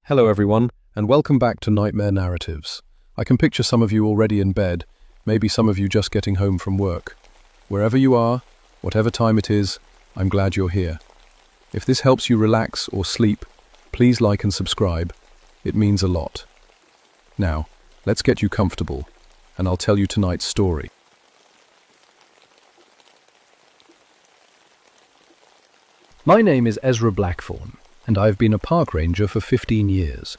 Hello everyone, and welcome back to Nightmare Narratives. I can picture some of you already in bed, maybe some of you just getting home from work. Wherever you are, whatever time it is, I'm glad you're here. If this helps you relax or sleep, please like and subscribe. It means a lot. Now, let's get you comfortable, and I'll tell you tonight's story. My name is Ezra Blackthorne, and I've been a park ranger for 15 years.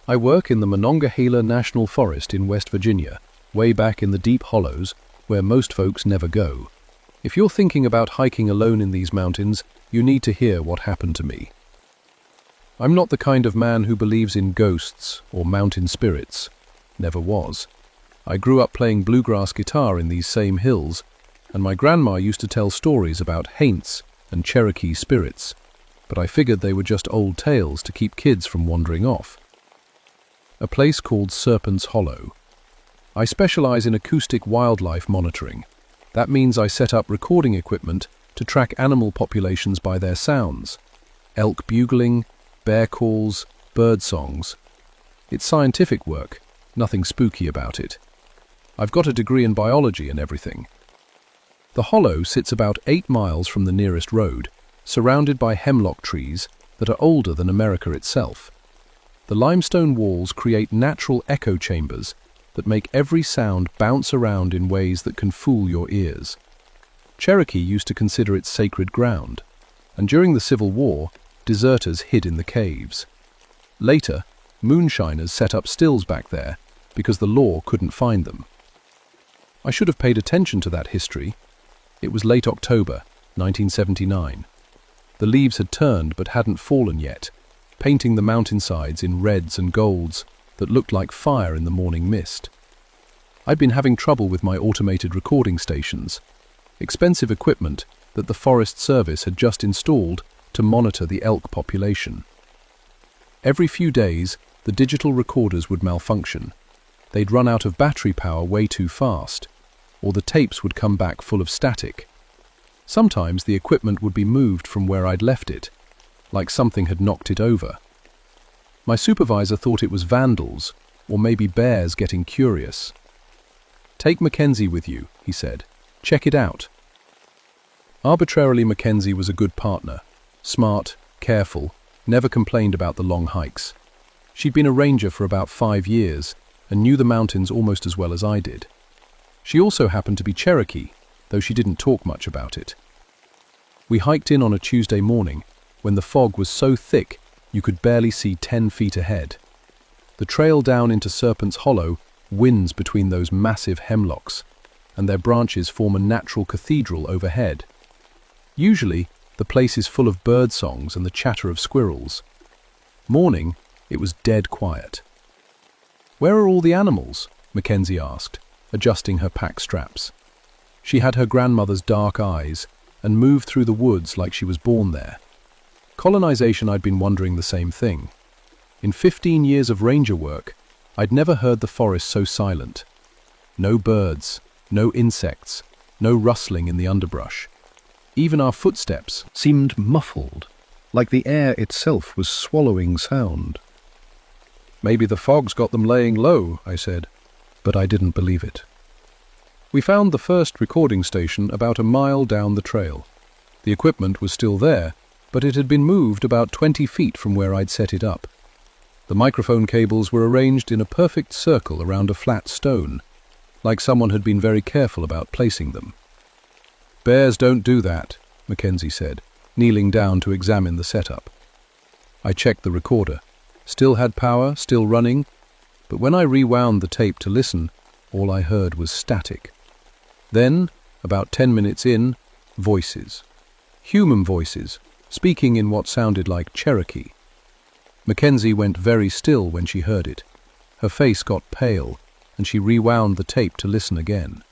I work in the Monongahela National Forest in West Virginia, way back in the deep hollows where most folks never go. If you're thinking about hiking alone in these mountains, you need to hear what happened to me. I'm not the kind of man who believes in ghosts or mountain spirits. Never was. I grew up playing bluegrass guitar in these same hills, and my grandma used to tell stories about haints and Cherokee spirits, but I figured they were just old tales to keep kids from wandering off. A place called Serpent's Hollow. I specialize in acoustic wildlife monitoring. That means I set up recording equipment to track animal populations by their sounds. Elk bugling, bear calls, bird songs. It's scientific work, nothing spooky about it. I've got a degree in biology and everything. The hollow sits about 8 miles from the nearest road, surrounded by hemlock trees that are older than America itself. The limestone walls create natural echo chambers that make every sound bounce around in ways that can fool your ears. Cherokee used to consider it sacred ground, and during the Civil War, deserters hid in the caves. Later, moonshiners set up stills back there because the law couldn't find them. I should have paid attention to that history. It was late October, 1979. The leaves had turned but hadn't fallen yet, painting the mountainsides in reds and golds that looked like fire in the morning mist. I'd been having trouble with my automated recording stations, expensive equipment that the Forest Service had just installed to monitor the elk population. Every few days, the digital recorders would malfunction. They'd run out of battery power way too fast, or the tapes would come back full of static. Sometimes the equipment would be moved from where I'd left it, like something had knocked it over. My supervisor thought it was vandals, or maybe bears getting curious. "Take Mackenzie with you," he said. "Check it out." Arbitrarily, Mackenzie was a good partner. Smart, careful, never complained about the long hikes. She'd been a ranger for about 5 years and knew the mountains almost as well as I did. She also happened to be Cherokee, though she didn't talk much about it. We hiked in on a Tuesday morning when the fog was so thick you could barely see 10 feet ahead. The trail down into Serpent's Hollow winds between those massive hemlocks, and their branches form a natural cathedral overhead. Usually, the place is full of bird songs and the chatter of squirrels. Morning, it was dead quiet. "Where are all the animals?" Mackenzie asked, adjusting her pack straps. She had her grandmother's dark eyes and moved through the woods like she was born there. Colonization, I'd been wondering the same thing. In 15 years of ranger work, I'd never heard the forest so silent. No birds, no insects, no rustling in the underbrush. Even our footsteps seemed muffled, like the air itself was swallowing sound. "Maybe the fog's got them laying low," I said, but I didn't believe it. We found the first recording station about a mile down the trail. The equipment was still there, but it had been moved about 20 feet from where I'd set it up. The microphone cables were arranged in a perfect circle around a flat stone, like someone had been very careful about placing them. "Bears don't do that," Mackenzie said, kneeling down to examine the setup. I checked the recorder. Still had power, still running, but when I rewound the tape to listen, all I heard was static. Then, about 10 minutes in, voices. Human voices, speaking in what sounded like Cherokee. Mackenzie went very still when she heard it. Her face got pale, and she rewound the tape to listen again.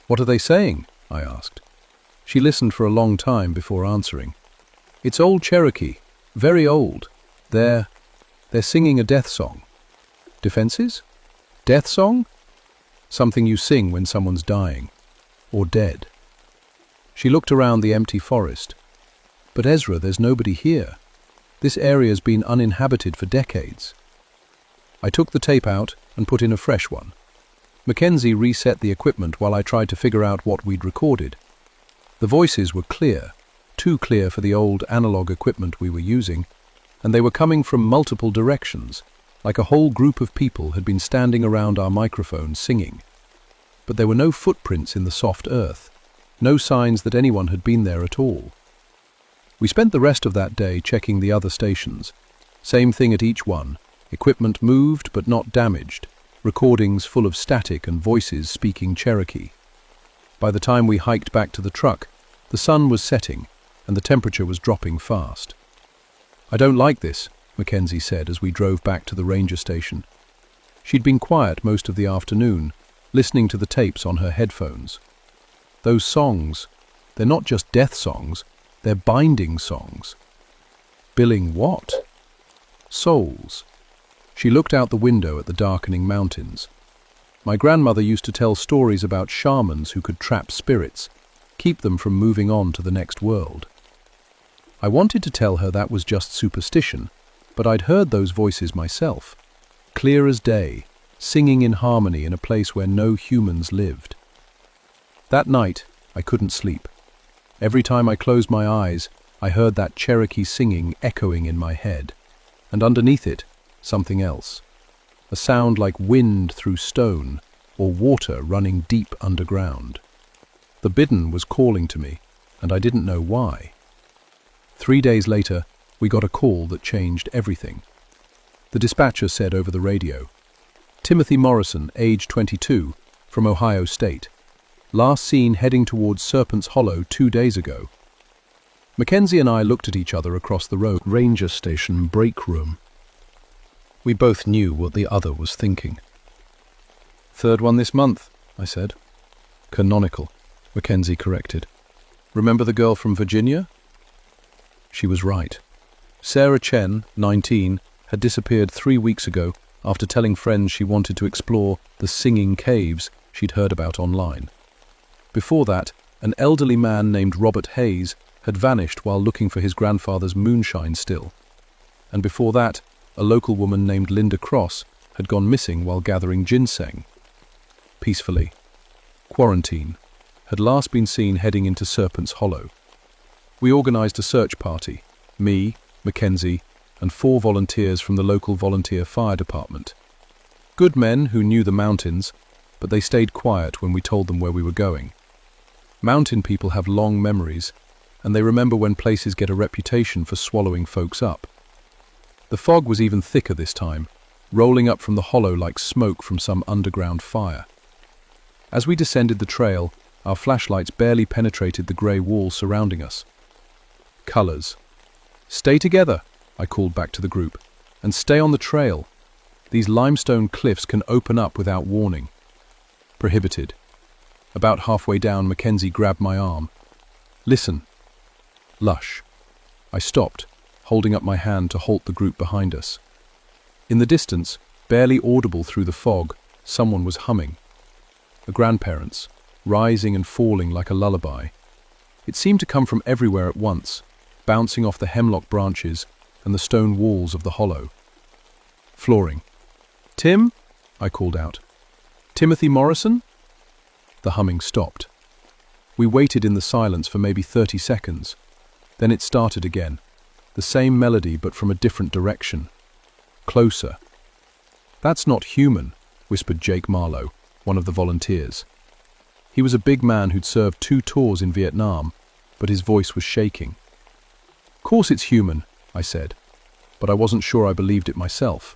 "What are they saying?" I asked. She listened for a long time before answering. "It's old Cherokee, very old. They're singing a death song." "Defenses? Death song?" "Something you sing when someone's dying. Or dead." She looked around the empty forest. "But Ezra, there's nobody here." This area's been uninhabited for decades. I took the tape out and put in a fresh one. Mackenzie reset the equipment while I tried to figure out what we'd recorded. The voices were clear, too clear for the old analog equipment we were using, and they were coming from multiple directions, like a whole group of people had been standing around our microphone singing. But there were no footprints in the soft earth, no signs that anyone had been there at all. We spent the rest of that day checking the other stations. Same thing at each one, equipment moved but not damaged, recordings full of static and voices speaking Cherokee. By the time we hiked back to the truck, the sun was setting and the temperature was dropping fast. "I don't like this," Mackenzie said as we drove back to the ranger station. She'd been quiet most of the afternoon, listening to the tapes on her headphones. Those songs, they're not just death songs, they're binding songs. Billing what? Souls. She looked out the window at the darkening mountains. My grandmother used to tell stories about shamans who could trap spirits, keep them from moving on to the next world. I wanted to tell her that was just superstition, but I'd heard those voices myself, clear as day, singing in harmony in a place where no humans lived. That night, I couldn't sleep. Every time I closed my eyes, I heard that Cherokee singing echoing in my head, and underneath it, something else. A sound like wind through stone, or water running deep underground. The Bidden was calling to me, and I didn't know why. 3 days later, we got a call that changed everything. The dispatcher said over the radio, "Timothy Morrison, age 22, from Ohio State. Last seen heading towards Serpent's Hollow 2 days ago." Mackenzie and I looked at each other across the road. Ranger station break room. We both knew what the other was thinking. "Third one this month," I said. "Canonical," Mackenzie corrected. "Remember the girl from Virginia?" She was right. Sarah Chen, 19, had disappeared 3 weeks ago after telling friends she wanted to explore the singing caves she'd heard about online. Before that, an elderly man named Robert Hayes had vanished while looking for his grandfather's moonshine still. And before that, a local woman named Linda Cross had gone missing while gathering ginseng. Peacefully. Quarantine had last been seen heading into Serpent's Hollow. We organized a search party, me, Mackenzie, and 4 volunteers from the local volunteer fire department. Good men who knew the mountains, but they stayed quiet when we told them where we were going. Mountain people have long memories, and they remember when places get a reputation for swallowing folks up. The fog was even thicker this time, rolling up from the hollow like smoke from some underground fire. As we descended the trail, our flashlights barely penetrated the grey wall surrounding us. Colors. "Stay together," I called back to the group, "and stay on the trail. These limestone cliffs can open up without warning." Prohibited. About halfway down, Mackenzie grabbed my arm. "Listen." Lush. I stopped, holding up my hand to halt the group behind us. In the distance, barely audible through the fog, someone was humming. The grandparents, rising and falling like a lullaby. It seemed to come from everywhere at once, bouncing off the hemlock branches and the stone walls of the hollow. Flooring. "Tim?" I called out. "Timothy Morrison?" The humming stopped. We waited in the silence for maybe 30 seconds. Then it started again. The same melody but from a different direction. Closer. "That's not human," whispered Jake Marlowe, one of the volunteers. He was a big man who'd served 2 tours in Vietnam, but his voice was shaking. "Course it's human," I said, but I wasn't sure I believed it myself.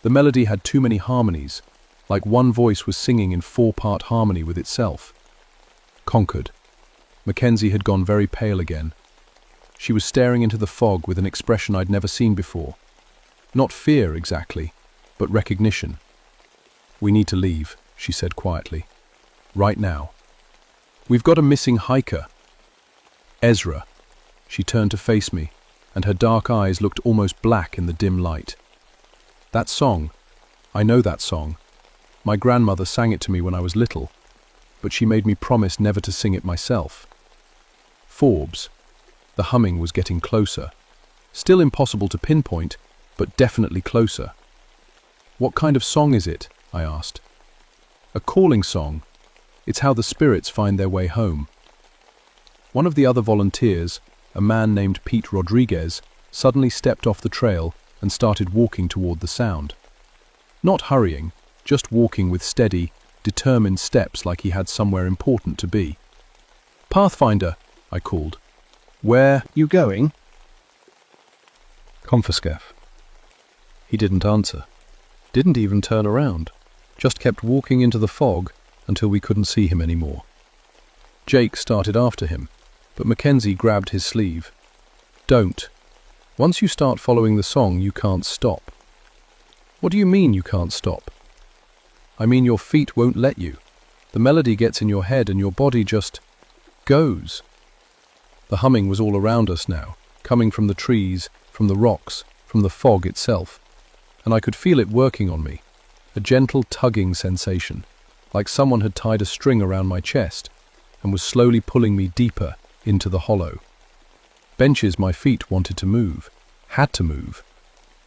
The melody had too many harmonies, like one voice was singing in 4-part harmony with itself. Conquered. Mackenzie had gone very pale again. She was staring into the fog with an expression I'd never seen before. Not fear, exactly, but recognition. "We need to leave," she said quietly. "Right now. We've got a missing hiker." Ezra. She turned to face me, and her dark eyes looked almost black in the dim light. "That song. I know that song. My grandmother sang it to me when I was little, but she made me promise never to sing it myself." Forbes. The humming was getting closer. Still impossible to pinpoint, but definitely closer. "What kind of song is it?" I asked. "A calling song. It's how the spirits find their way home." One of the other volunteers, a man named Pete Rodriguez, suddenly stepped off the trail and started walking toward the sound. Not hurrying, just walking with steady, determined steps like he had somewhere important to be. "Pathfinder," I called. "Where you going?" "Confiscaf." He didn't answer. Didn't even turn around. Just kept walking into the fog until we couldn't see him anymore. Jake started after him, but Mackenzie grabbed his sleeve. "Don't. Once you start following the song, you can't stop." "What do you mean you can't stop?" "I mean your feet won't let you. The melody gets in your head and your body just goes." The humming was all around us now, coming from the trees, from the rocks, from the fog itself. And I could feel it working on me, a gentle tugging sensation, like someone had tied a string around my chest and was slowly pulling me deeper into the hollow. Benches my feet wanted to move, had to move.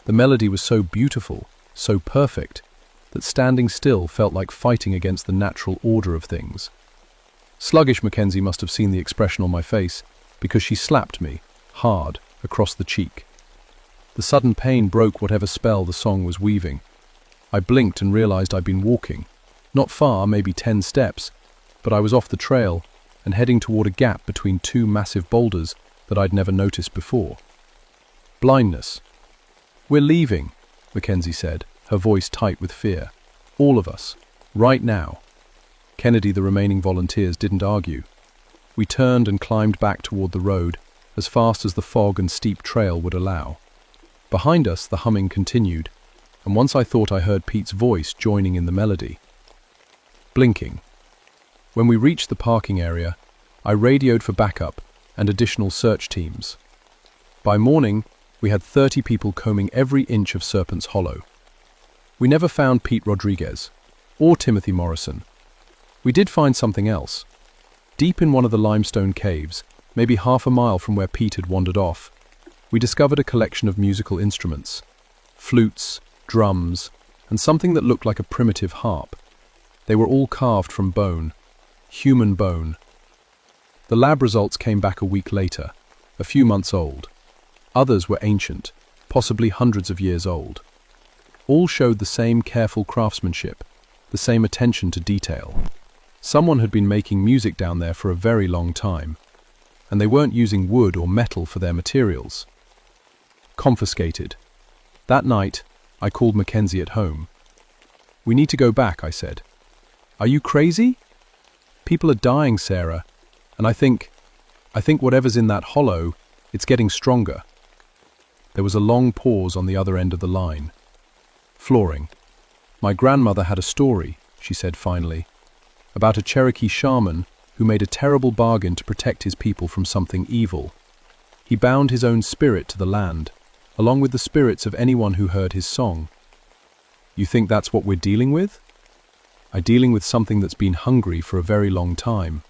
The melody was so beautiful, so perfect, that standing still felt like fighting against the natural order of things. Sluggish Mackenzie must have seen the expression on my face, because she slapped me, hard, across the cheek. The sudden pain broke whatever spell the song was weaving. I blinked and realized I'd been walking. Not far, maybe 10 steps, but I was off the trail and heading toward a gap between two massive boulders that I'd never noticed before. Blindness. "We're leaving," Mackenzie said, her voice tight with fear. "All of us. Right now." Kennedy, the remaining volunteers, didn't argue. We turned and climbed back toward the road, as fast as the fog and steep trail would allow. Behind us, the humming continued, and once I thought I heard Pete's voice joining in the melody. Blinking. When we reached the parking area, I radioed for backup and additional search teams. By morning, we had 30 people combing every inch of Serpent's Hollow. We never found Pete Rodriguez, or Timothy Morrison. We did find something else. Deep in one of the limestone caves, maybe half a mile from where Pete had wandered off, we discovered a collection of musical instruments, flutes, drums, and something that looked like a primitive harp. They were all carved from bone, human bone. The lab results came back a week later, a few months old. Others were ancient, possibly hundreds of years old. All showed the same careful craftsmanship, the same attention to detail. Someone had been making music down there for a very long time, and they weren't using wood or metal for their materials. Confiscated. That night, I called Mackenzie at home. "We need to go back," I said. "Are you crazy?" "People are dying, Sarah, and I think whatever's in that hollow, it's getting stronger." There was a long pause on the other end of the line. "Flooring. My grandmother had a story," she said finally, "about a Cherokee shaman who made a terrible bargain to protect his people from something evil. He bound his own spirit to the land, along with the spirits of anyone who heard his song. You think that's what we're dealing with? I'm dealing with something that's been hungry for a very long time,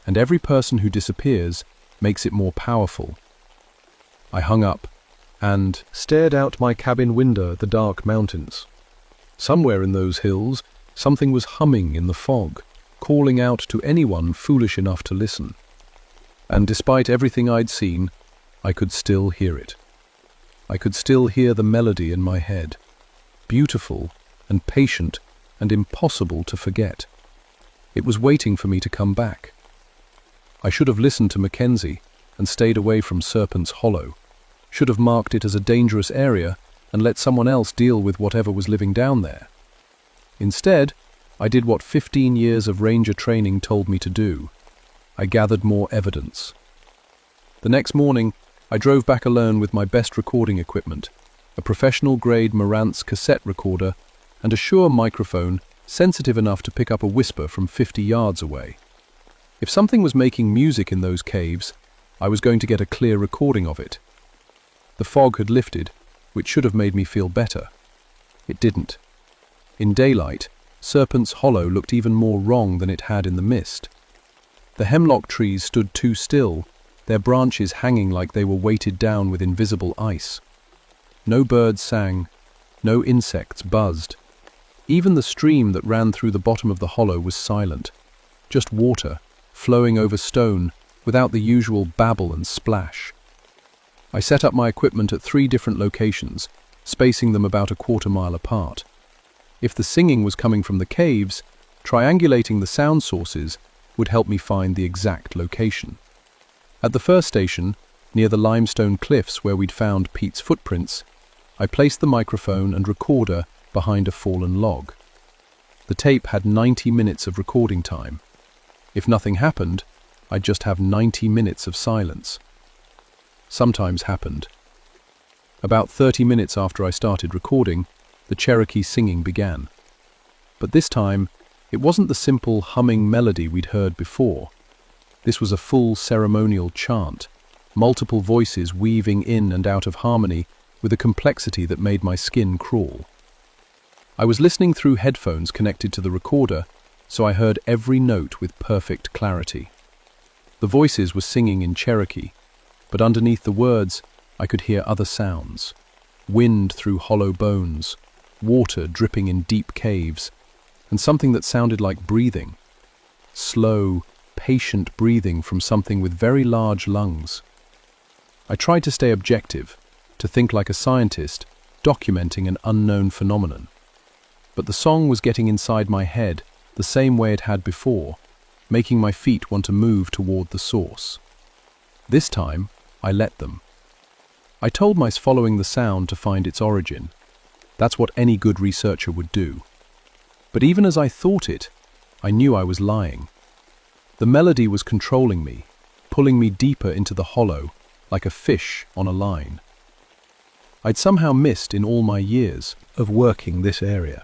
and every person who disappears makes it more powerful." I hung up and stared out my cabin window at the dark mountains. Somewhere in those hills, something was humming in the fog, calling out to anyone foolish enough to listen. And despite everything I'd seen, I could still hear it. I could still hear the melody in my head, beautiful and patient and impossible to forget. It was waiting for me to come back. I should have listened to Mackenzie and stayed away from Serpent's Hollow, should have marked it as a dangerous area and let someone else deal with whatever was living down there. Instead, I did what 15 years of ranger training told me to do. I gathered more evidence. The next morning, I drove back alone with my best recording equipment, a professional-grade Marantz cassette recorder and a Shure microphone sensitive enough to pick up a whisper from 50 yards away. If something was making music in those caves, I was going to get a clear recording of it. The fog had lifted, which should have made me feel better. It didn't. In daylight, Serpent's Hollow looked even more wrong than it had in the mist. The hemlock trees stood too still, their branches hanging like they were weighted down with invisible ice. No birds sang, no insects buzzed. Even the stream that ran through the bottom of the hollow was silent, just water flowing over stone without the usual babble and splash. I set up my equipment at 3 different locations, spacing them about a quarter-mile apart. If the singing was coming from the caves, triangulating the sound sources would help me find the exact location. At the first station, near the limestone cliffs where we'd found Pete's footprints, I placed the microphone and recorder behind a fallen log. The tape had 90 minutes of recording time. If nothing happened, I'd just have 90 minutes of silence. Sometimes happened. About 30 minutes after I started recording, the Cherokee singing began. But this time, it wasn't the simple humming melody we'd heard before. This was a full ceremonial chant, multiple voices weaving in and out of harmony with a complexity that made my skin crawl. I was listening through headphones connected to the recorder, so I heard every note with perfect clarity. The voices were singing in Cherokee, but underneath the words, I could hear other sounds. Wind through hollow bones, water dripping in deep caves, and something that sounded like breathing. Slow, patient breathing from something with very large lungs. I tried to stay objective, to think like a scientist, documenting an unknown phenomenon. But the song was getting inside my head the same way it had before, making my feet want to move toward the source. This time, I let them. I told myself following the sound to find its origin. That's what any good researcher would do. But even as I thought it, I knew I was lying. The melody was controlling me, pulling me deeper into the hollow, like a fish on a line. I'd somehow missed in all my years of working this area.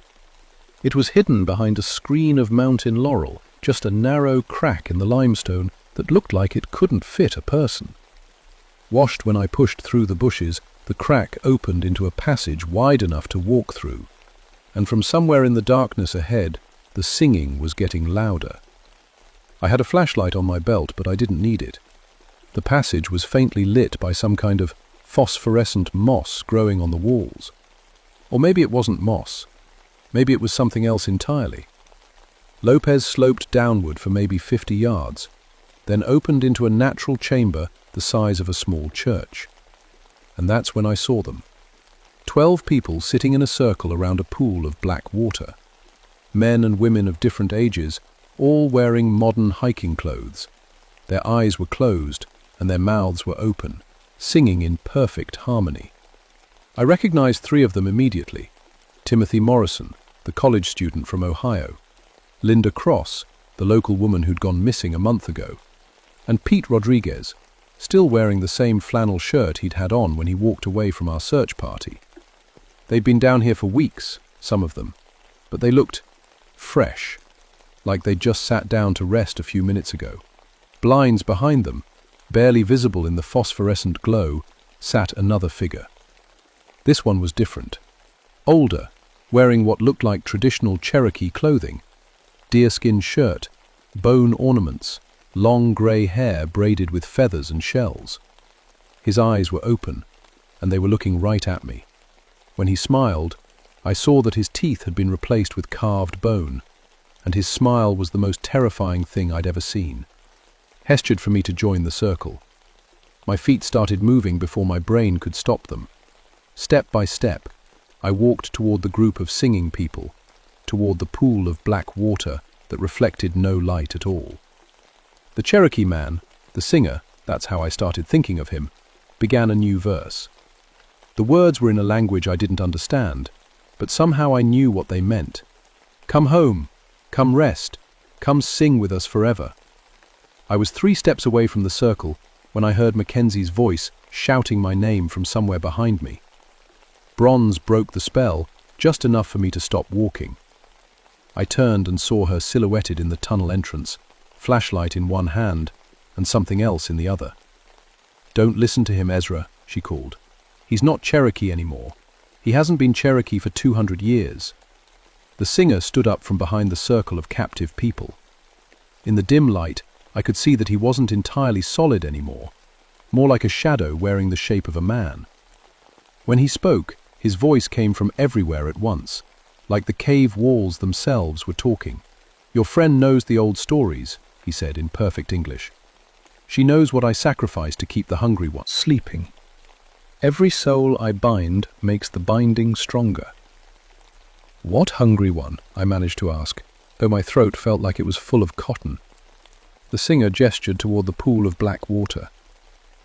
It was hidden behind a screen of mountain laurel, just a narrow crack in the limestone that looked like it couldn't fit a person. Washed when I pushed through the bushes, the crack opened into a passage wide enough to walk through, and from somewhere in the darkness ahead, the singing was getting louder. I had a flashlight on my belt, but I didn't need it. The passage was faintly lit by some kind of phosphorescent moss growing on the walls. Or maybe it wasn't moss. Maybe it was something else entirely. Lopez sloped downward for maybe 50 yards, then opened into a natural chamber the size of a small church. And that's when I saw them. 12 people sitting in a circle around a pool of black water. Men and women of different ages, all wearing modern hiking clothes. Their eyes were closed and their mouths were open, singing in perfect harmony. I recognized 3 of them immediately. Timothy Morrison, the college student from Ohio. Linda Cross, the local woman who'd gone missing a month ago. And Pete Rodriguez, still wearing the same flannel shirt he'd had on when he walked away from our search party. They'd been down here for weeks, some of them, but they looked fresh, like they'd just sat down to rest a few minutes ago. Blinds behind them, barely visible in the phosphorescent glow, sat another figure. This one was different. Older, wearing what looked like traditional Cherokee clothing. Deerskin shirt, bone ornaments, long grey hair braided with feathers and shells. His eyes were open, and they were looking right at me. When he smiled, I saw that his teeth had been replaced with carved bone, and his smile was the most terrifying thing I'd ever seen. Gestured for me to join the circle. My feet started moving before my brain could stop them. Step by step, I walked toward the group of singing people, toward the pool of black water that reflected no light at all. The Cherokee man, the singer, that's how I started thinking of him, began a new verse. The words were in a language I didn't understand, but somehow I knew what they meant. Come home, come rest, come sing with us forever. I was 3 steps away from the circle when I heard Mackenzie's voice shouting my name from somewhere behind me. Bronze broke the spell, just enough for me to stop walking. I turned and saw her silhouetted in the tunnel entrance, flashlight in one hand and something else in the other. Don't listen to him, Ezra, she called. He's not Cherokee anymore. He hasn't been Cherokee for 200 years. The singer stood up from behind the circle of captive people. In the dim light, I could see that he wasn't entirely solid anymore. more like a shadow wearing the shape of a man. When he spoke, his voice came from everywhere at once, like the cave walls themselves were talking. "Your friend knows the old stories," he said in perfect English. "She knows what I sacrifice to keep the hungry one sleeping. Every soul I bind makes the binding stronger." "What hungry one?" I managed to ask, though my throat felt like it was full of cotton. The singer gestured toward the pool of black water.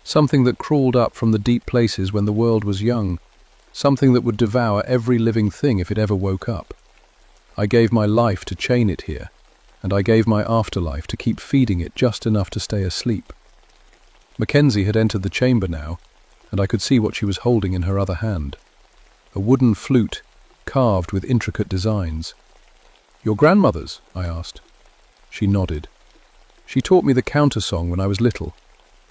"Something that crawled up from the deep places when the world was young, something that would devour every living thing if it ever woke up. I gave my life to chain it here, and I gave my afterlife to keep feeding it just enough to stay asleep." Mackenzie had entered the chamber now, and I could see what she was holding in her other hand. A wooden flute, carved with intricate designs. "Your grandmother's?" I asked. She nodded. "She taught me the counter-song when I was little,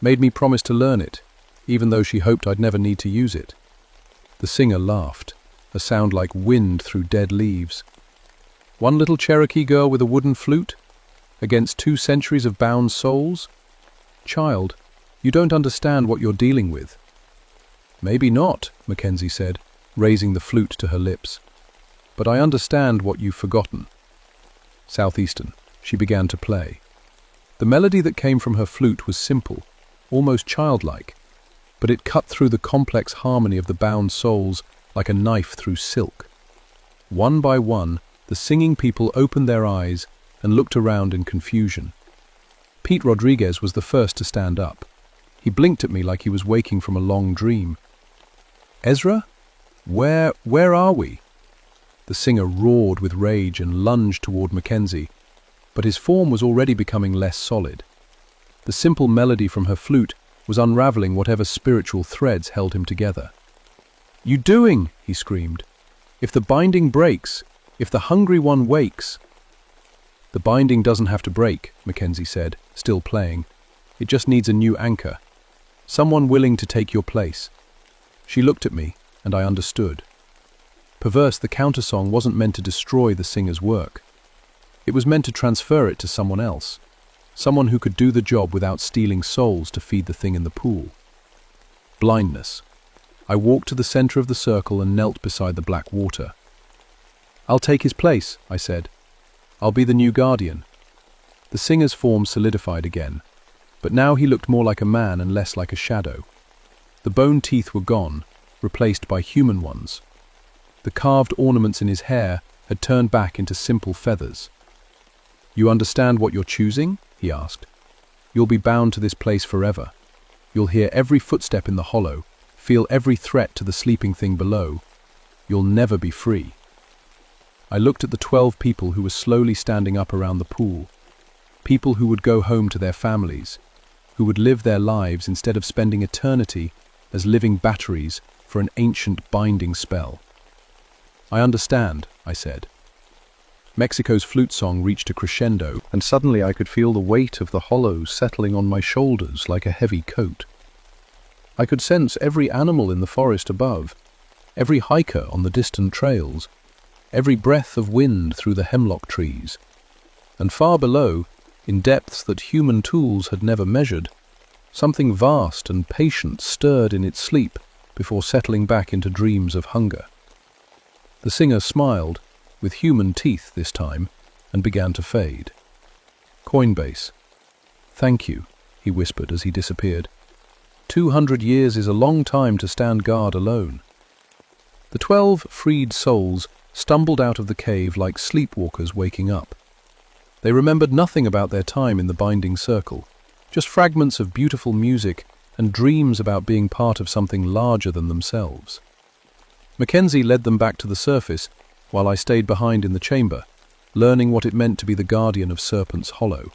made me promise to learn it, even though she hoped I'd never need to use it." The singer laughed, a sound like wind through dead leaves. "One little Cherokee girl with a wooden flute? Against 2 centuries of bound souls? Child, you don't understand what you're dealing with." "Maybe not," Mackenzie said, raising the flute to her lips. "But I understand what you've forgotten." Southeastern. She began to play. The melody that came from her flute was simple, almost childlike, but it cut through the complex harmony of the bound souls like a knife through silk. One by one, the singing people opened their eyes and looked around in confusion. Pete Rodriguez was the first to stand up. He blinked at me like he was waking from a long dream. "Ezra? Where are we?" The singer roared with rage and lunged toward Mackenzie, but his form was already becoming less solid. The simple melody from her flute was unraveling whatever spiritual threads held him together. "You doing?" he screamed. "If the binding breaks, if the hungry one wakes—" "The binding doesn't have to break," Mackenzie said, still playing. "It just needs a new anchor. Someone willing to take your place." She looked at me, and I understood. Perverse, the countersong wasn't meant to destroy the singer's work. It was meant to transfer it to someone else, someone who could do the job without stealing souls to feed the thing in the pool. Blindness. I walked to the center of the circle and knelt beside the black water. "I'll take his place," I said. "I'll be the new guardian." The singer's form solidified again, but now he looked more like a man and less like a shadow. The bone teeth were gone, replaced by human ones. The carved ornaments in his hair had turned back into simple feathers. "You understand what you're choosing?" he asked. "You'll be bound to this place forever. You'll hear every footstep in the hollow, feel every threat to the sleeping thing below. You'll never be free." I looked at the 12 people who were slowly standing up around the pool. People who would go home to their families, who would live their lives instead of spending eternity as living batteries for an ancient binding spell. "I understand," I said. Mexico's flute song reached a crescendo, and suddenly I could feel the weight of the hollows settling on my shoulders like a heavy coat. I could sense every animal in the forest above, every hiker on the distant trails, every breath of wind through the hemlock trees. And far below, in depths that human tools had never measured, something vast and patient stirred in its sleep before settling back into dreams of hunger. The singer smiled, with human teeth this time, and began to fade. "Coinbase. Thank you," he whispered as he disappeared. 200 years is a long time to stand guard alone." The 12 freed souls stumbled out of the cave like sleepwalkers waking up. They remembered nothing about their time in the binding circle, just fragments of beautiful music and dreams about being part of something larger than themselves. Mackenzie led them back to the surface, while I stayed behind in the chamber, learning what it meant to be the guardian of Serpent's Hollow.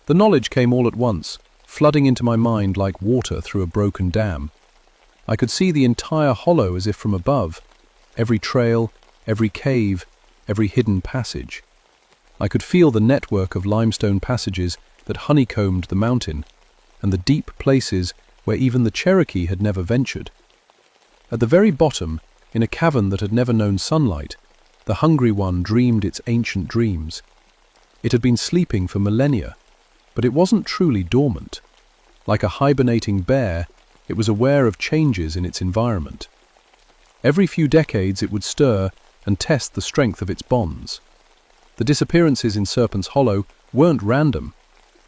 The knowledge came all at once, flooding into my mind like water through a broken dam. I could see the entire hollow as if from above, every trail, every cave, every hidden passage. I could feel the network of limestone passages that honeycombed the mountain, and the deep places where even the Cherokee had never ventured. At the very bottom, in a cavern that had never known sunlight, the hungry one dreamed its ancient dreams. It had been sleeping for millennia, but it wasn't truly dormant. Like a hibernating bear, it was aware of changes in its environment. Every few decades it would stir and test the strength of its bonds. The disappearances in Serpent's Hollow weren't random.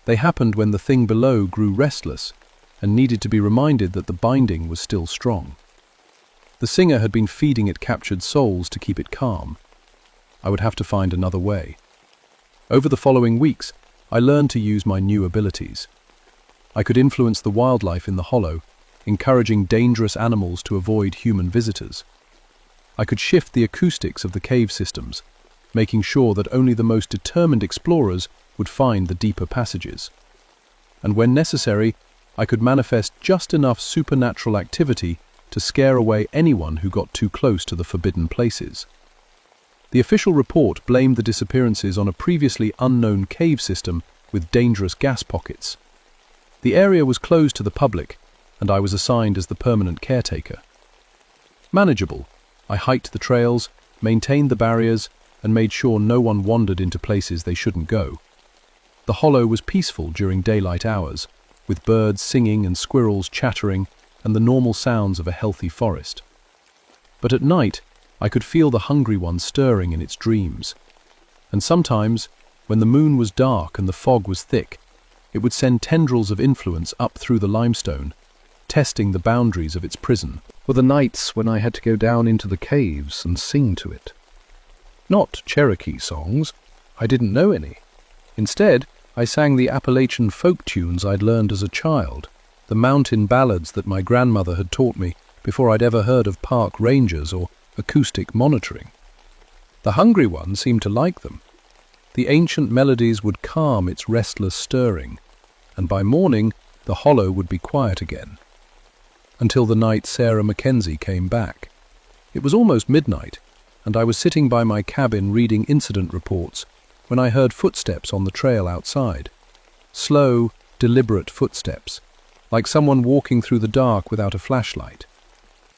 They happened when the thing below grew restless and needed to be reminded that the binding was still strong. The singer had been feeding it captured souls to keep it calm. I would have to find another way. Over the following weeks, I learned to use my new abilities. I could influence the wildlife in the hollow, encouraging dangerous animals to avoid human visitors. I could shift the acoustics of the cave systems, making sure that only the most determined explorers would find the deeper passages. And when necessary, I could manifest just enough supernatural activity to scare away anyone who got too close to the forbidden places. The official report blamed the disappearances on a previously unknown cave system with dangerous gas pockets. The area was closed to the public, and I was assigned as the permanent caretaker. Manageable, I hiked the trails, maintained the barriers, and made sure no one wandered into places they shouldn't go. The hollow was peaceful during daylight hours, with birds singing and squirrels chattering and the normal sounds of a healthy forest. But at night, I could feel the hungry one stirring in its dreams. And sometimes, when the moon was dark and the fog was thick, it would send tendrils of influence up through the limestone, testing the boundaries of its prison. Were the nights when I had to go down into the caves and sing to it. Not Cherokee songs, I didn't know any. Instead, I sang the Appalachian folk tunes I'd learned as a child, the mountain ballads that my grandmother had taught me before I'd ever heard of park rangers or acoustic monitoring. The hungry one seemed to like them. The ancient melodies would calm its restless stirring, and by morning the hollow would be quiet again. Until the night Sarah Mackenzie came back. It was almost midnight, and I was sitting by my cabin reading incident reports when I heard footsteps on the trail outside. Slow, deliberate footsteps, like someone walking through the dark without a flashlight.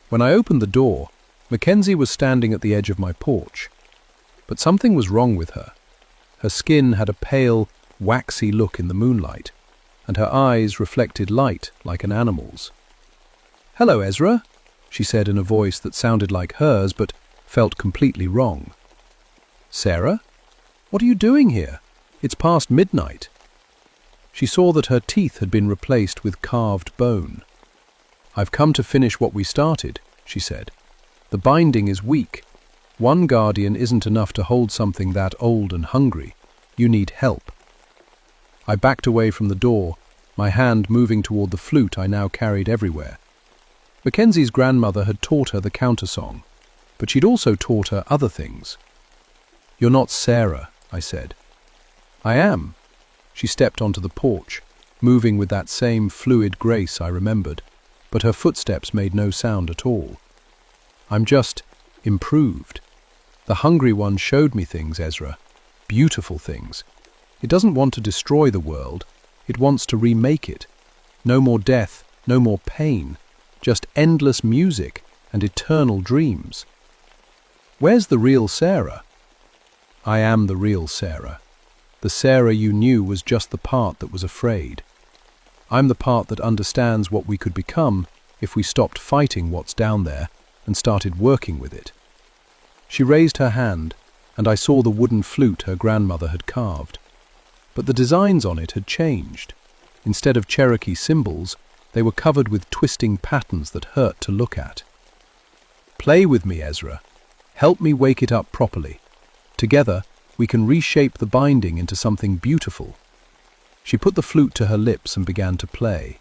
When I opened the door, Mackenzie was standing at the edge of my porch. But something was wrong with her. Her skin had a pale, waxy look in the moonlight, and her eyes reflected light like an animal's. "Hello, Ezra," she said in a voice that sounded like hers but felt completely wrong. "Sarah? What are you doing here? It's past midnight." She saw that her teeth had been replaced with carved bone. "I've come to finish what we started," she said. "The binding is weak. One guardian isn't enough to hold something that old and hungry. You need help." I backed away from the door, my hand moving toward the flute I now carried everywhere. Mackenzie's grandmother had taught her the countersong, but she'd also taught her other things. "You're not Sarah," I said. "I am." She stepped onto the porch, moving with that same fluid grace I remembered, but her footsteps made no sound at all. "I'm just improved. The hungry one showed me things, Ezra. Beautiful things. It doesn't want to destroy the world. It wants to remake it. No more death, no more pain. Just endless music and eternal dreams." "Where's the real Sarah?" "I am the real Sarah. The Sarah you knew was just the part that was afraid. I'm the part that understands what we could become if we stopped fighting what's down there and started working with it." She raised her hand, and I saw the wooden flute her grandmother had carved. But the designs on it had changed. Instead of Cherokee symbols, they were covered with twisting patterns that hurt to look at. "Play with me, Ezra. Help me wake it up properly. Together, we can reshape the binding into something beautiful." She put the flute to her lips and began to play.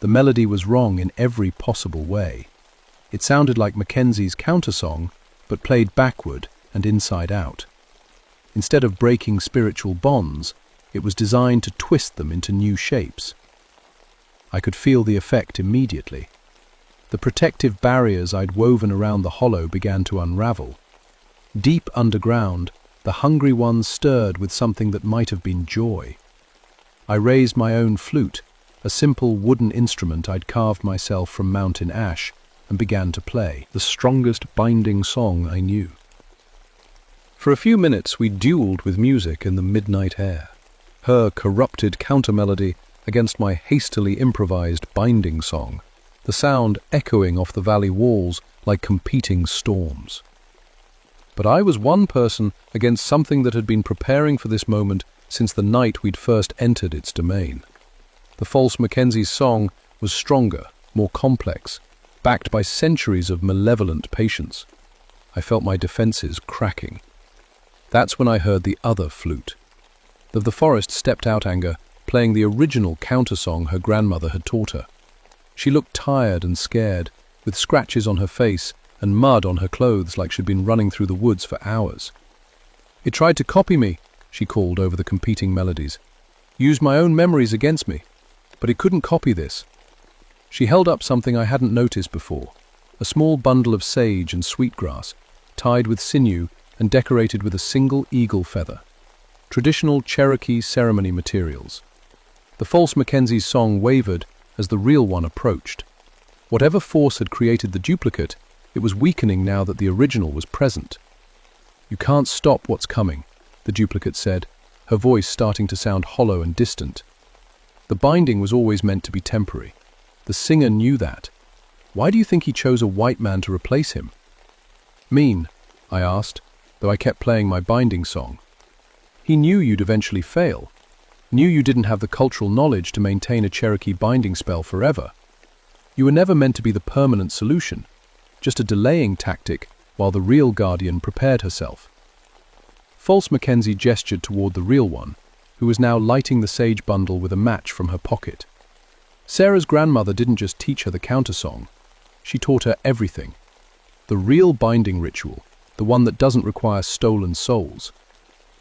The melody was wrong in every possible way. It sounded like Mackenzie's countersong, but played backward and inside out. Instead of breaking spiritual bonds, it was designed to twist them into new shapes. I could feel the effect immediately. The protective barriers I'd woven around the hollow began to unravel. Deep underground, the hungry ones stirred with something that might have been joy. I raised my own flute, a simple wooden instrument I'd carved myself from mountain ash, and began to play the strongest binding song I knew. For a few minutes we duelled with music in the midnight air. Her corrupted counter-melody against my hastily improvised binding song, the sound echoing off the valley walls like competing storms. But I was one person against something that had been preparing for this moment since the night we'd first entered its domain. The false Mackenzie's song was stronger, more complex, backed by centuries of malevolent patience. I felt my defenses cracking. That's when I heard the other flute. The forest stepped out Anger, playing the original countersong her grandmother had taught her. She looked tired and scared, with scratches on her face and mud on her clothes like she'd been running through the woods for hours. "It tried to copy me," she called over the competing melodies. "Used my own memories against me, but it couldn't copy this." She held up something I hadn't noticed before, a small bundle of sage and sweetgrass, tied with sinew and decorated with a single eagle feather. Traditional Cherokee ceremony materials. The false Mackenzie's song wavered as the real one approached. Whatever force had created the duplicate, it was weakening now that the original was present. "You can't stop what's coming," the duplicate said, her voice starting to sound hollow and distant. The binding was always meant to be temporary. The singer knew that. Why do you think he chose a white man to replace him? "Mean?" I asked, though I kept playing my binding song. "He knew you'd eventually fail. Knew you didn't have the cultural knowledge to maintain a Cherokee binding spell forever. You were never meant to be the permanent solution, just a delaying tactic while the real guardian prepared herself." False Mackenzie gestured toward the real one, who was now lighting the sage bundle with a match from her pocket. Sarah's grandmother didn't just teach her the countersong, she taught her everything. The real binding ritual, the one that doesn't require stolen souls.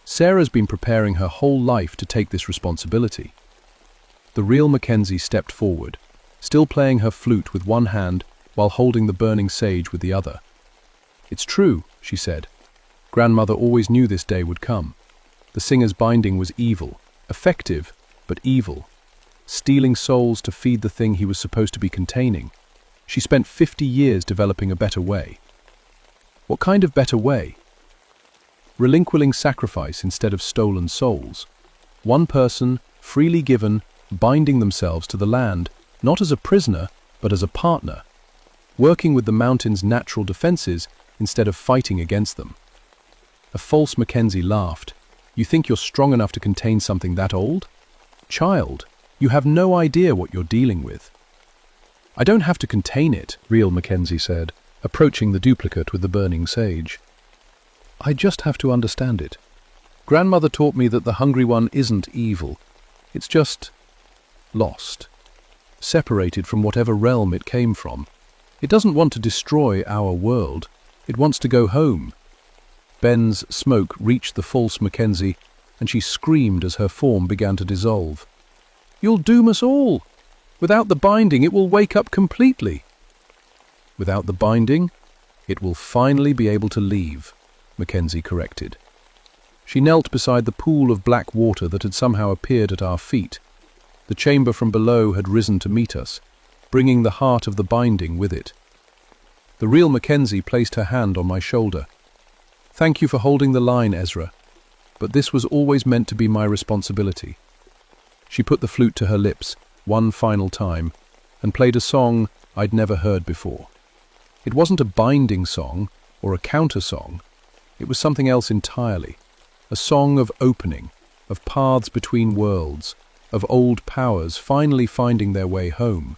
Sarah's been preparing her whole life to take this responsibility. The real Mackenzie stepped forward, still playing her flute with one hand while holding the burning sage with the other. "It's true," she said. "Grandmother always knew this day would come. The singer's binding was evil, effective, but evil. Stealing souls to feed the thing he was supposed to be containing. She spent 50 years developing a better way." "What kind of better way?" "Relinquishing sacrifice instead of stolen souls. One person, freely given, binding themselves to the land, not as a prisoner, but as a partner. Working with the mountain's natural defenses instead of fighting against them." A false Mackenzie laughed. "You think you're strong enough to contain something that old? Child, you have no idea what you're dealing with." "I don't have to contain it," real Mackenzie said, approaching the duplicate with the burning sage. "I just have to understand it. Grandmother taught me that the hungry one isn't evil. It's just lost, separated from whatever realm it came from. It doesn't want to destroy our world. It wants to go home." Ben's smoke reached the false Mackenzie, and she screamed as her form began to dissolve. "You'll doom us all! Without the binding, it will wake up completely." "Without the binding, it will finally be able to leave," Mackenzie corrected. She knelt beside the pool of black water that had somehow appeared at our feet. The chamber from below had risen to meet us, bringing the heart of the binding with it. The real Mackenzie placed her hand on my shoulder. "Thank you for holding the line, Ezra, but this was always meant to be my responsibility." She put the flute to her lips one final time and played a song I'd never heard before. It wasn't a binding song or a counter song. It was something else entirely. A song of opening, of paths between worlds, of old powers finally finding their way home.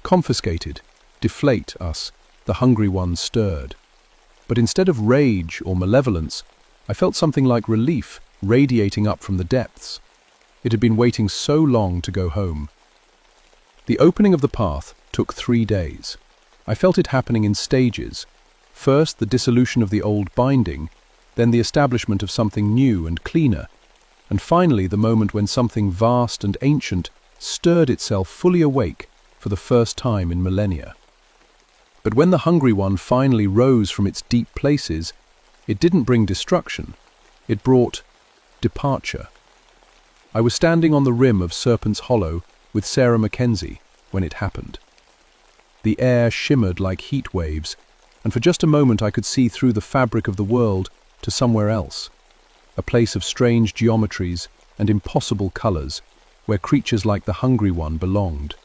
Confiscated, deflate us, the hungry ones stirred. But instead of rage or malevolence, I felt something like relief radiating up from the depths. It had been waiting so long to go home. The opening of the path took 3 days. I felt it happening in stages. First, the dissolution of the old binding, then the establishment of something new and cleaner, and finally the moment when something vast and ancient stirred itself fully awake for the first time in millennia. But when the hungry one finally rose from its deep places, it didn't bring destruction. It brought departure. I was standing on the rim of Serpent's Hollow with Sarah Mackenzie when it happened. The air shimmered like heat waves, and for just a moment I could see through the fabric of the world to somewhere else, a place of strange geometries and impossible colors, where creatures like the Hungry One belonged.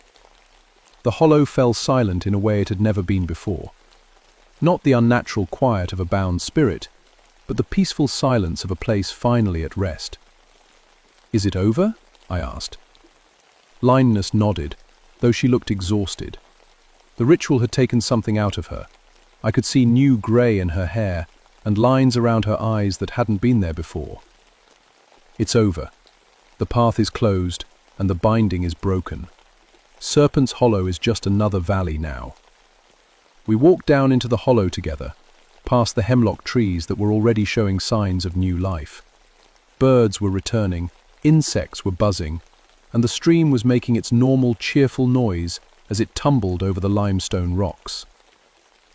The hollow fell silent in a way it had never been before. Not the unnatural quiet of a bound spirit, but the peaceful silence of a place finally at rest. "Is it over?" I asked. Lioness nodded, though she looked exhausted. The ritual had taken something out of her. I could see new grey in her hair and lines around her eyes that hadn't been there before. "It's over. The path is closed and the binding is broken. Serpent's Hollow is just another valley now." We walked down into the hollow together, past the hemlock trees that were already showing signs of new life. Birds were returning, insects were buzzing, and the stream was making its normal cheerful noise as it tumbled over the limestone rocks.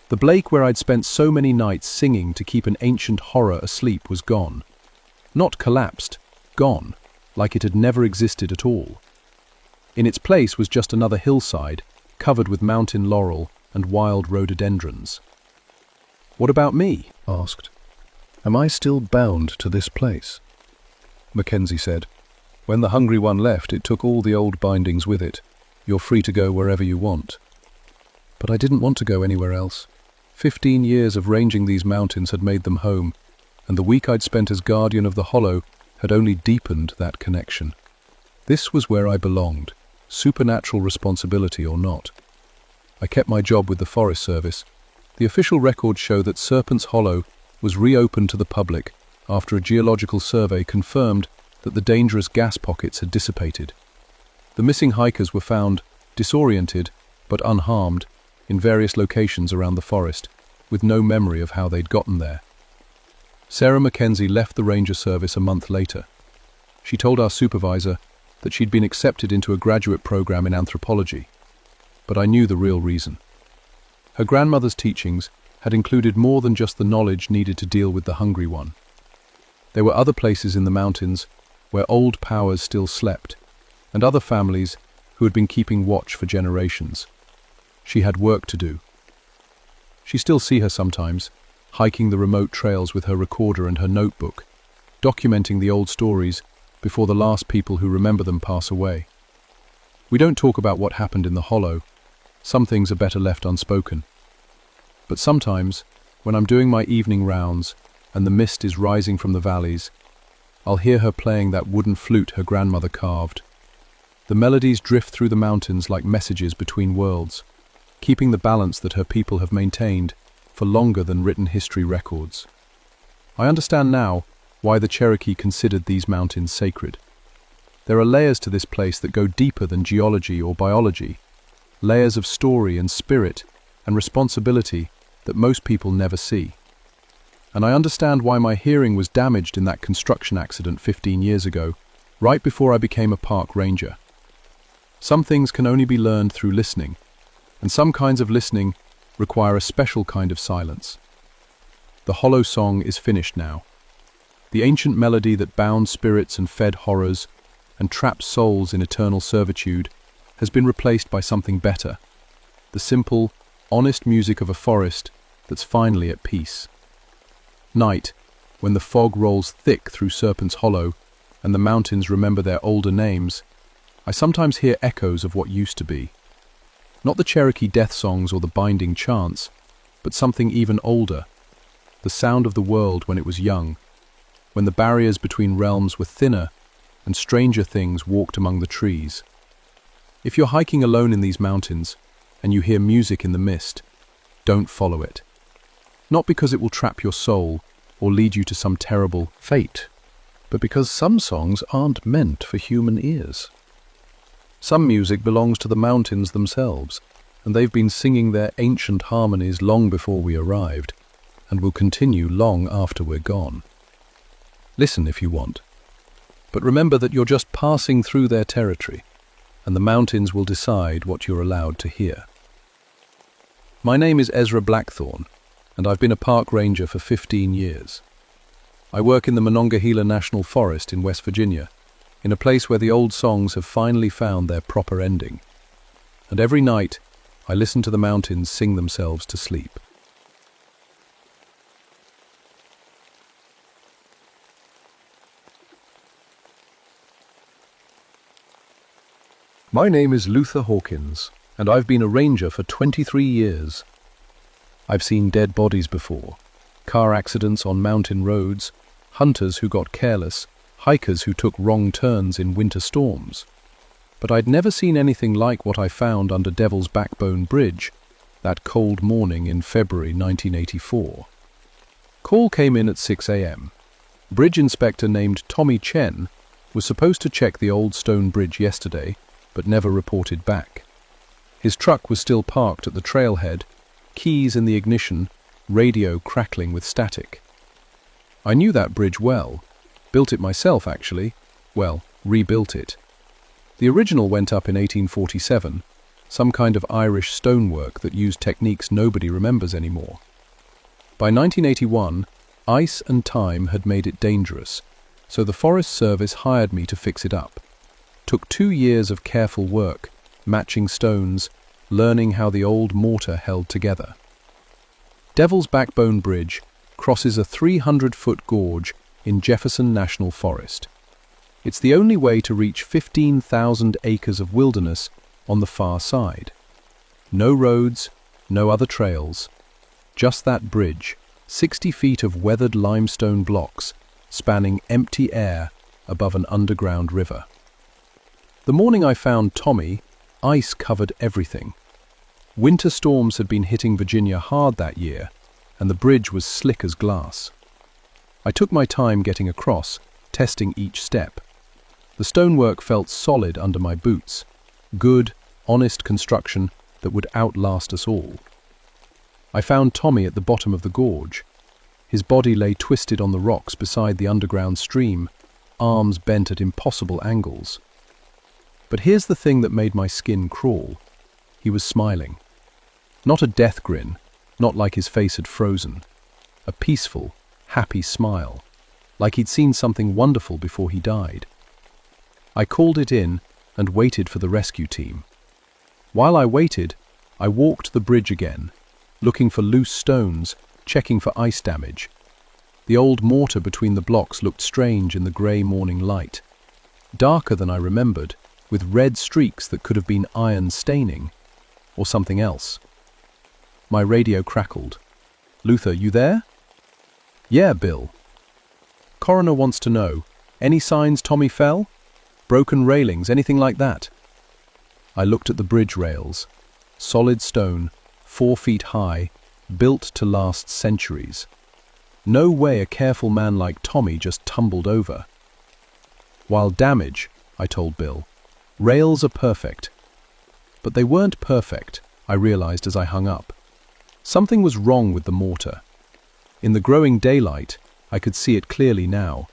The Blake where I'd spent so many nights singing to keep an ancient horror asleep was gone. Not collapsed, gone, like it had never existed at all. In its place was just another hillside, covered with mountain laurel and wild rhododendrons. "What about me?" asked. "Am I still bound to this place?" Mackenzie said, "When the Hungry One left, it took all the old bindings with it. You're free to go wherever you want." But I didn't want to go anywhere else. 15 years of ranging these mountains had made them home, and the week I'd spent as guardian of the hollow had only deepened that connection. This was where I belonged, supernatural responsibility or not. I kept my job with the Forest Service. The official records show that Serpent's Hollow was reopened to the public after a geological survey confirmed that the dangerous gas pockets had dissipated. The missing hikers were found, disoriented but unharmed, in various locations around the forest, with no memory of how they'd gotten there. Sarah Mackenzie left the Ranger Service a month later. She told our supervisor that she'd been accepted into a graduate program in anthropology, but I knew the real reason. Her grandmother's teachings had included more than just the knowledge needed to deal with the Hungry One. There were other places in the mountains where old powers still slept, and other families who had been keeping watch for generations. She had work to do. She still see her sometimes, hiking the remote trails with her recorder and her notebook, documenting the old stories before the last people who remember them pass away. We don't talk about what happened in the hollow. Some things are better left unspoken. But sometimes, when I'm doing my evening rounds and the mist is rising from the valleys, I'll hear her playing that wooden flute her grandmother carved. The melodies drift through the mountains like messages between worlds, keeping the balance that her people have maintained for longer than written history records. I understand now why the Cherokee considered these mountains sacred. There are layers to this place that go deeper than geology or biology, layers of story and spirit and responsibility that most people never see. And I understand why my hearing was damaged in that construction accident 15 years ago, right before I became a park ranger. Some things can only be learned through listening, and some kinds of listening require a special kind of silence. The hollow song is finished now. The ancient melody that bound spirits and fed horrors and trapped souls in eternal servitude has been replaced by something better, the simple, honest music of a forest that's finally at peace. Night, when the fog rolls thick through Serpent's Hollow and the mountains remember their older names, I sometimes hear echoes of what used to be. Not the Cherokee death songs or the binding chants, but something even older, the sound of the world when it was young, when the barriers between realms were thinner and stranger things walked among the trees. If you're hiking alone in these mountains and you hear music in the mist, don't follow it. Not because it will trap your soul or lead you to some terrible fate, but because some songs aren't meant for human ears. Some music belongs to the mountains themselves, and they've been singing their ancient harmonies long before we arrived, and will continue long after we're gone. Listen if you want, but remember that you're just passing through their territory, and the mountains will decide what you're allowed to hear. My name is Ezra Blackthorne, and I've been a park ranger for 15 years. I work in the Monongahela National Forest in West Virginia, in a place where the old songs have finally found their proper ending. And every night, I listen to the mountains sing themselves to sleep. My name is Luther Hawkins, and I've been a ranger for 23 years. I've seen dead bodies before, car accidents on mountain roads, hunters who got careless, hikers who took wrong turns in winter storms. But I'd never seen anything like what I found under Devil's Backbone Bridge that cold morning in February 1984. Call came in at 6 a.m. Bridge inspector named Tommy Chen was supposed to check the old stone bridge yesterday, but never reported back. His truck was still parked at the trailhead, keys in the ignition, radio crackling with static. I knew that bridge well. Built it myself, actually. Well, rebuilt it. The original went up in 1847, some kind of Irish stonework that used techniques nobody remembers anymore. By 1981, ice and time had made it dangerous, so the Forest Service hired me to fix it up. Took 2 years of careful work, matching stones, learning how the old mortar held together. Devil's Backbone Bridge crosses a 300-foot gorge in Jefferson National Forest. It's the only way to reach 15,000 acres of wilderness on the far side. No roads, no other trails, just that bridge, 60 feet of weathered limestone blocks spanning empty air above an underground river. The morning I found Tommy, ice covered everything. Winter storms had been hitting Virginia hard that year, and the bridge was slick as glass. I took my time getting across, testing each step. The stonework felt solid under my boots. Good, honest construction that would outlast us all. I found Tommy at the bottom of the gorge. His body lay twisted on the rocks beside the underground stream, arms bent at impossible angles. But here's the thing that made my skin crawl. He was smiling. Not a death grin, not like his face had frozen. A peaceful, happy smile, like he'd seen something wonderful before he died. I called it in and waited for the rescue team. While I waited, I walked the bridge again, looking for loose stones, checking for ice damage. The old mortar between the blocks looked strange in the grey morning light. Darker than I remembered, with red streaks that could have been iron staining, or something else. My radio crackled. "Luther, you there?" "Yeah, Bill." "Coroner wants to know, any signs Tommy fell? Broken railings, anything like that?" I looked at the bridge rails. Solid stone, 4 feet high, built to last centuries. No way a careful man like Tommy just tumbled over. "While damage," I told Bill, "rails are perfect." But they weren't perfect, I realized as I hung up. Something was wrong with the mortar. In the growing daylight, I could see it clearly now.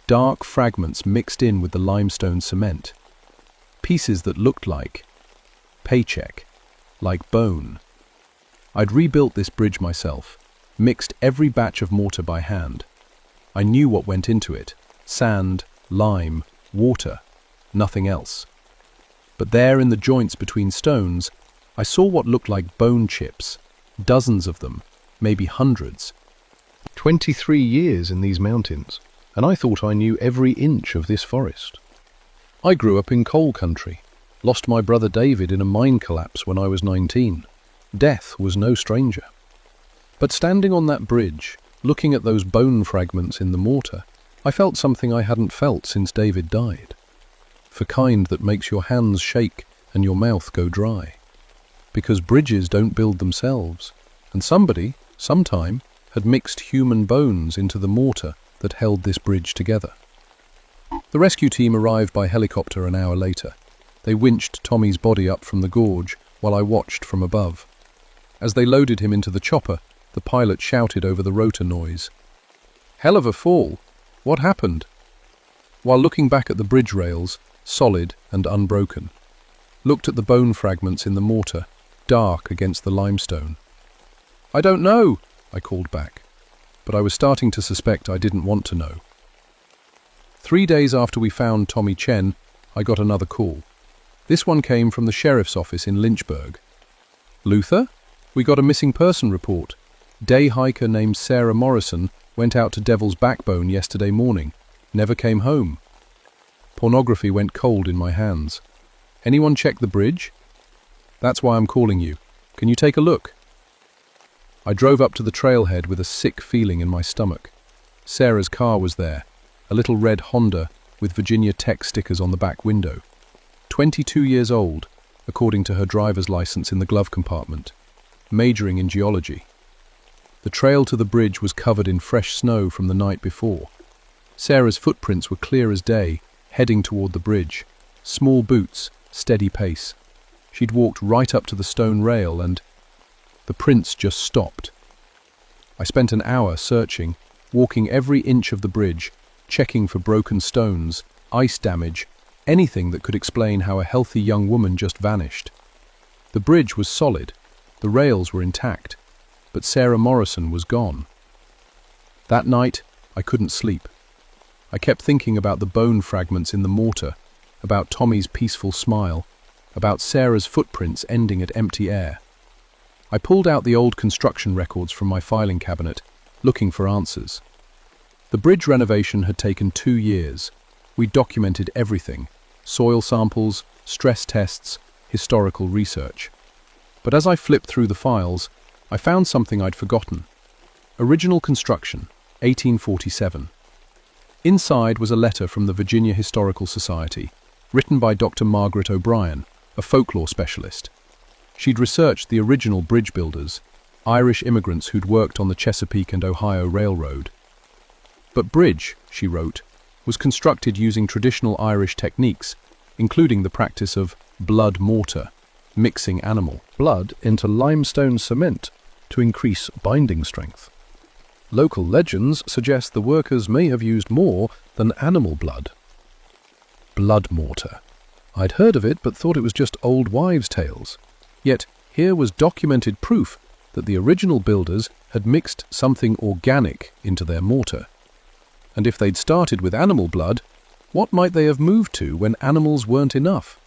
Dark fragments mixed in with the limestone cement. Pieces that looked like paycheck, like bone. I'd rebuilt this bridge myself, mixed every batch of mortar by hand. I knew what went into it: sand, lime, water, nothing else. But there in the joints between stones, I saw what looked like bone chips, dozens of them, maybe hundreds. 23 years in these mountains, and I thought I knew every inch of this forest. I grew up in coal country, lost my brother David in a mine collapse when I was 19. Death was no stranger. But standing on that bridge, looking at those bone fragments in the mortar, I felt something I hadn't felt since David died. For kind that makes your hands shake and your mouth go dry. Because bridges don't build themselves, and somebody, sometime, had mixed human bones into the mortar that held this bridge together. The rescue team arrived by helicopter an hour later. They winched Tommy's body up from the gorge while I watched from above. As they loaded him into the chopper, the pilot shouted over the rotor noise, "Hell of a fall! What happened?" While looking back at the bridge rails, solid and unbroken, looked at the bone fragments in the mortar, dark against the limestone. "I don't know," I called back, but I was starting to suspect I didn't want to know. 3 days after we found Tommy Chen, I got another call. This one came from the sheriff's office in Lynchburg. "Luther, we got a missing person report. Day hiker named Sarah Morrison went out to Devil's Backbone yesterday morning, never came home." Pornography went cold in my hands. Anyone check the bridge? That's why I'm calling you. Can you take a look? I drove up to the trailhead with a sick feeling in my stomach. Sarah's car was there, a little red Honda with Virginia Tech stickers on the back window. 22 years old, according to her driver's license in the glove compartment, majoring in geology. The trail to the bridge was covered in fresh snow from the night before. Sarah's footprints were clear as day, heading toward the bridge. Small boots, steady pace. She'd walked right up to the stone rail and the prints just stopped. I spent an hour searching, walking every inch of the bridge, checking for broken stones, ice damage, anything that could explain how a healthy young woman just vanished. The bridge was solid, the rails were intact, but Sarah Morrison was gone. That night, I couldn't sleep. I kept thinking about the bone fragments in the mortar, about Tommy's peaceful smile, about Sarah's footprints ending at empty air. I pulled out the old construction records from my filing cabinet, looking for answers. The bridge renovation had taken 2 years. We documented everything: soil samples, stress tests, historical research. But as I flipped through the files, I found something I'd forgotten. Original construction, 1847. Inside was a letter from the Virginia Historical Society, written by Dr. Margaret O'Brien, a folklore specialist. She'd researched the original bridge builders, Irish immigrants who'd worked on the Chesapeake and Ohio Railroad. But bridge, she wrote, was constructed using traditional Irish techniques, including the practice of blood mortar, mixing animal blood into limestone cement to increase binding strength. Local legends suggest the workers may have used more than animal blood. Blood mortar. I'd heard of it but thought it was just old wives' tales. Yet here was documented proof that the original builders had mixed something organic into their mortar. And if they'd started with animal blood, what might they have moved to when animals weren't enough?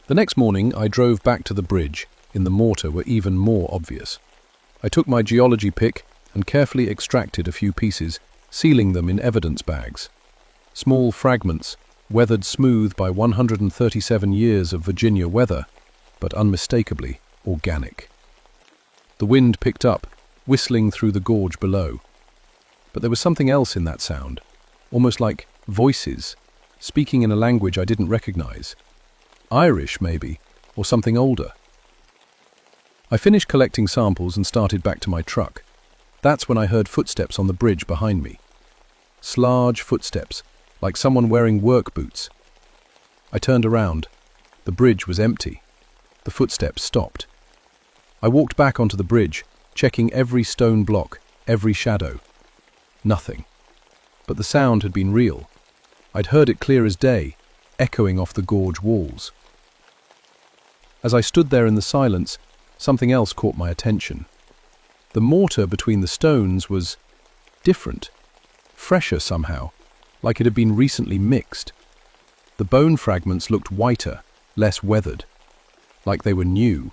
The next morning I drove back to the bridge. In the mortar were even more obvious. I took my geology pick and carefully extracted a few pieces, sealing them in evidence bags. Small fragments, weathered smooth by 137 years of Virginia weather, but unmistakably organic. The wind picked up, whistling through the gorge below. But there was something else in that sound, almost like voices, speaking in a language I didn't recognize. Irish, maybe, or something older. I finished collecting samples and started back to my truck. That's when I heard footsteps on the bridge behind me. Large footsteps, like someone wearing work boots. I turned around. The bridge was empty. The footsteps stopped. I walked back onto the bridge, checking every stone block, every shadow. Nothing. But the sound had been real. I'd heard it clear as day, echoing off the gorge walls. As I stood there in the silence, something else caught my attention. The mortar between the stones was different, fresher somehow, like it had been recently mixed. The bone fragments looked whiter, less weathered, like they were new.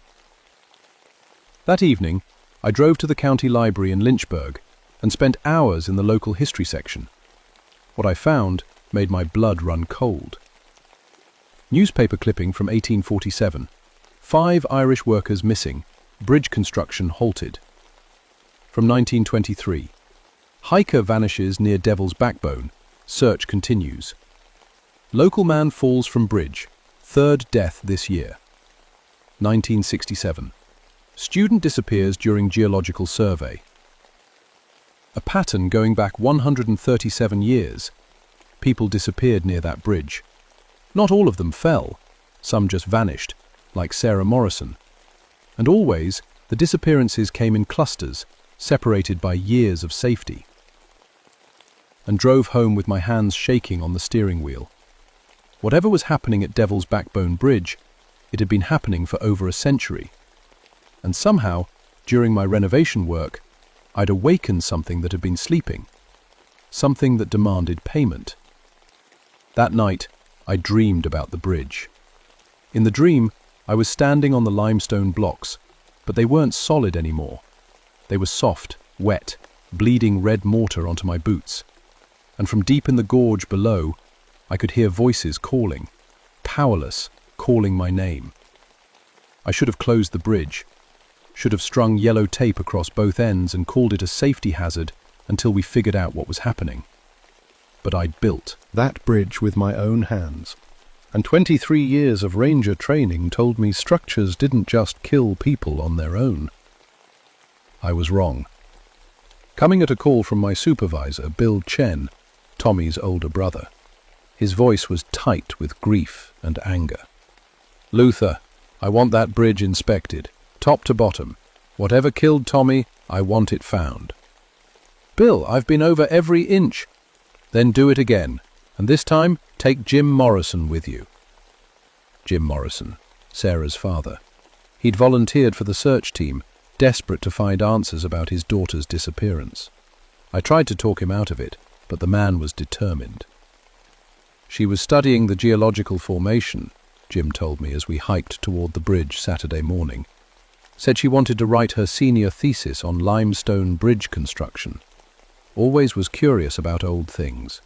That evening, I drove to the county library in Lynchburg and spent hours in the local history section. What I found made my blood run cold. Newspaper clipping from 1847. 5 Irish workers missing. Bridge construction halted. From 1923. Hiker vanishes near Devil's Backbone. Search continues. Local man falls from bridge. 3rd death this year. 1967. Student disappears during geological survey. A pattern going back 137 years. People disappeared near that bridge. Not all of them fell. Some just vanished, like Sarah Morrison. And always, the disappearances came in clusters, separated by years of safety. And drove home with my hands shaking on the steering wheel. Whatever was happening at Devil's Backbone Bridge, it had been happening for over a century. And somehow, during my renovation work, I'd awakened something that had been sleeping. Something that demanded payment. That night, I dreamed about the bridge. In the dream, I was standing on the limestone blocks, but they weren't solid anymore. They were soft, wet, bleeding red mortar onto my boots. And from deep in the gorge below, I could hear voices calling. powerless, calling my name. I should have closed the bridge, should have strung yellow tape across both ends and called it a safety hazard until we figured out what was happening. But I'd built that bridge with my own hands. And 23 years of ranger training told me structures didn't just kill people on their own. I was wrong. Coming at a call from my supervisor, Bill Chen, Tommy's older brother. His voice was tight with grief and anger. "Luther, I want that bridge inspected, top to bottom. Whatever killed Tommy, I want it found." "Bill, I've been over every inch." "Then do it again, and this time take Jim Morrison with you." Jim Morrison, Sarah's father. He'd volunteered for the search team, desperate to find answers about his daughter's disappearance. I tried to talk him out of it, but the man was determined. "She was studying the geological formation," Jim told me as we hiked toward the bridge Saturday morning. "Said she wanted to write her senior thesis on limestone bridge construction. Always was curious about old things."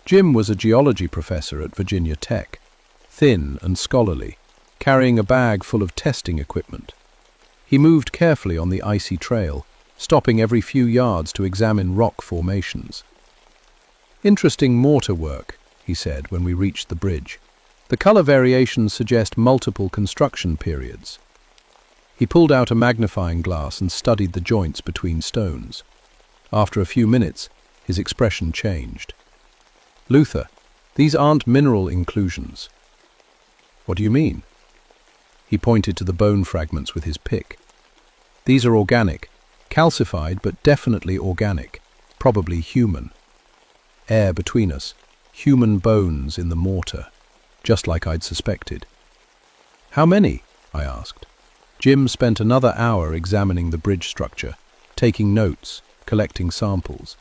Jim was a geology professor at Virginia Tech, thin and scholarly, carrying a bag full of testing equipment. He moved carefully on the icy trail, stopping every few yards to examine rock formations. "Interesting mortar work," he said when we reached the bridge. "The color variations suggest multiple construction periods." He pulled out a magnifying glass and studied the joints between stones. After a few minutes, his expression changed. "Luther, these aren't mineral inclusions." "What do you mean?" He pointed to the bone fragments with his pick. "These are organic, calcified but definitely organic, probably human. Air between us, human bones in the mortar, just like I'd suspected." "How many?" I asked. Jim spent another hour examining the bridge structure, taking notes, collecting samples.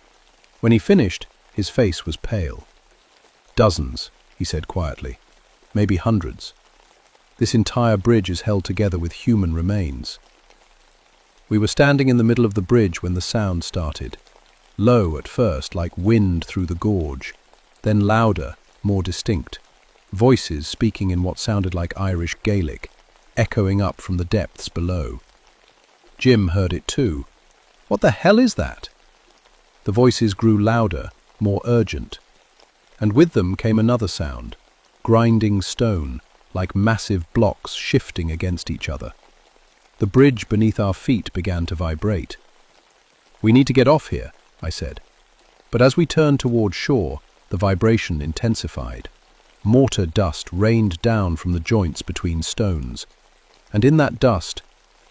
When he finished, his face was pale. "Dozens," he said quietly. "Maybe hundreds. This entire bridge is held together with human remains." We were standing in the middle of the bridge when the sound started. Low at first, like wind through the gorge, then louder, more distinct. Voices speaking in what sounded like Irish Gaelic, echoing up from the depths below. Jim heard it too. "What the hell is that?" The voices grew louder, more urgent. And with them came another sound, grinding stone, like massive blocks shifting against each other. The bridge beneath our feet began to vibrate. "We need to get off here," I said. But as we turned toward shore, the vibration intensified. Mortar dust rained down from the joints between stones. And in that dust,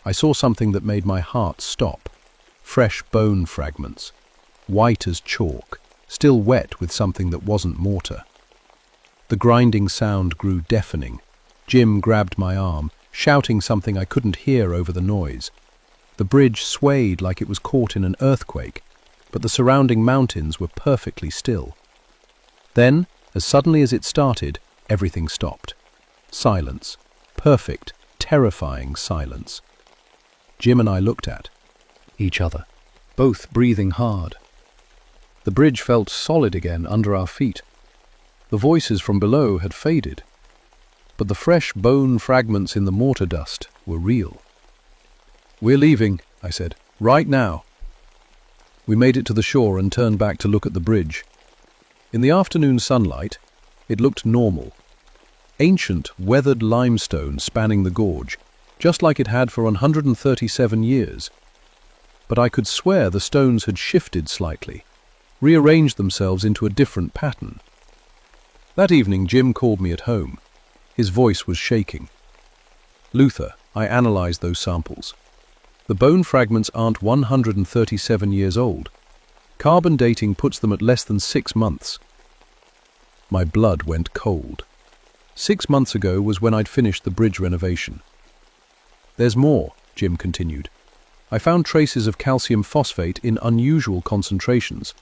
I saw something that made my heart stop. Fresh bone fragments, white as chalk, still wet with something that wasn't mortar. The grinding sound grew deafening. Jim grabbed my arm, shouting something I couldn't hear over the noise. The bridge swayed like it was caught in an earthquake, but the surrounding mountains were perfectly still. Then, as suddenly as it started, everything stopped. Silence. Perfect, terrifying silence. Jim and I looked at each other, both breathing hard. The bridge felt solid again under our feet. The voices from below had faded, but the fresh bone fragments in the mortar dust were real. "We're leaving," I said, "right now." We made it to the shore and turned back to look at the bridge. In the afternoon sunlight, it looked normal. Ancient, weathered limestone spanning the gorge, just like it had for 137 years. But I could swear the stones had shifted slightly, rearranged themselves into a different pattern. That evening, Jim called me at home. His voice was shaking. "Luther, I analyzed those samples. The bone fragments aren't 137 years old. Carbon dating puts them at less than 6 months. My blood went cold. 6 months ago was when I'd finished the bridge renovation. There's more, Jim continued. I found traces of calcium phosphate in unusual concentrations.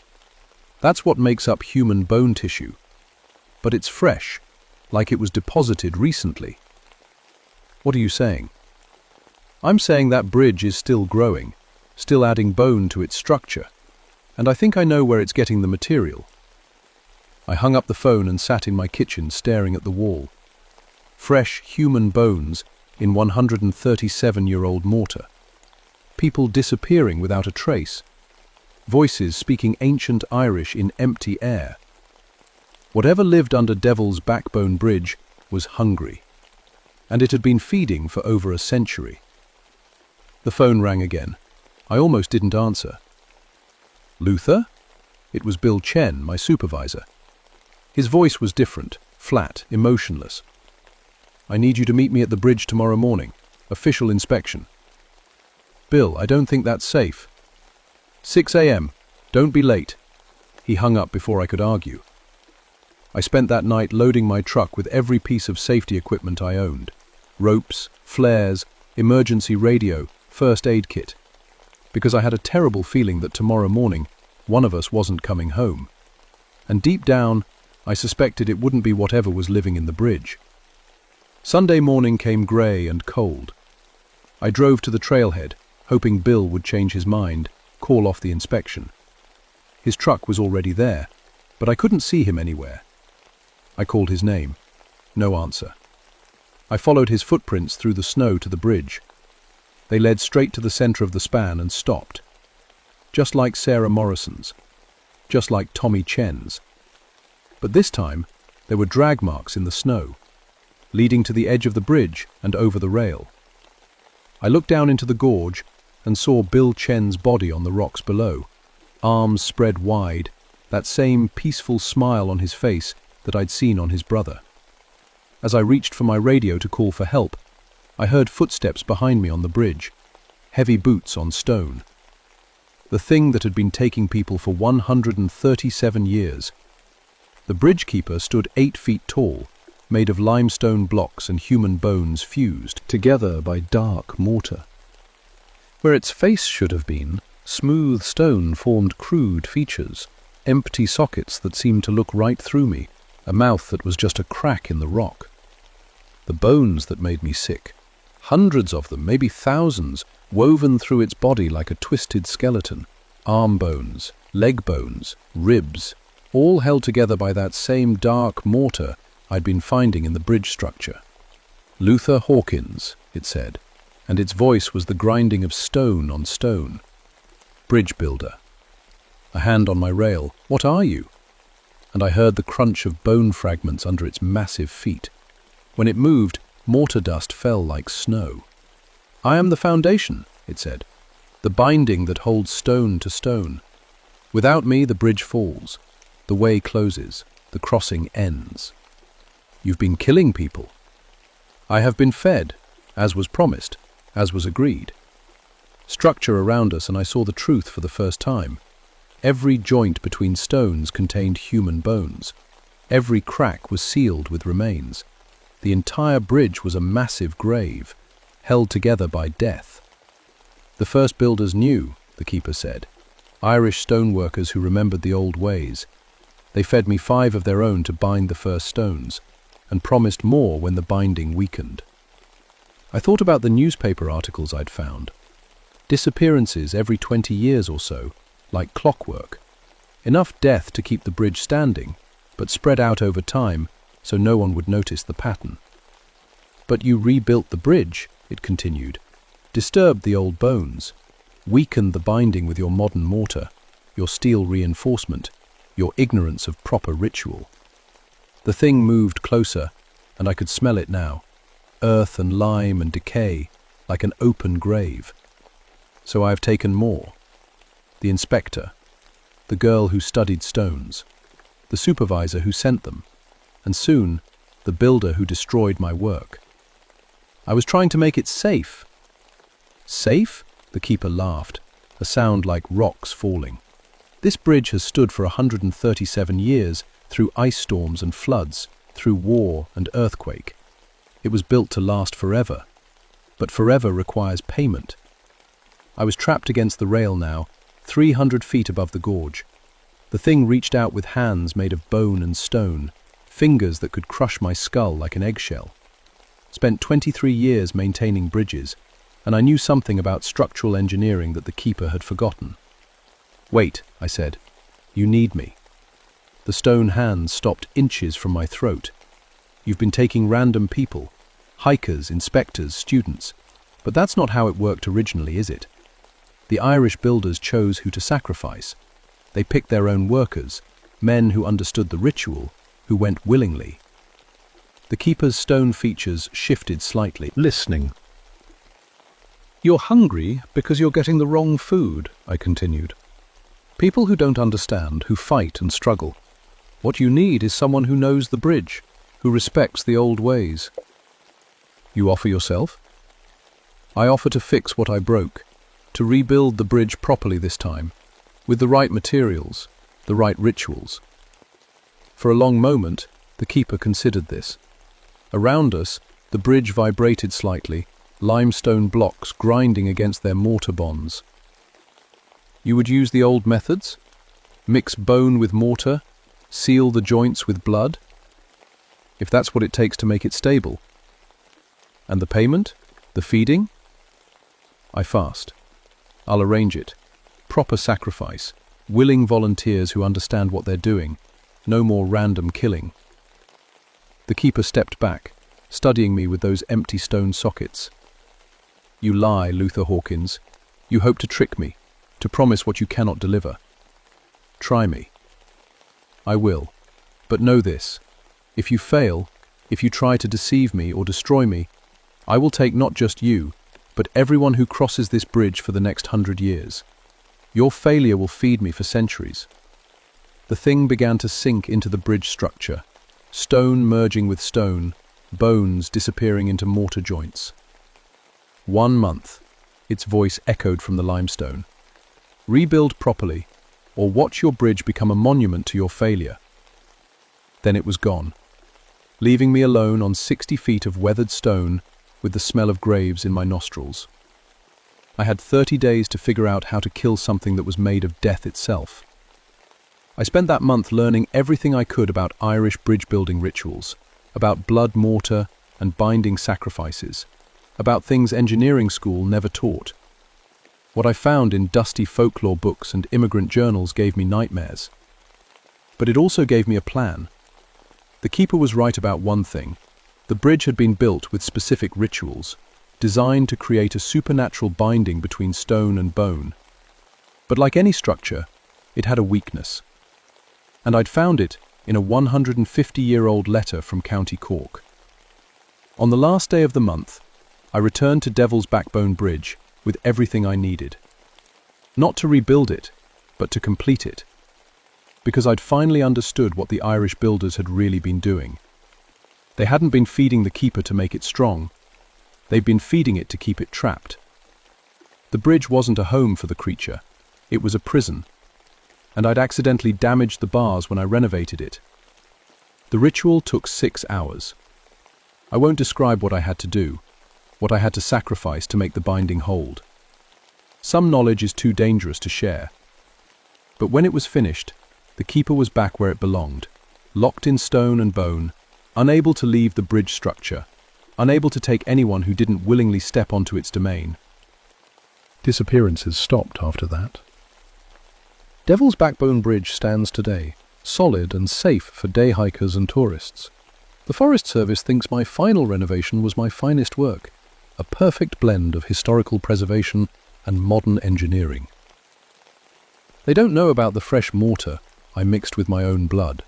That's what makes up human bone tissue. But it's fresh, like it was deposited recently. What are you saying? I'm saying that bridge is still growing, still adding bone to its structure, and I think I know where it's getting the material. I hung up the phone and sat in my kitchen staring at the wall, fresh human bones in 137-year-old mortar. People disappearing without a trace. Voices speaking ancient Irish in empty air. Whatever lived under Devil's Backbone Bridge was hungry, and it had been feeding for over a century. The phone rang again. I almost didn't answer. Luther? It was Bill Chen, my supervisor. His voice was different, flat, emotionless. I need you to meet me at the bridge tomorrow morning. Official inspection. Bill, I don't think that's safe. 6 a.m. Don't be late. He hung up before I could argue. I spent that night loading my truck with every piece of safety equipment I owned. Ropes, flares, emergency radio, first aid kit. Because I had a terrible feeling that tomorrow morning one of us wasn't coming home. And deep down, I suspected it wouldn't be whatever was living in the bridge. Sunday morning came grey and cold. I drove to the trailhead, hoping Bill would change his mind, call off the inspection. His truck was already there, but I couldn't see him anywhere. I called his name. No answer. I followed his footprints through the snow to the bridge. They led straight to the centre of the span and stopped. Just like Sarah Morrison's. Just like Tommy Chen's. But this time, there were drag marks in the snow, leading to the edge of the bridge and over the rail. I looked down into the gorge and saw Bill Chen's body on the rocks below, arms spread wide, that same peaceful smile on his face that I'd seen on his brother. As I reached for my radio to call for help, I heard footsteps behind me on the bridge, heavy boots on stone. The thing that had been taking people for 137 years. The bridge keeper stood 8 feet tall, made of limestone blocks and human bones fused together by dark mortar. Where its face should have been, smooth stone formed crude features, empty sockets that seemed to look right through me, a mouth that was just a crack in the rock. The bones that made me sick, hundreds of them, maybe thousands, woven through its body like a twisted skeleton, arm bones, leg bones, ribs, all held together by that same dark mortar I'd been finding in the bridge structure. Luther Hawkins, it said, and its voice was the grinding of stone on stone. Bridge builder. A hand on my rail. What are you? And I heard the crunch of bone fragments under its massive feet. When it moved, mortar dust fell like snow. I am the foundation, it said, the binding that holds stone to stone. Without me, the bridge falls. The way closes. The crossing ends. You've been killing people. I have been fed, as was promised, as was agreed. Structure around us, and I saw the truth for the first time. Every joint between stones contained human bones. Every crack was sealed with remains. The entire bridge was a massive grave, held together by death. The first builders knew, the keeper said. Irish stoneworkers who remembered the old ways. They fed me 5 of their own to bind the first stones, and promised more when the binding weakened. I thought about the newspaper articles I'd found. Disappearances every 20 years or so, like clockwork. Enough death to keep the bridge standing, but spread out over time so no one would notice the pattern. But you rebuilt the bridge, it continued, disturbed the old bones, weakened the binding with your modern mortar, your steel reinforcement, your ignorance of proper ritual. The thing moved closer, and I could smell it now, earth and lime and decay, like an open grave. So I have taken more. The inspector, the girl who studied stones, the supervisor who sent them, and soon the builder who destroyed my work. I was trying to make it safe. Safe? The keeper laughed, a sound like rocks falling. This bridge has stood for 137 years, through ice storms and floods, through war and earthquake. It was built to last forever, but forever requires payment. I was trapped against the rail now, 300 feet above the gorge. The thing reached out with hands made of bone and stone, fingers that could crush my skull like an eggshell. Spent 23 years maintaining bridges, and I knew something about structural engineering that the keeper had forgotten. Wait, I said. You need me. The stone hands stopped inches from my throat. You've been taking random people, hikers, inspectors, students. But that's not how it worked originally, is it? The Irish builders chose who to sacrifice. They picked their own workers, men who understood the ritual, who went willingly. The keeper's stone features shifted slightly. Listening. You're hungry because you're getting the wrong food, I continued. People who don't understand, who fight and struggle. What you need is someone who knows the bridge, who respects the old ways. You offer yourself? I offer to fix what I broke, to rebuild the bridge properly this time, with the right materials, the right rituals. For a long moment, the keeper considered this. Around us, the bridge vibrated slightly, limestone blocks grinding against their mortar bonds. You would use the old methods? Mix bone with mortar? Seal the joints with blood? If that's what it takes to make it stable. And the payment? The feeding? I fast. I'll arrange it. Proper sacrifice. Willing volunteers who understand what they're doing. No more random killing. The keeper stepped back, studying me with those empty stone sockets. You lie, Luther Hawkins. You hope to trick me, to promise what you cannot deliver. Try me. I will. But know this. If you fail, if you try to deceive me or destroy me, I will take not just you, but everyone who crosses this bridge for the next 100 years. Your failure will feed me for centuries. The thing began to sink into the bridge structure, stone merging with stone, bones disappearing into mortar joints. 1 month, its voice echoed from the limestone. Rebuild properly, or watch your bridge become a monument to your failure. Then it was gone, leaving me alone on 60 feet of weathered stone with the smell of graves in my nostrils. I had 30 days to figure out how to kill something that was made of death itself. I spent that month learning everything I could about Irish bridge-building rituals, about blood mortar and binding sacrifices, about things engineering school never taught. What I found in dusty folklore books and immigrant journals gave me nightmares. But it also gave me a plan. The keeper was right about one thing. The bridge had been built with specific rituals, designed to create a supernatural binding between stone and bone. But like any structure, it had a weakness. And I'd found it in a 150-year-old letter from County Cork. On the last day of the month, I returned to Devil's Backbone Bridge with everything I needed. Not to rebuild it, but to complete it. Because I'd finally understood what the Irish builders had really been doing. They hadn't been feeding the keeper to make it strong. They'd been feeding it to keep it trapped. The bridge wasn't a home for the creature. It was a prison. And I'd accidentally damaged the bars when I renovated it. The ritual took 6 hours. I won't describe what I had to do, what I had to sacrifice to make the binding hold. Some knowledge is too dangerous to share. But when it was finished, the keeper was back where it belonged, locked in stone and bone, unable to leave the bridge structure, unable to take anyone who didn't willingly step onto its domain. Disappearances stopped after that. Devil's Backbone Bridge stands today, solid and safe for day hikers and tourists. The Forest Service thinks my final renovation was my finest work, a perfect blend of historical preservation and modern engineering. They don't know about the fresh mortar I mixed with my own blood,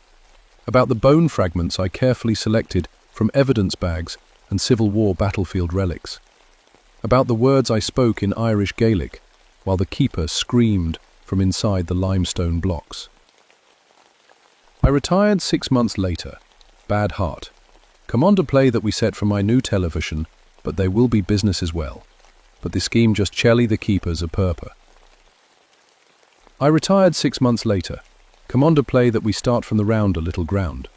about the bone fragments I carefully selected from evidence bags and Civil War battlefield relics, about the words I spoke in Irish Gaelic while the keeper screamed from inside the limestone blocks. I retired 6 months later, bad heart. Come on to play that we set for my new television, but they will be business as well. But the scheme just chelly the keepers a purper. I retired 6 months later. Come on to play that we start from the round a little ground.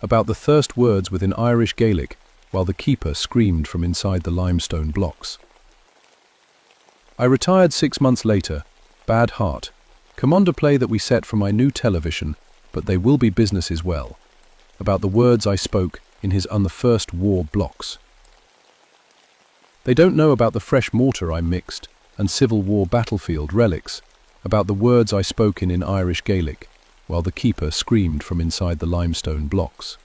About the thirst words within Irish Gaelic, while the keeper screamed from inside the limestone blocks. I retired 6 months later, bad heart. Come on to play that we set for my new television, but they will be business as well. About the words I spoke in his on the first war blocks. They don't know about the fresh mortar I mixed and Civil War battlefield relics, about the words I spoke in Irish Gaelic, while the keeper screamed from inside the limestone blocks.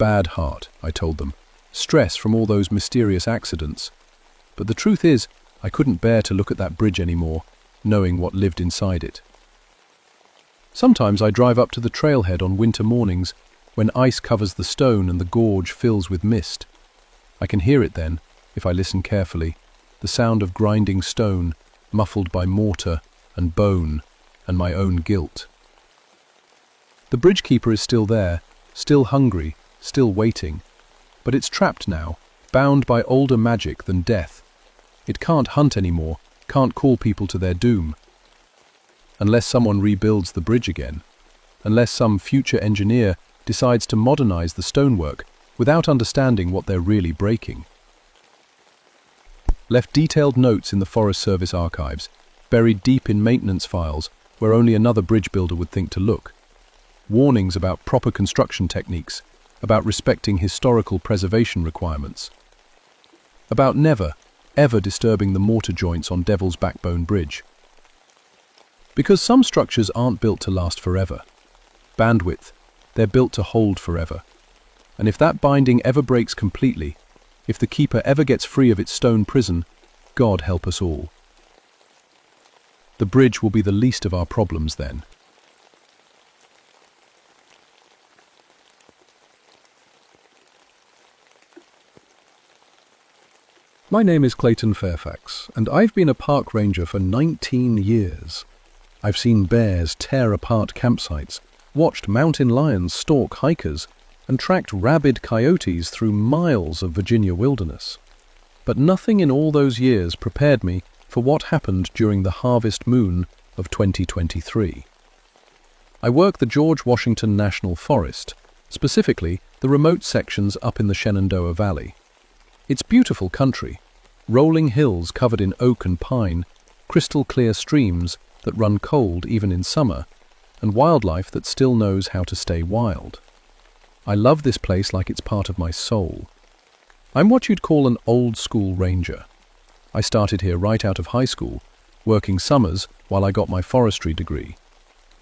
bad heart, I told them. Stress from all those mysterious accidents. But the truth is, I couldn't bear to look at that bridge anymore, knowing what lived inside it. Sometimes I drive up to the trailhead on winter mornings, when ice covers the stone and the gorge fills with mist. I can hear it then, if I listen carefully, the sound of grinding stone, muffled by mortar and bone and my own guilt. The bridge keeper is still there, still hungry, still waiting, but it's trapped now, bound by older magic than death. It can't hunt anymore, can't call people to their doom. Unless someone rebuilds the bridge again, unless some future engineer decides to modernize the stonework without understanding what they're really breaking. Left detailed notes in the Forest Service archives, buried deep in maintenance files where only another bridge builder would think to look. Warnings about proper construction techniques, about respecting historical preservation requirements, about never, ever disturbing the mortar joints on Devil's Backbone Bridge. Because some structures aren't built to last forever. Bandwidth, they're built to hold forever. And if that binding ever breaks completely, if the keeper ever gets free of its stone prison, God help us all. The bridge will be the least of our problems then. My name is Clayton Fairfax, and I've been a park ranger for 19 years. I've seen bears tear apart campsites, watched mountain lions stalk hikers, and tracked rabid coyotes through miles of Virginia wilderness. But nothing in all those years prepared me for what happened during the harvest moon of 2023. I work the George Washington National Forest, specifically the remote sections up in the Shenandoah Valley. It's beautiful country, rolling hills covered in oak and pine, crystal clear streams that run cold even in summer, and wildlife that still knows how to stay wild. I love this place like it's part of my soul. I'm what you'd call an old-school ranger. I started here right out of high school, working summers while I got my forestry degree.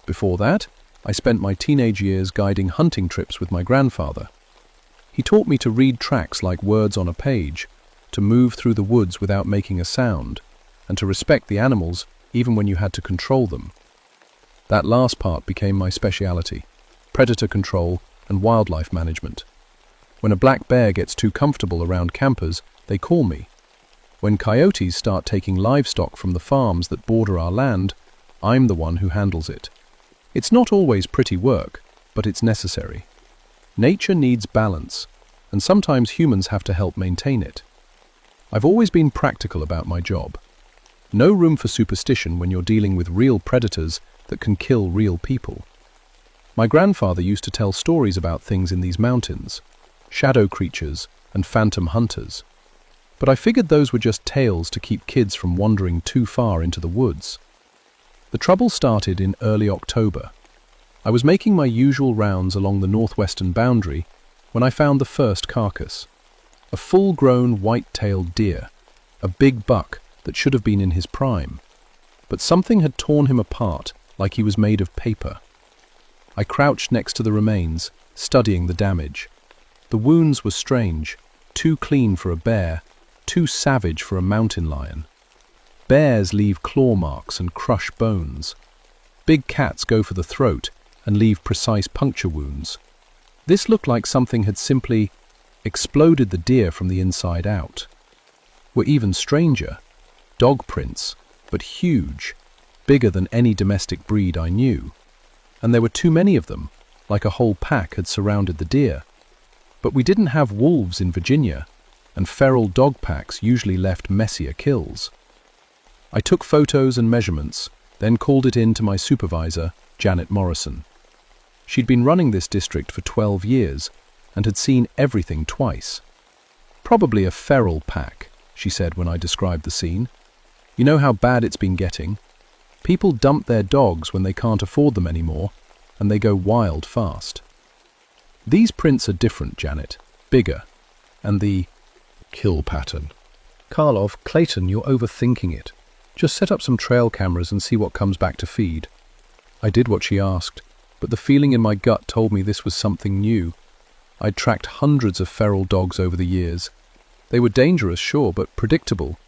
Before that, I spent my teenage years guiding hunting trips with my grandfather. He taught me to read tracks like words on a page, to move through the woods without making a sound, and to respect the animals even when you had to control them. That last part became my speciality, predator control and wildlife management. When a black bear gets too comfortable around campers, they call me. When coyotes start taking livestock from the farms that border our land, I'm the one who handles it. It's not always pretty work, but it's necessary. Nature needs balance, and sometimes humans have to help maintain it. I've always been practical about my job. No room for superstition when you're dealing with real predators that can kill real people. My grandfather used to tell stories about things in these mountains, shadow creatures and phantom hunters. But I figured those were just tales to keep kids from wandering too far into the woods. The trouble started in early October. I was making my usual rounds along the northwestern boundary when I found the first carcass. A full-grown white-tailed deer, a big buck that should have been in his prime. But something had torn him apart like he was made of paper. I crouched next to the remains, studying the damage. The wounds were strange, too clean for a bear, too savage for a mountain lion. Bears leave claw marks and crush bones. Big cats go for the throat and leave precise puncture wounds. This looked like something had simply exploded the deer from the inside out. Were even stranger, dog prints, but huge, bigger than any domestic breed I knew. And there were too many of them, like a whole pack had surrounded the deer. But we didn't have wolves in Virginia, and feral dog packs usually left messier kills. I took photos and measurements, then called it in to my supervisor, Janet Morrison. She'd been running this district for 12 years and had seen everything twice. Probably a feral pack, she said when I described the scene. You know how bad it's been getting? People dump their dogs when they can't afford them anymore, and they go wild fast. These prints are different, Janet, bigger, and the kill pattern. Karloff, Clayton, you're overthinking it. Just set up some trail cameras and see what comes back to feed. I did what she asked, but the feeling in my gut told me this was something new. I'd tracked hundreds of feral dogs over the years. They were dangerous, sure, but predictable.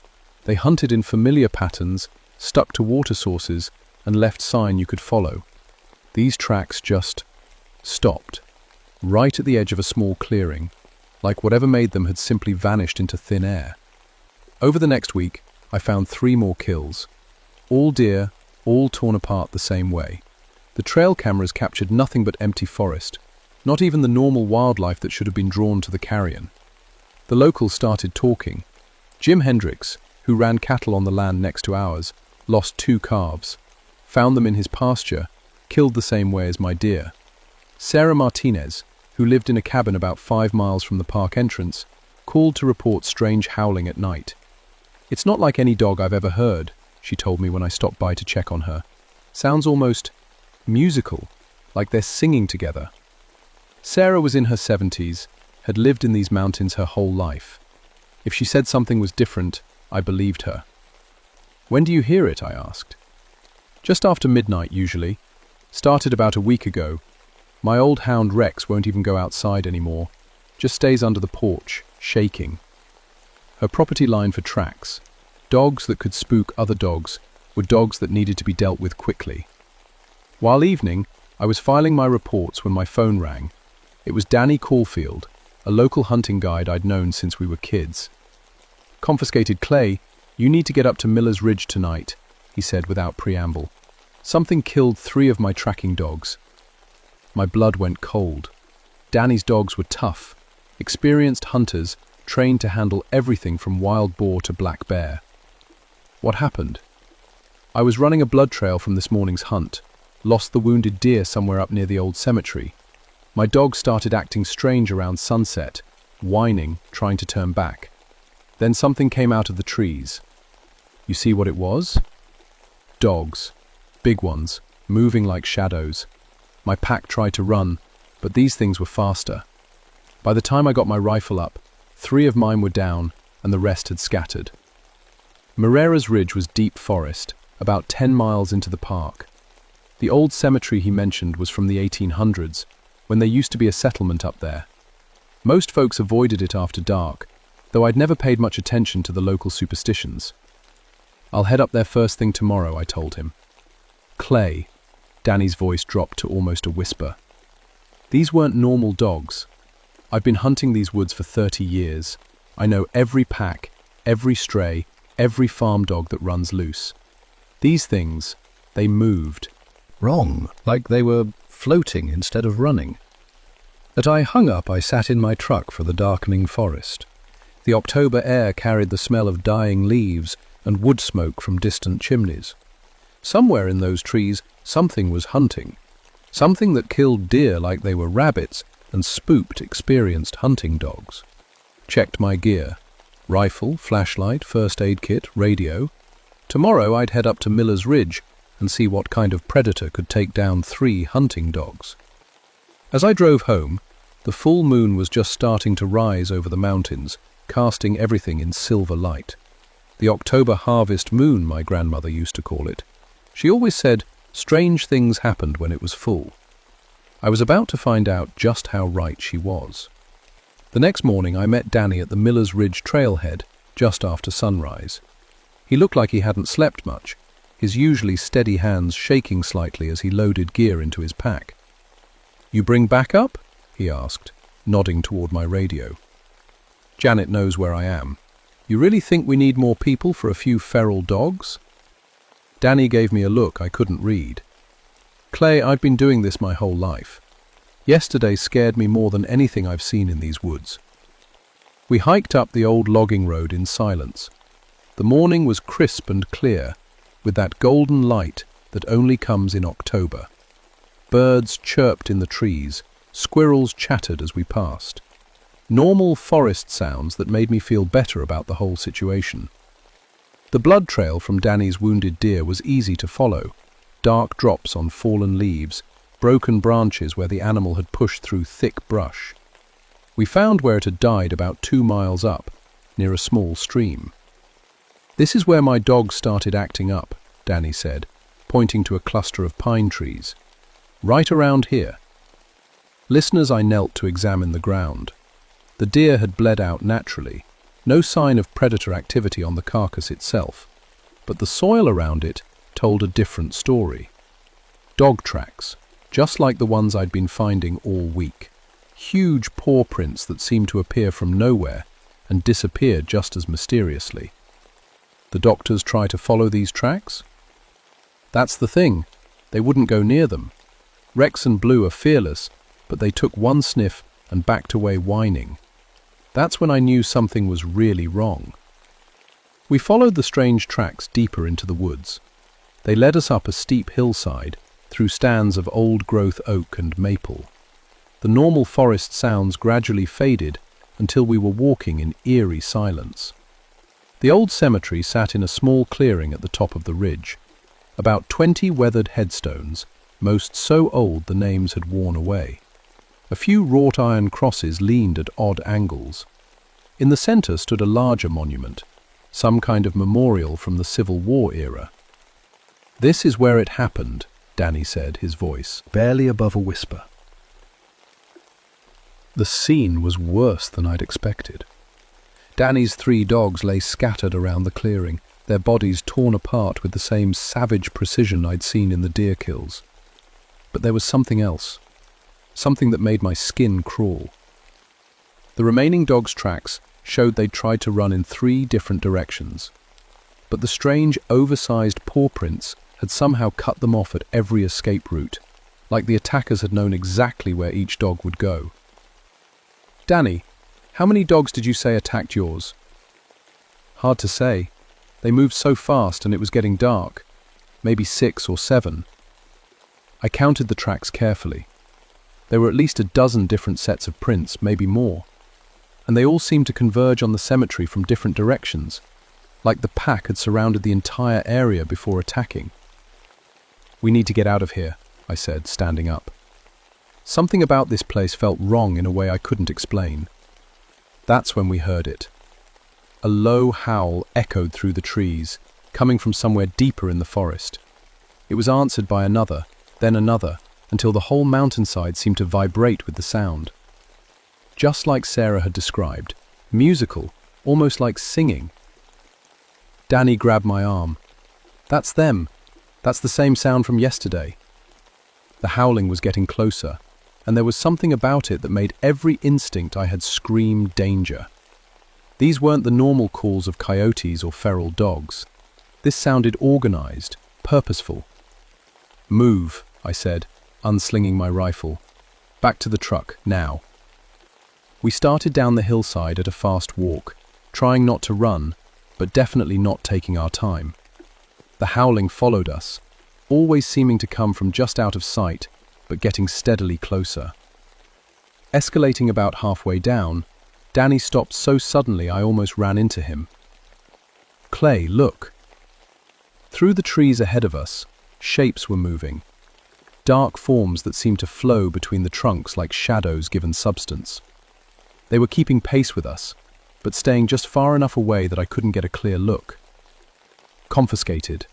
They hunted in familiar patterns, stuck to water sources, and left sign you could follow. These tracks just stopped, right at the edge of a small clearing, like whatever made them had simply vanished into thin air. Over the next week, I found 3 more kills. All deer, all torn apart the same way. The trail cameras captured nothing but empty forest, not even the normal wildlife that should have been drawn to the carrion. The locals started talking. Jim Hendricks, who ran cattle on the land next to ours, lost 2 calves, found them in his pasture, killed the same way as my deer. Sarah Martinez, who lived in a cabin about 5 miles from the park entrance, called to report strange howling at night. "It's not like any dog I've ever heard," she told me when I stopped by to check on her. "Sounds almost musical, like they're singing together." Sarah was in her 70s, had lived in these mountains her whole life. If she said something was different, I believed her. "When do you hear it?" I asked. "Just after midnight, usually. Started about a week ago. My old hound Rex won't even go outside anymore, just stays under the porch, shaking." Her property line for tracks. Dogs that could spook other dogs were dogs that needed to be dealt with quickly. While evening, I was filing my reports when my phone rang. It was Danny Caulfield, a local hunting guide I'd known since we were kids. "Confiscated Clay, you need to get up to Miller's Ridge tonight," he said without preamble. "Something killed 3 of my tracking dogs." My blood went cold. Danny's dogs were tough, experienced hunters trained to handle everything from wild boar to black bear. What happened? "I was running a blood trail from this morning's hunt, lost the wounded deer somewhere up near the old cemetery. My dog started acting strange around sunset, whining, trying to turn back. Then something came out of the trees. You see what it was? Dogs. Big ones, moving like shadows. My pack tried to run, but these things were faster. By the time I got my rifle up, 3 of mine were down, and the rest had scattered." Marrera's Ridge was deep forest, about 10 miles into the park. The old cemetery he mentioned was from the 1800s, when there used to be a settlement up there. Most folks avoided it after dark, though I'd never paid much attention to the local superstitions. "I'll head up there first thing tomorrow," I told him. "Clay," Danny's voice dropped to almost a whisper. "These weren't normal dogs. I've been hunting these woods for 30 years. I know every pack, every stray, every farm dog that runs loose. These things, they moved. Wrong, like they were floating instead of running." As I hung up, I sat in my truck for the darkening forest. The October air carried the smell of dying leaves and wood smoke from distant chimneys. Somewhere in those trees, something was hunting. Something that killed deer like they were rabbits and spooked experienced hunting dogs. Checked my gear. Rifle, flashlight, first aid kit, radio. Tomorrow I'd head up to Miller's Ridge and see what kind of predator could take down 3 hunting dogs. As I drove home, the full moon was just starting to rise over the mountains, casting everything in silver light. The October harvest moon, my grandmother used to call it. She always said strange things happened when it was full. I was about to find out just how right she was. The next morning I met Danny at the Miller's Ridge trailhead just after sunrise. He looked like he hadn't slept much, his usually steady hands shaking slightly as he loaded gear into his pack. "You bring backup?" he asked, nodding toward my radio. "Janet knows where I am. You really think we need more people for a few feral dogs?" Danny gave me a look I couldn't read. "Clay, I've been doing this my whole life. Yesterday scared me more than anything I've seen in these woods." We hiked up the old logging road in silence. The morning was crisp and clear, with that golden light that only comes in October. Birds chirped in the trees, squirrels chattered as we passed. Normal forest sounds that made me feel better about the whole situation. The blood trail from Danny's wounded deer was easy to follow. Dark drops on fallen leaves, broken branches where the animal had pushed through thick brush. We found where it had died about 2 miles up, near a small stream. "This is where my dog started acting up," Danny said, pointing to a cluster of pine trees. "Right around here." Listeners, I knelt to examine the ground. The deer had bled out naturally, no sign of predator activity on the carcass itself, but the soil around it told a different story. Dog tracks, just like the ones I'd been finding all week. Huge paw prints that seemed to appear from nowhere and disappear just as mysteriously. The doctors try to follow these tracks? That's the thing, they wouldn't go near them. Rex and Blue are fearless, but they took one sniff and backed away whining. That's when I knew something was really wrong. We followed the strange tracks deeper into the woods. They led us up a steep hillside, through stands of old-growth oak and maple. The normal forest sounds gradually faded until we were walking in eerie silence. The old cemetery sat in a small clearing at the top of the ridge. About 20 weathered headstones, most so old the names had worn away. A few wrought iron crosses leaned at odd angles. In the center stood a larger monument, some kind of memorial from the Civil War era. "This is where it happened," Danny said, his voice barely above a whisper. The scene was worse than I'd expected. Danny's 3 dogs lay scattered around the clearing, their bodies torn apart with the same savage precision I'd seen in the deer kills. But there was something else. Something that made my skin crawl. The remaining dogs' tracks showed they'd tried to run in 3 different directions, but the strange, oversized paw prints had somehow cut them off at every escape route, like the attackers had known exactly where each dog would go. "Danny, how many dogs did you say attacked yours?" "Hard to say. They moved so fast and it was getting dark. Maybe 6 or 7. I counted the tracks carefully. There were at least a dozen different sets of prints, maybe more. And they all seemed to converge on the cemetery from different directions, like the pack had surrounded the entire area before attacking. "We need to get out of here," I said, standing up. Something about this place felt wrong in a way I couldn't explain. That's when we heard it. A low howl echoed through the trees, coming from somewhere deeper in the forest. It was answered by another, then another, until the whole mountainside seemed to vibrate with the sound. Just like Sarah had described, musical, almost like singing. Danny grabbed my arm. "That's them. That's the same sound from yesterday." The howling was getting closer, and there was something about it that made every instinct I had scream danger. These weren't the normal calls of coyotes or feral dogs. This sounded organized, purposeful. "Move," I said, unslinging my rifle. "Back to the truck, now." We started down the hillside at a fast walk, trying not to run, but definitely not taking our time. The howling followed us, always seeming to come from just out of sight, but getting steadily closer. Escalating about halfway down, Danny stopped so suddenly I almost ran into him. "Clay, look." Through the trees ahead of us, shapes were moving. Dark forms that seemed to flow between the trunks like shadows given substance. They were keeping pace with us, but staying just far enough away that I couldn't get a clear look. "Confiscated,"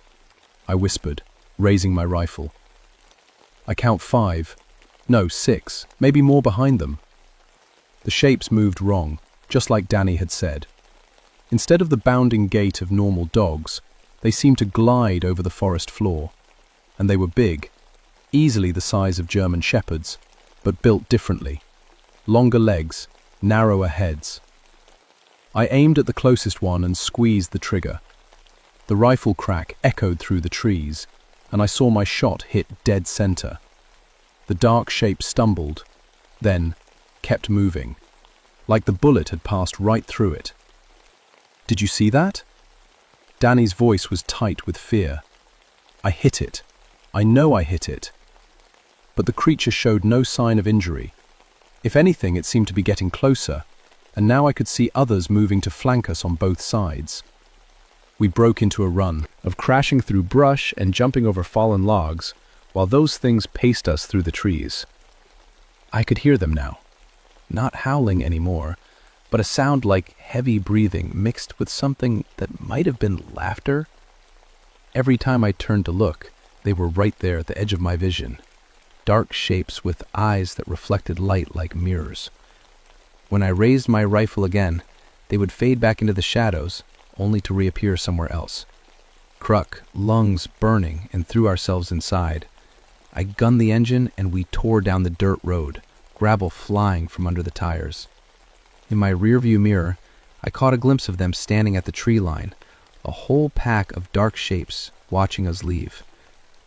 I whispered, raising my rifle. I count 5, no 6, maybe more behind them. The shapes moved wrong, just like Danny had said. Instead of the bounding gait of normal dogs, they seemed to glide over the forest floor. And they were big, easily the size of German shepherds, but built differently. Longer legs, narrower heads. I aimed at the closest one and squeezed the trigger. The rifle crack echoed through the trees, and I saw my shot hit dead center. The dark shape stumbled, then kept moving, like the bullet had passed right through it. "Did you see that?" Danny's voice was tight with fear. "I hit it. I know I hit it." But the creature showed no sign of injury. If anything, it seemed to be getting closer, and now I could see others moving to flank us on both sides. We broke into a run, of crashing through brush and jumping over fallen logs, while those things paced us through the trees. I could hear them now. Not howling anymore, but a sound like heavy breathing mixed with something that might have been laughter. Every time I turned to look, they were right there at the edge of my vision. dark shapes with eyes that reflected light like mirrors. When I raised my rifle again, they would fade back into the shadows, only to reappear somewhere else. Cruck, lungs burning, and threw ourselves inside. I gunned the engine and we tore down the dirt road, gravel flying from under the tires. In my rearview mirror, I caught a glimpse of them standing at the tree line, a whole pack of dark shapes watching us leave.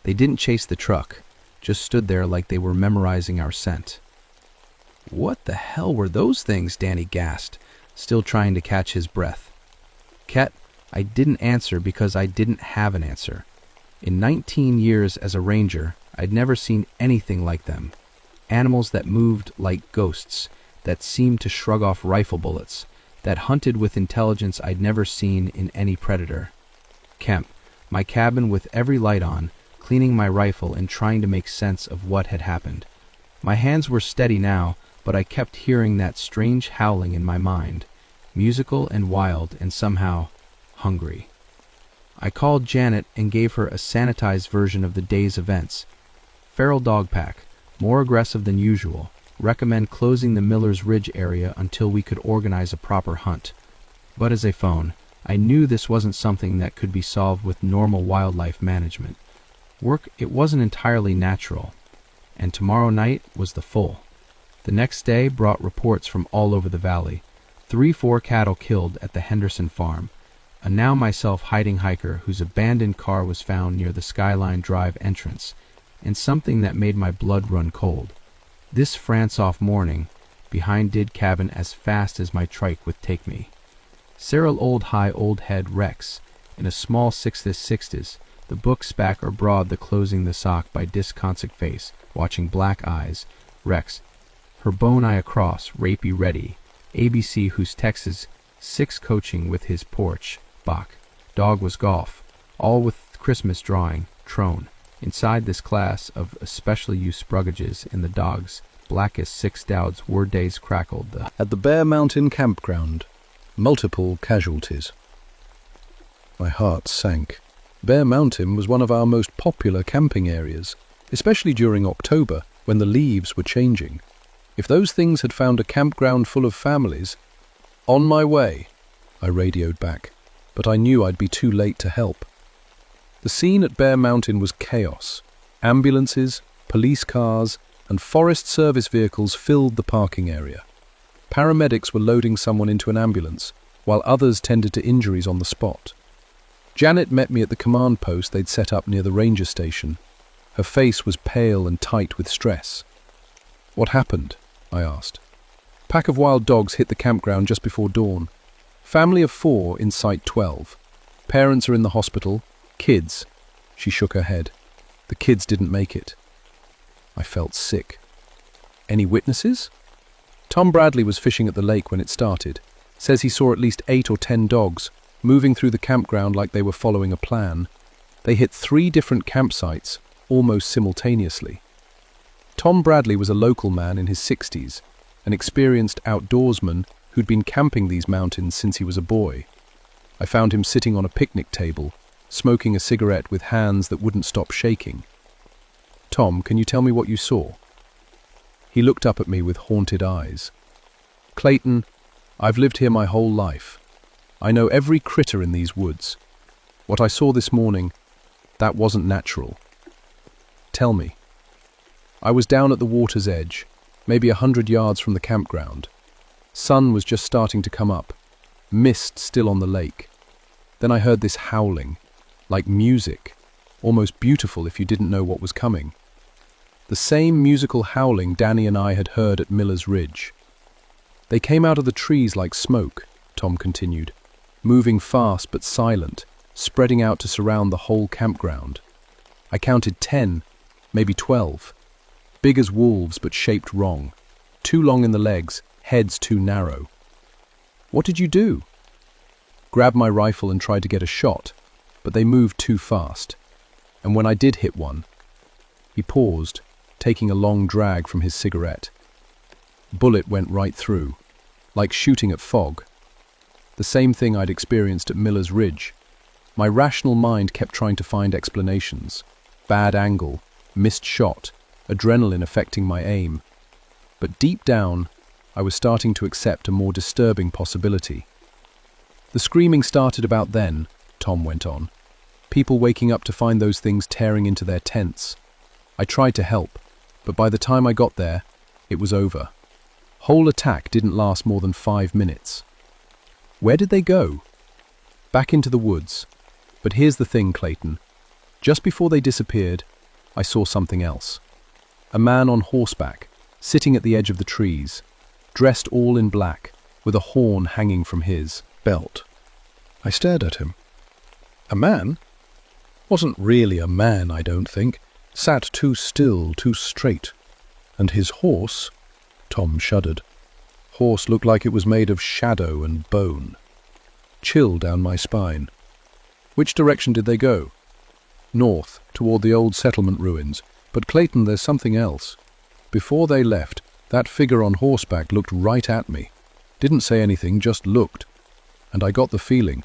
They didn't chase the truck, just stood there like they were memorizing our scent. "What the hell were those things?" Danny gasped, still trying to catch his breath. Ket, I didn't answer because I didn't have an answer. In 19 years as a ranger, I'd never seen anything like them. Animals that moved like ghosts, that seemed to shrug off rifle bullets, that hunted with intelligence I'd never seen in any predator. Kemp, my cabin with every light on, cleaning my rifle and trying to make sense of what had happened. My hands were steady now, but I kept hearing that strange howling in my mind, musical and wild and somehow hungry. I called Janet and gave her a sanitized version of the day's events. Feral dog pack, more aggressive than usual. Recommend closing the Miller's Ridge area until we could organize a proper hunt. But as a phone, I knew this wasn't something that could be solved with normal wildlife management. It wasn't entirely natural. And tomorrow night was the full. The next day brought reports from all over the valley. 3-4 cattle killed at the Henderson farm. A now myself hiding hiker whose abandoned car was found near the Skyline Drive entrance. And something that made my blood run cold. This France-off morning, behind Did cabin as fast as my trike would take me. Cyril old head Rex, in a small 6's, the book's back or broad the closing the sock by disconsolate face, watching black eyes, Rex, her bone eye across, rapey ready, ABC whose Texas, 6 coaching with his porch, Bach, dog was golf, all with Christmas drawing, Trone. Inside this class of especially used spruggages in the dog's blackest 6 Dowd's word days crackled At the Bear Mountain campground, multiple casualties. My heart sank. Bear Mountain was one of our most popular camping areas, especially during October when the leaves were changing. If those things had found a campground full of families, "On my way," I radioed back, but I knew I'd be too late to help. The scene at Bear Mountain was chaos. Ambulances, police cars, and Forest Service vehicles filled the parking area. Paramedics were loading someone into an ambulance, while others tended to injuries on the spot. Janet met me at the command post they'd set up near the ranger station. Her face was pale and tight with stress. "What happened?" I asked. "Pack of wild dogs hit the campground just before dawn. Family of 4 in Site 12. Parents are in the hospital. Kids." She shook her head. "The kids didn't make it." I felt sick. "Any witnesses?" "Tom Bradley was fishing at the lake when it started. Says he saw at least 8 or 10 dogs moving through the campground like they were following a plan. They hit 3 different campsites almost simultaneously. Tom Bradley was a local man in his 60s, an experienced outdoorsman who'd been camping these mountains since he was a boy. I found him sitting on a picnic table, smoking a cigarette with hands that wouldn't stop shaking. "Tom, can you tell me what you saw?" He looked up at me with haunted eyes. "Clayton, I've lived here my whole life. I know every critter in these woods. What I saw this morning, that wasn't natural." "Tell me." "I was down at the water's edge, maybe 100 yards from the campground. Sun was just starting to come up, mist still on the lake. Then I heard this howling, like music, almost beautiful if you didn't know what was coming. The same musical howling Danny and I had heard at Miller's Ridge. They came out of the trees like smoke," Tom continued, "moving fast but silent, spreading out to surround the whole campground. I counted 10, maybe 12. Big as wolves but shaped wrong. Too long in the legs, heads too narrow." "What did you do?" "Grabbed my rifle and tried to get a shot, but they moved too fast. And when I did hit one..." He paused, taking a long drag from his cigarette. "Bullet went right through, like shooting at fog. The same thing I'd experienced at Miller's Ridge. My rational mind kept trying to find explanations. Bad angle, missed shot, adrenaline affecting my aim. But deep down, I was starting to accept a more disturbing possibility. The screaming started about then, Tom went on. People waking up to find those things tearing into their tents. I tried to help, but by the time I got there, it was over. Whole attack didn't last more than 5 minutes. Where did they go? Back into the woods. But here's the thing, Clayton. Just before they disappeared, I saw something else. A man on horseback, sitting at the edge of the trees, dressed all in black, with a horn hanging from his belt. I stared at him. A man? Wasn't really a man, I don't think. Sat too still, too straight. And his horse? Tom shuddered. Horse looked like it was made of shadow and bone. Chill down my spine. Which direction did they go? North, toward the old settlement ruins. But Clayton, there's something else. Before they left, that figure on horseback looked right at me. Didn't say anything, just looked. And I got the feeling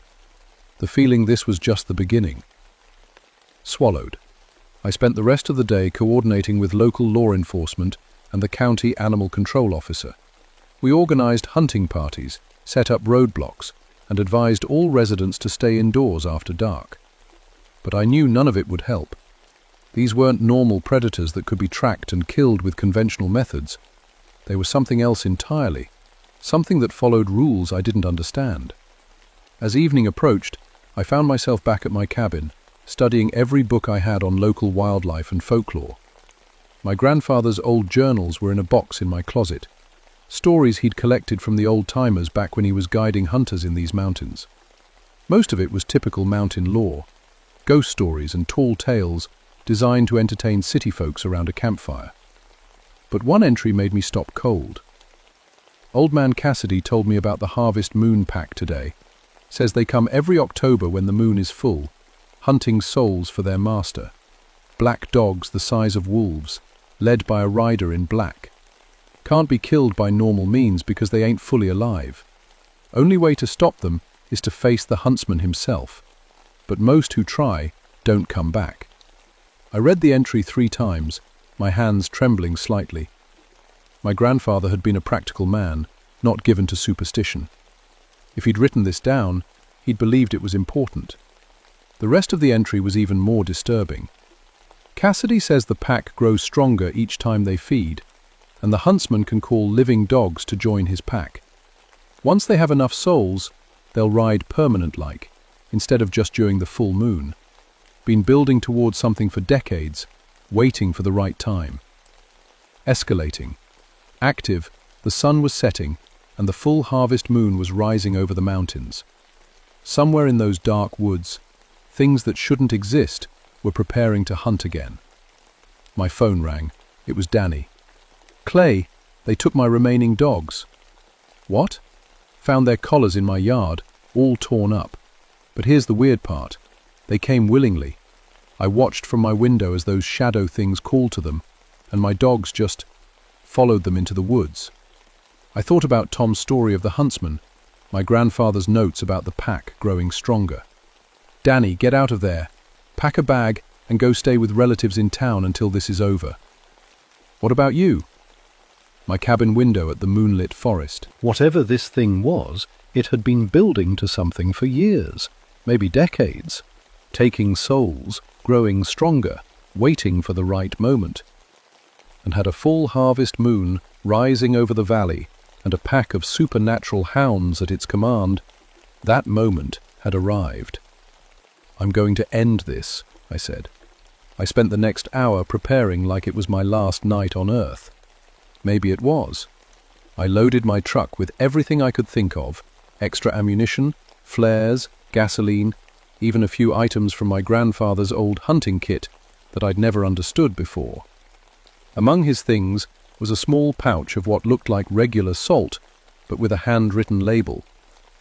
this was just the beginning. Swallowed. I spent the rest of the day coordinating with local law enforcement and the county animal control officer. We organized hunting parties, set up roadblocks, and advised all residents to stay indoors after dark. But I knew none of it would help. These weren't normal predators that could be tracked and killed with conventional methods. They were something else entirely, something that followed rules I didn't understand. As evening approached, I found myself back at my cabin, studying every book I had on local wildlife and folklore. My grandfather's old journals were in a box in my closet, stories he'd collected from the old-timers back when he was guiding hunters in these mountains. Most of it was typical mountain lore, ghost stories and tall tales designed to entertain city folks around a campfire. But one entry made me stop cold. Old Man Cassidy told me about the Harvest Moon Pack today. Says they come every October when the moon is full, hunting souls for their master. Black dogs the size of wolves, led by a rider in black. Can't be killed by normal means because they ain't fully alive. Only way to stop them is to face the huntsman himself. But most who try don't come back. I read the entry 3 times, my hands trembling slightly. My grandfather had been a practical man, not given to superstition. If he'd written this down, he'd believed it was important. The rest of the entry was even more disturbing. Cassidy says the pack grows stronger each time they feed, and the huntsman can call living dogs to join his pack. Once they have enough souls, they'll ride permanent-like, instead of just during the full moon. Been building towards something for decades, waiting for the right time. Escalating. Active, the sun was setting, and the full harvest moon was rising over the mountains. Somewhere in those dark woods, things that shouldn't exist were preparing to hunt again. My phone rang. It was Danny. Clay, they took my remaining dogs. What? Found their collars in my yard, all torn up. But here's the weird part. They came willingly. I watched from my window as those shadow things called to them, and my dogs just followed them into the woods. I thought about Tom's story of the huntsman, my grandfather's notes about the pack growing stronger. Danny, get out of there. Pack a bag and go stay with relatives in town until this is over. What about you? My cabin window at the moonlit forest. Whatever this thing was, it had been building to something for years, maybe decades. Taking souls, growing stronger, waiting for the right moment. And had a full harvest moon rising over the valley and a pack of supernatural hounds at its command. That moment had arrived. I'm going to end this, I said. I spent the next hour preparing like it was my last night on Earth. Maybe it was. I loaded my truck with everything I could think of, extra ammunition, flares, gasoline, even a few items from my grandfather's old hunting kit that I'd never understood before. Among his things was a small pouch of what looked like regular salt, but with a handwritten label,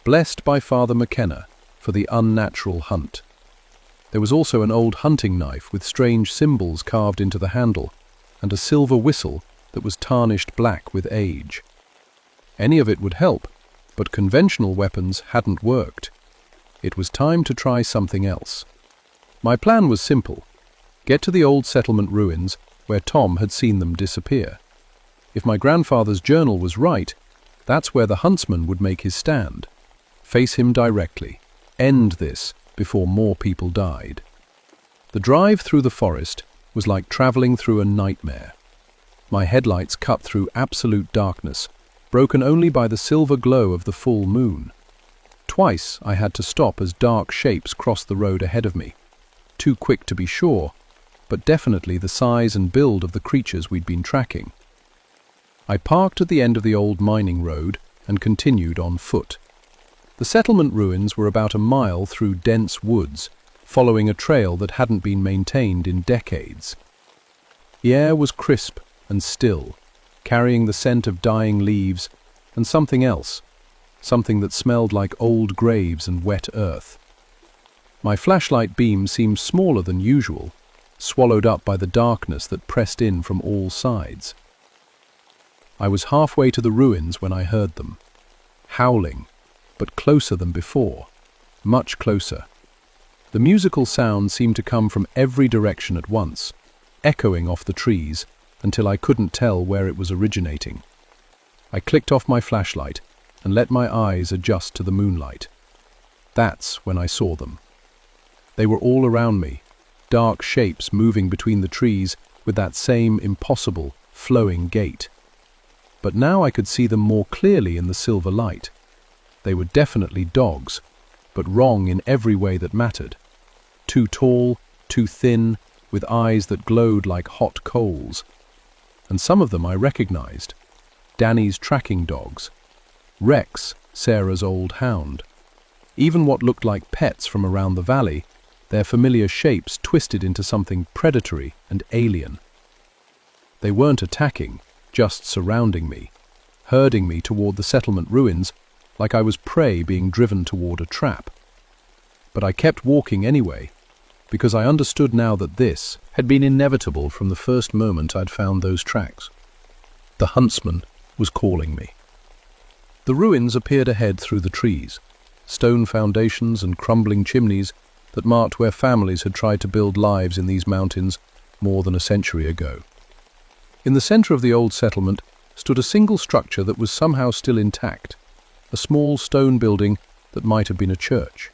"Blessed by Father McKenna for the unnatural hunt." There was also an old hunting knife with strange symbols carved into the handle, and a silver whistle that was tarnished black with age. Any of it would help, but conventional weapons hadn't worked. It was time to try something else. My plan was simple. Get to the old settlement ruins where Tom had seen them disappear. If my grandfather's journal was right, that's where the huntsman would make his stand. Face him directly. End this before more people died. The drive through the forest was like traveling through a nightmare. My headlights cut through absolute darkness, broken only by the silver glow of the full moon. Twice I had to stop as dark shapes crossed the road ahead of me. Too quick to be sure, but definitely the size and build of the creatures we'd been tracking. I parked at the end of the old mining road and continued on foot. The settlement ruins were about a mile through dense woods, following a trail that hadn't been maintained in decades. The air was crisp and still, carrying the scent of dying leaves and something else, something that smelled like old graves and wet earth. My flashlight beam seemed smaller than usual, swallowed up by the darkness that pressed in from all sides. I was halfway to the ruins when I heard them, howling, but closer than before, much closer. The musical sound seemed to come from every direction at once, echoing off the trees until I couldn't tell where it was originating. I clicked off my flashlight and let my eyes adjust to the moonlight. That's when I saw them. They were all around me, dark shapes moving between the trees with that same impossible, flowing gait. But now I could see them more clearly in the silver light. They were definitely dogs, but wrong in every way that mattered. Too tall, too thin, with eyes that glowed like hot coals. And some of them I recognized. Danny's tracking dogs. Rex, Sarah's old hound. Even what looked like pets from around the valley, their familiar shapes twisted into something predatory and alien. They weren't attacking, just surrounding me, herding me toward the settlement ruins like I was prey being driven toward a trap. But I kept walking anyway, because I understood now that this had been inevitable from the first moment I'd found those tracks. The huntsman was calling me. The ruins appeared ahead through the trees, stone foundations and crumbling chimneys that marked where families had tried to build lives in these mountains more than a century ago. In the center of the old settlement stood a single structure that was somehow still intact, a small stone building that might have been a church.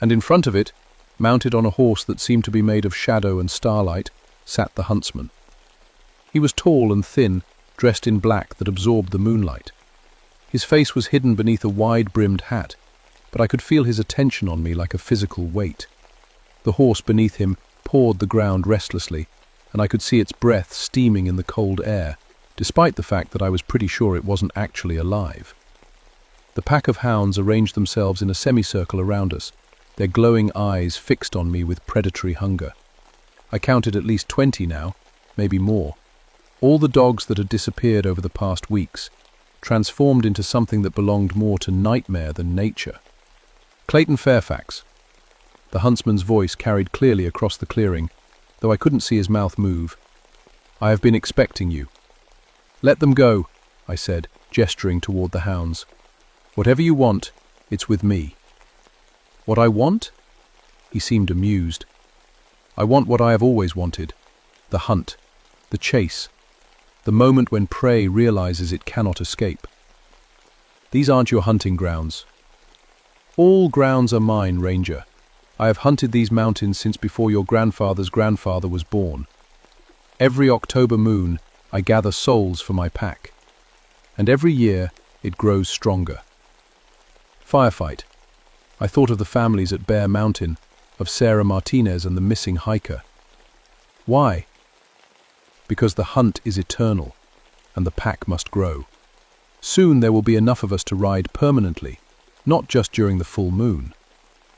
And in front of it, mounted on a horse that seemed to be made of shadow and starlight, sat the huntsman. He was tall and thin, dressed in black that absorbed the moonlight. His face was hidden beneath a wide-brimmed hat, but I could feel his attention on me like a physical weight. The horse beneath him pawed the ground restlessly, and I could see its breath steaming in the cold air, despite the fact that I was pretty sure it wasn't actually alive. The pack of hounds arranged themselves in a semicircle around us, their glowing eyes fixed on me with predatory hunger. I counted at least 20 now, maybe more. All the dogs that had disappeared over the past weeks, transformed into something that belonged more to nightmare than nature. Clayton Fairfax. The huntsman's voice carried clearly across the clearing, though I couldn't see his mouth move. I have been expecting you. Let them go, I said, gesturing toward the hounds. Whatever you want, it's with me. What I want? He seemed amused. I want what I have always wanted. The hunt. The chase. The moment when prey realizes it cannot escape. These aren't your hunting grounds. All grounds are mine, Ranger. I have hunted these mountains since before your grandfather's grandfather was born. Every October moon, I gather souls for my pack. And every year, it grows stronger. Firefight. I thought of the families at Bear Mountain, of Sarah Martinez and the missing hiker. Why? Because the hunt is eternal, and the pack must grow. Soon there will be enough of us to ride permanently, not just during the full moon.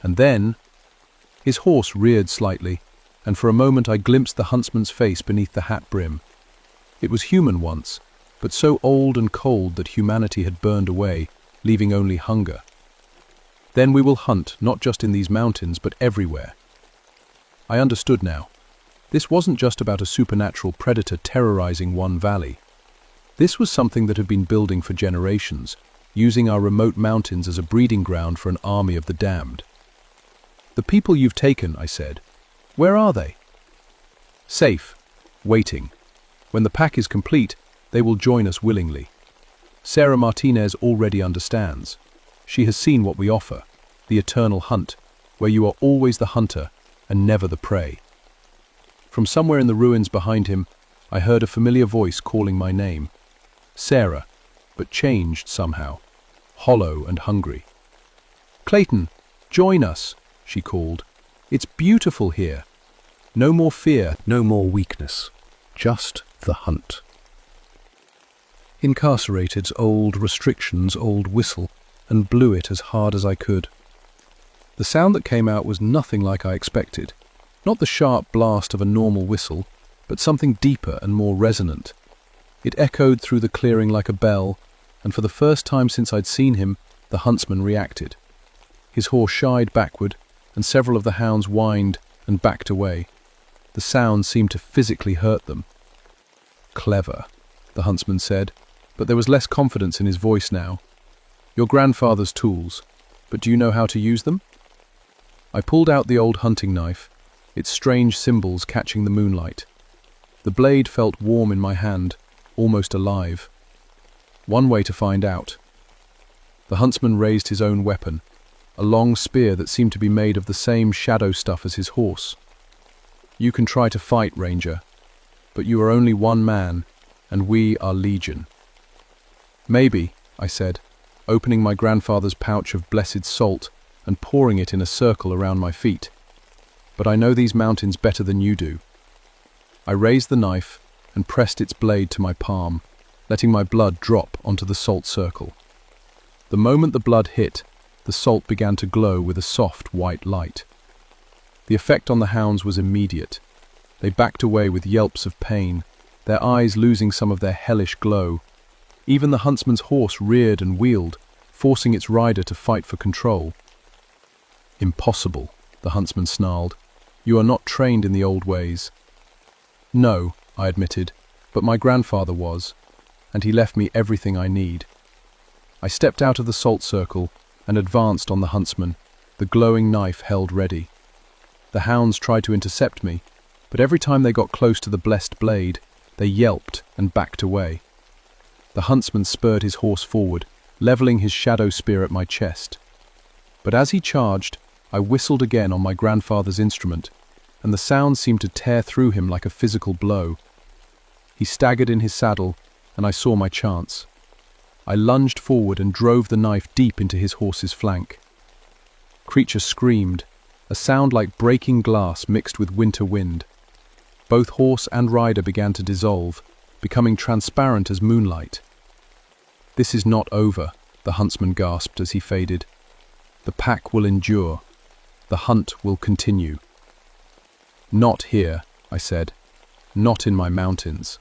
And then, his horse reared slightly, and for a moment I glimpsed the huntsman's face beneath the hat brim. It was human once, but so old and cold that humanity had burned away, leaving only hunger. Then we will hunt, not just in these mountains, but everywhere. I understood now. This wasn't just about a supernatural predator terrorizing one valley. This was something that had been building for generations, using our remote mountains as a breeding ground for an army of the damned. The people you've taken, I said. Where are they? Safe, waiting. When the pack is complete, they will join us willingly. Sarah Martinez already understands. She has seen what we offer, the eternal hunt, where you are always the hunter and never the prey. From somewhere in the ruins behind him, I heard a familiar voice calling my name. Sarah, but changed somehow, hollow and hungry. "Clayton, join us," she called. "It's beautiful here. No more fear, no more weakness. Just the hunt." Incarcerated's old restrictions, old whistle, and blew it as hard as I could. The sound that came out was nothing like I expected. Not the sharp blast of a normal whistle, but something deeper and more resonant. It echoed through the clearing like a bell, and for the first time since I'd seen him, the huntsman reacted. His horse shied backward, and several of the hounds whined and backed away. The sound seemed to physically hurt them. "Clever," the huntsman said, but there was less confidence in his voice now. "Your grandfather's tools, but do you know how to use them?" I pulled out the old hunting knife, its strange symbols catching the moonlight. The blade felt warm in my hand, almost alive. One way to find out. The huntsman raised his own weapon, a long spear that seemed to be made of the same shadow stuff as his horse. "You can try to fight, Ranger, but you are only one man, and we are legion." "Maybe," I said, opening my grandfather's pouch of blessed salt and pouring it in a circle around my feet. "But I know these mountains better than you do." I raised the knife and pressed its blade to my palm, letting my blood drop onto the salt circle. The moment the blood hit, the salt began to glow with a soft white light. The effect on the hounds was immediate. They backed away with yelps of pain, their eyes losing some of their hellish glow. Even the huntsman's horse reared and wheeled, forcing its rider to fight for control. "Impossible," the huntsman snarled. "You are not trained in the old ways." "No," I admitted, "but my grandfather was, and he left me everything I need." I stepped out of the salt circle and advanced on the huntsman, the glowing knife held ready. The hounds tried to intercept me, but every time they got close to the blessed blade, they yelped and backed away. The huntsman spurred his horse forward, leveling his shadow spear at my chest. But as he charged, I whistled again on my grandfather's instrument, and the sound seemed to tear through him like a physical blow. He staggered in his saddle, and I saw my chance. I lunged forward and drove the knife deep into his horse's flank. Creature screamed, a sound like breaking glass mixed with winter wind. Both horse and rider began to dissolve, becoming transparent as moonlight. "This is not over," the huntsman gasped as he faded. "The pack will endure. The hunt will continue." "Not here," I said. "Not in my mountains."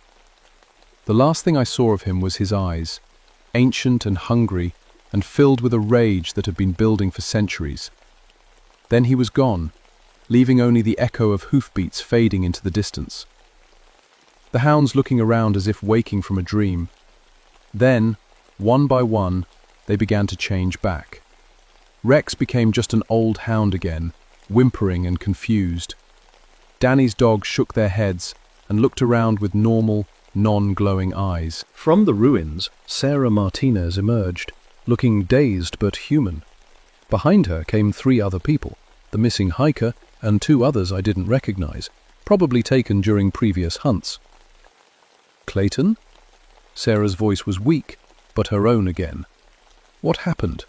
The last thing I saw of him was his eyes, ancient and hungry, and filled with a rage that had been building for centuries. Then he was gone, leaving only the echo of hoofbeats fading into the distance. The hounds looking around as if waking from a dream. Then, one by one, they began to change back. Rex became just an old hound again, whimpering and confused. Danny's dogs shook their heads and looked around with normal, non-glowing eyes. From the ruins, Sarah Martinez emerged, looking dazed but human. Behind her came 3 other people, the missing hiker and 2 others I didn't recognize, probably taken during previous hunts. "Clayton?" Sarah's voice was weak, but her own again. "What happened?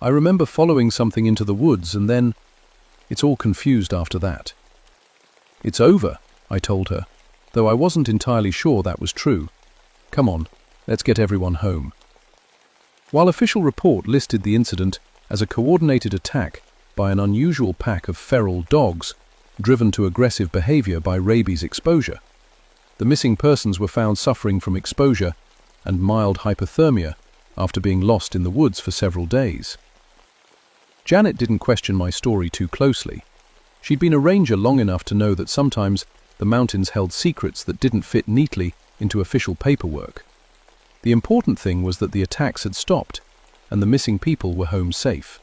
I remember following something into the woods and then... It's all confused after that." "It's over," I told her, though I wasn't entirely sure that was true. "Come on, let's get everyone home." While official report listed the incident as a coordinated attack by an unusual pack of feral dogs driven to aggressive behavior by rabies exposure, the missing persons were found suffering from exposure and mild hypothermia after being lost in the woods for several days. Janet didn't question my story too closely. She'd been a ranger long enough to know that sometimes the mountains held secrets that didn't fit neatly into official paperwork. The important thing was that the attacks had stopped and the missing people were home safe.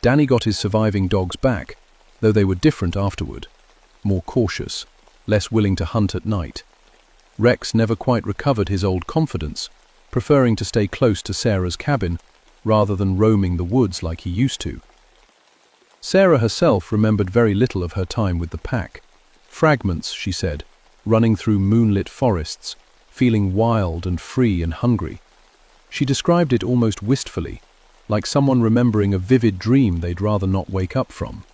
Danny got his surviving dogs back, though they were different afterward, more cautious, less willing to hunt at night. Rex never quite recovered his old confidence, preferring to stay close to Sarah's cabin rather than roaming the woods like he used to. Sarah herself remembered very little of her time with the pack. Fragments, she said, running through moonlit forests, feeling wild and free and hungry. She described it almost wistfully, like someone remembering a vivid dream they'd rather not wake up from.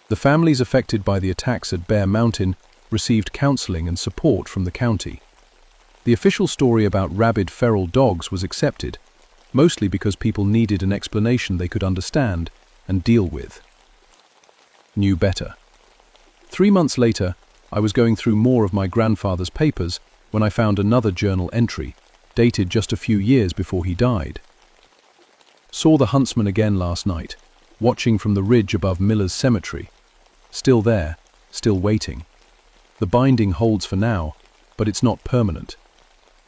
The families affected by the attacks at Bear Mountain received counseling and support from the county. The official story about rabid feral dogs was accepted, mostly because people needed an explanation they could understand and deal with. Knew better. 3 months later, I was going through more of my grandfather's papers when I found another journal entry, dated just a few years before he died. Saw the huntsman again last night, watching from the ridge above Miller's cemetery. Still there, still waiting. The binding holds for now, but it's not permanent.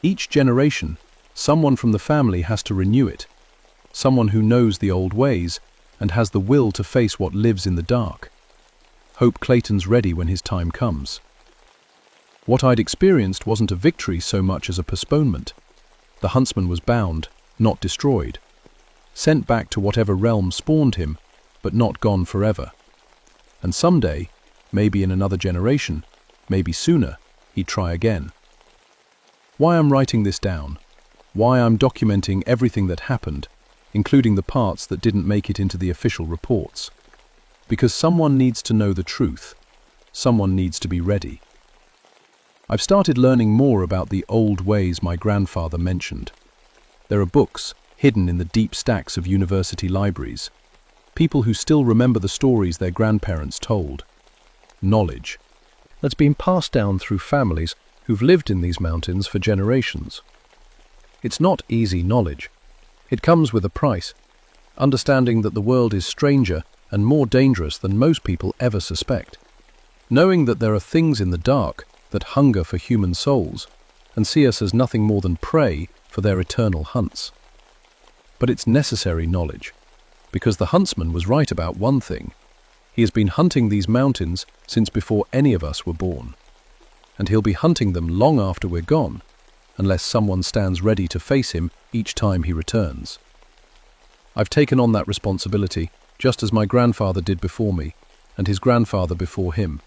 Each generation, someone from the family has to renew it. Someone who knows the old ways and has the will to face what lives in the dark. Hope Clayton's ready when his time comes. What I'd experienced wasn't a victory so much as a postponement. The huntsman was bound, not destroyed. Sent back to whatever realm spawned him, but not gone forever. And someday, maybe in another generation, maybe sooner, he'd try again. Why I'm writing this down, why I'm documenting everything that happened, including the parts that didn't make it into the official reports. Because someone needs to know the truth. Someone needs to be ready. I've started learning more about the old ways my grandfather mentioned. There are books hidden in the deep stacks of university libraries. People who still remember the stories their grandparents told. Knowledge that's been passed down through families who've lived in these mountains for generations. It's not easy knowledge. It comes with a price. Understanding that the world is stranger and more dangerous than most people ever suspect. Knowing that there are things in the dark that hunger for human souls and see us as nothing more than prey for their eternal hunts. But it's necessary knowledge, because the huntsman was right about one thing. He has been hunting these mountains since before any of us were born. And he'll be hunting them long after we're gone, unless someone stands ready to face him each time he returns. I've taken on that responsibility, just as my grandfather did before me, and his grandfather before him.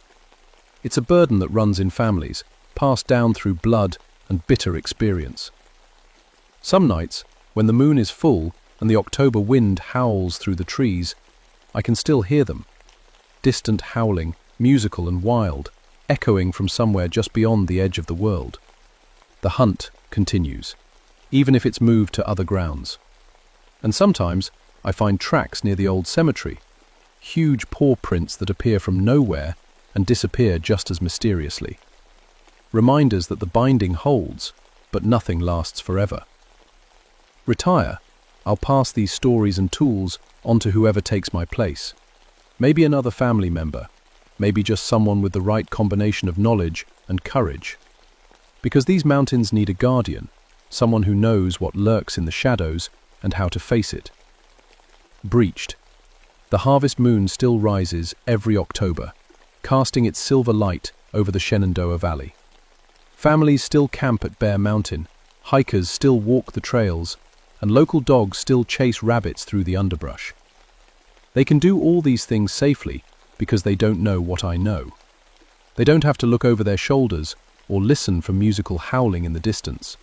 It's a burden that runs in families, passed down through blood and bitter experience. Some nights, when the moon is full and the October wind howls through the trees, I can still hear them. Distant howling, musical and wild, echoing from somewhere just beyond the edge of the world. The hunt continues, even if it's moved to other grounds. And sometimes I find tracks near the old cemetery, huge paw prints that appear from nowhere and disappear just as mysteriously. Reminders that the binding holds, but nothing lasts forever. Retire, I'll pass these stories and tools on to whoever takes my place. Maybe another family member, maybe just someone with the right combination of knowledge and courage. Because these mountains need a guardian, someone who knows what lurks in the shadows and how to face it. Breached. The harvest moon still rises every October, casting its silver light over the Shenandoah Valley. Families still camp at Bear Mountain, hikers still walk the trails, and local dogs still chase rabbits through the underbrush. They can do all these things safely because they don't know what I know. They don't have to look over their shoulders or listen for musical howling in the distance.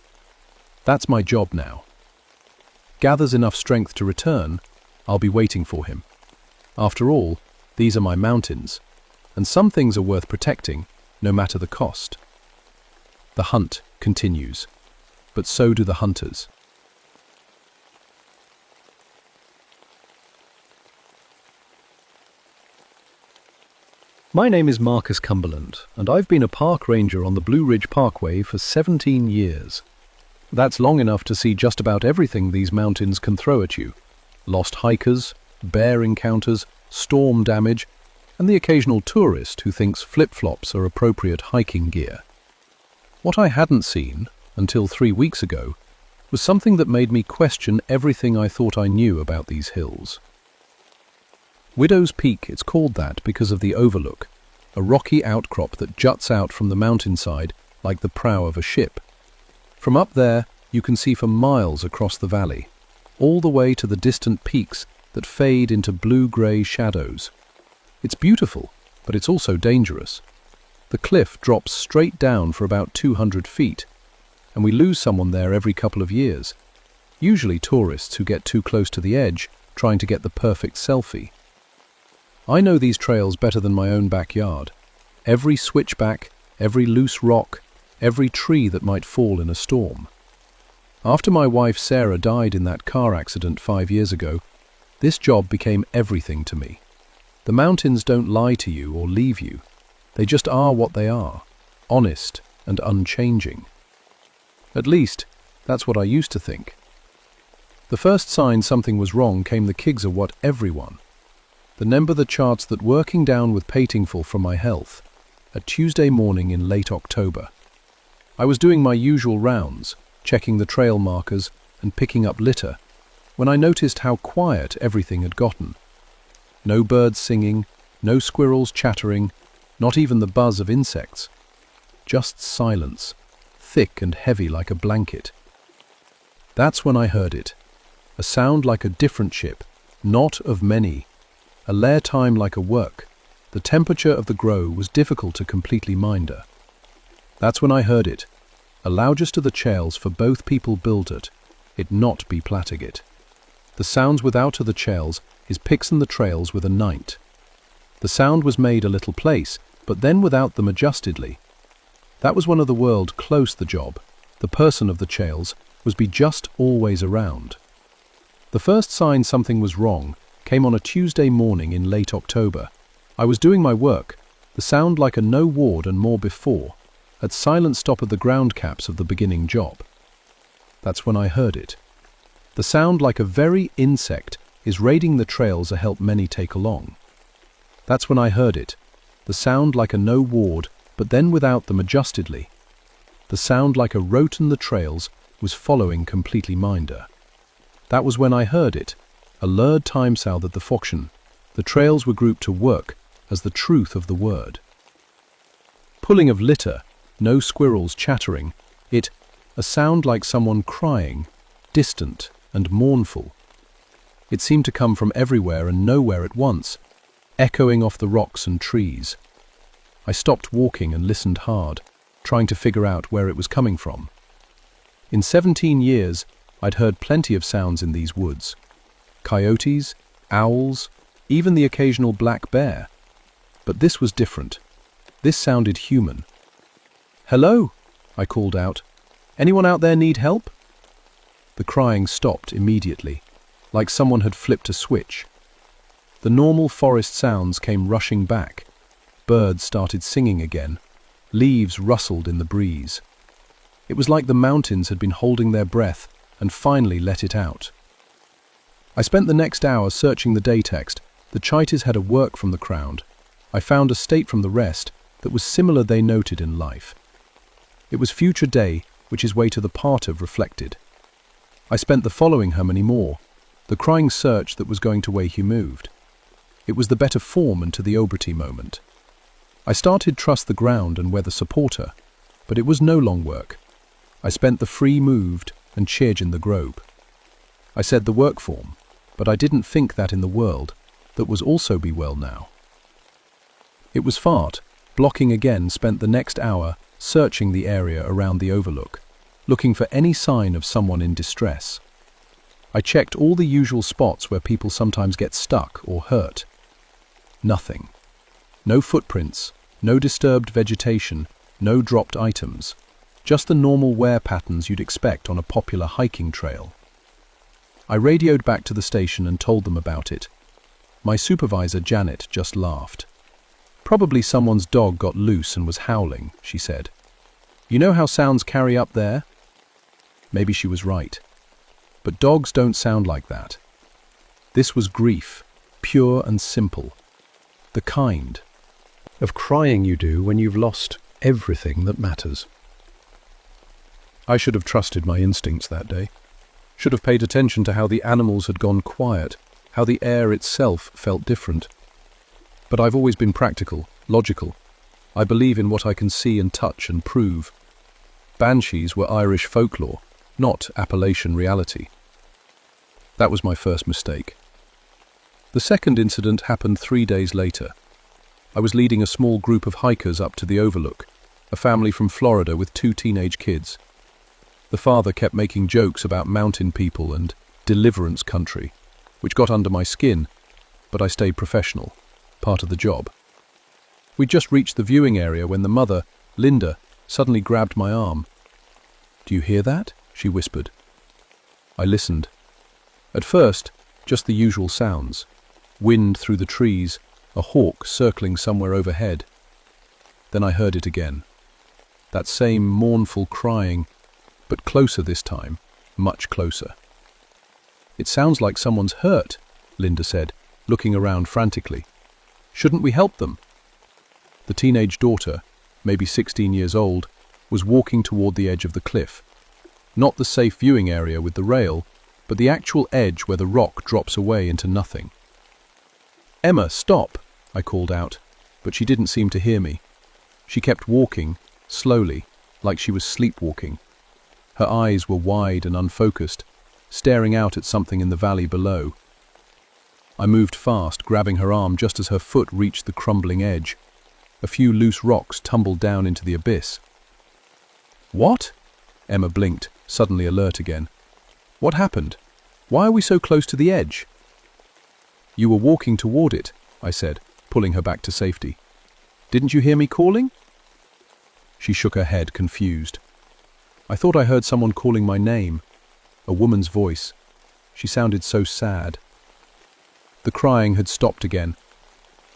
That's my job now. Gathers enough strength to return, I'll be waiting for him. After all, these are my mountains, and some things are worth protecting, no matter the cost. The hunt continues, but so do the hunters. My name is Marcus Cumberland, and I've been a park ranger on the Blue Ridge Parkway for 17 years. That's long enough to see just about everything these mountains can throw at you. Lost hikers, bear encounters, storm damage, and the occasional tourist who thinks flip-flops are appropriate hiking gear. What I hadn't seen, until 3 weeks ago, was something that made me question everything I thought I knew about these hills. Widow's Peak, it's called that because of the overlook, a rocky outcrop that juts out from the mountainside like the prow of a ship. From up there, you can see for miles across the valley, all the way to the distant peaks that fade into blue-grey shadows. It's beautiful, but it's also dangerous. The cliff drops straight down for about 200 feet, and we lose someone there every couple of years. Usually tourists who get too close to the edge, trying to get the perfect selfie. I know these trails better than my own backyard. Every switchback, every loose rock, every tree that might fall in a storm. After my wife Sarah died in that car accident 5 years ago, this job became everything to me. The mountains don't lie to you or leave you. They just are what they are, honest and unchanging. At least, that's what I used to think. The first sign something was wrong came the kigs of what everyone. The number the charts that working down with paintingful for my health, a Tuesday morning in late October. I was doing my usual rounds, checking the trail markers and picking up litter, when I noticed how quiet everything had gotten. No birds singing, no squirrels chattering, not even the buzz of insects. Just silence, thick and heavy like a blanket. That's when I heard it. A sound like a different ship, not of many. A lair time like a work. The temperature of the grow was difficult to completely minder. That's when I heard it. Allow-just to the chails for both people build it not be platigit. The sounds without to the chails is pixin the trails with a night. The sound was made a little place, but then without them adjustedly. That was one of the world close the job. The person of the chails was be just always around. The first sign something was wrong came on a Tuesday morning in late October. I was doing my work, the sound like a no ward and more before, at silent stop of the ground caps of the beginning job. That's when I heard it. The sound like a very insect is raiding the trails a help many take along. That's when I heard it. The sound like a no ward, but then without them adjustedly. The sound like a roten the trails was following completely minder. That was when I heard it. A lured time sound that the foction. The trails were grouped to work as the truth of the word. Pulling of litter, no squirrels chattering, a sound like someone crying, distant and mournful. It seemed to come from everywhere and nowhere at once, echoing off the rocks and trees. I stopped walking and listened hard, trying to figure out where it was coming from. In 17 years, I'd heard plenty of sounds in these woods. Coyotes, owls, even the occasional black bear. But this was different. This sounded human. "Hello," I called out. "Anyone out there need help?" The crying stopped immediately, like someone had flipped a switch. The normal forest sounds came rushing back. Birds started singing again. Leaves rustled in the breeze. It was like the mountains had been holding their breath and finally let it out. I spent the next hour searching the day text. The Chitas had a work from the crowd. I found a state from the rest that was similar they noted in life. It was future day, which is way to the part of reflected. I spent the following how many more, the crying search that was going to way he moved. It was the better form and to the obrity moment. I started trust the ground and weather supporter, but it was no long work. I spent the free moved and cheered in the grobe. I said the work form, but I didn't think that in the world, that was also be well now. It was fart, blocking again spent the next hour searching the area around the overlook, looking for any sign of someone in distress. I checked all the usual spots where people sometimes get stuck or hurt. Nothing. No footprints, no disturbed vegetation, no dropped items. Just the normal wear patterns you'd expect on a popular hiking trail. I radioed back to the station and told them about it. My supervisor, Janet, just laughed. "Probably someone's dog got loose and was howling," she said. "You know how sounds carry up there?" Maybe she was right. But dogs don't sound like that. This was grief, pure and simple. The kind of crying you do when you've lost everything that matters. I should have trusted my instincts that day. Should have paid attention to how the animals had gone quiet, how the air itself felt different. But I've always been practical, logical, I believe in what I can see and touch and prove. Banshees were Irish folklore, not Appalachian reality. That was my first mistake. The second incident happened 3 days later. I was leading a small group of hikers up to the overlook, a family from Florida with 2 teenage kids. The father kept making jokes about mountain people and deliverance country, which got under my skin, but I stayed professional, part of the job. We'd just reached the viewing area when the mother, Linda, suddenly grabbed my arm. "Do you hear that?" she whispered. I listened. At first, just the usual sounds. Wind through the trees, a hawk circling somewhere overhead. Then I heard it again. That same mournful crying, but closer this time, much closer. "It sounds like someone's hurt," Linda said, looking around frantically. "Shouldn't we help them?" The teenage daughter, maybe 16 years old, was walking toward the edge of the cliff. Not the safe viewing area with the rail, but the actual edge where the rock drops away into nothing. "Emma, stop!" I called out, but she didn't seem to hear me. She kept walking, slowly, like she was sleepwalking. Her eyes were wide and unfocused, staring out at something in the valley below. I moved fast, grabbing her arm just as her foot reached the crumbling edge. A few loose rocks tumbled down into the abyss. "What?" Emma blinked, suddenly alert again. "What happened? Why are we so close to the edge?" "You were walking toward it," I said, pulling her back to safety. "Didn't you hear me calling?" She shook her head, confused. "I thought I heard someone calling my name. A woman's voice. She sounded so sad." The crying had stopped again.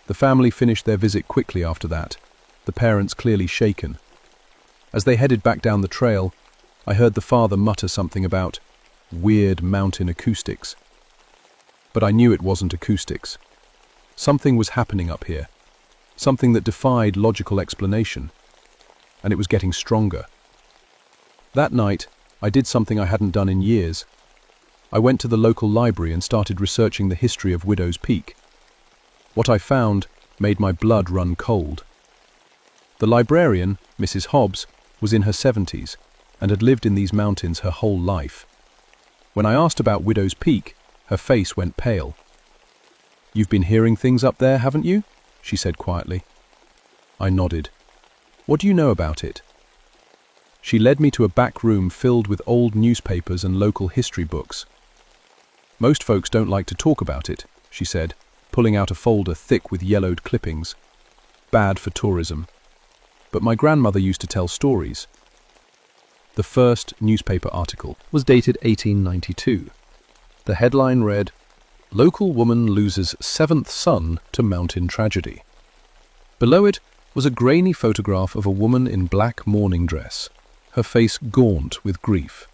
The family finished their visit quickly after that, the parents clearly shaken. As they headed back down the trail, I heard the father mutter something about weird mountain acoustics. But I knew it wasn't acoustics. Something was happening up here, something that defied logical explanation, and it was getting stronger. That night, I did something I hadn't done in years. I went to the local library and started researching the history of Widow's Peak. What I found made my blood run cold. The librarian, Mrs. Hobbs, was in her 70s and had lived in these mountains her whole life. When I asked about Widow's Peak, her face went pale. "You've been hearing things up there, haven't you?" she said quietly. I nodded. "What do you know about it?" She led me to a back room filled with old newspapers and local history books. "Most folks don't like to talk about it," she said, pulling out a folder thick with yellowed clippings. "Bad for tourism. But my grandmother used to tell stories." The first newspaper article was dated 1892. The headline read, "Local woman loses 7th son to mountain tragedy." Below it was a grainy photograph of a woman in black mourning dress, her face gaunt with grief.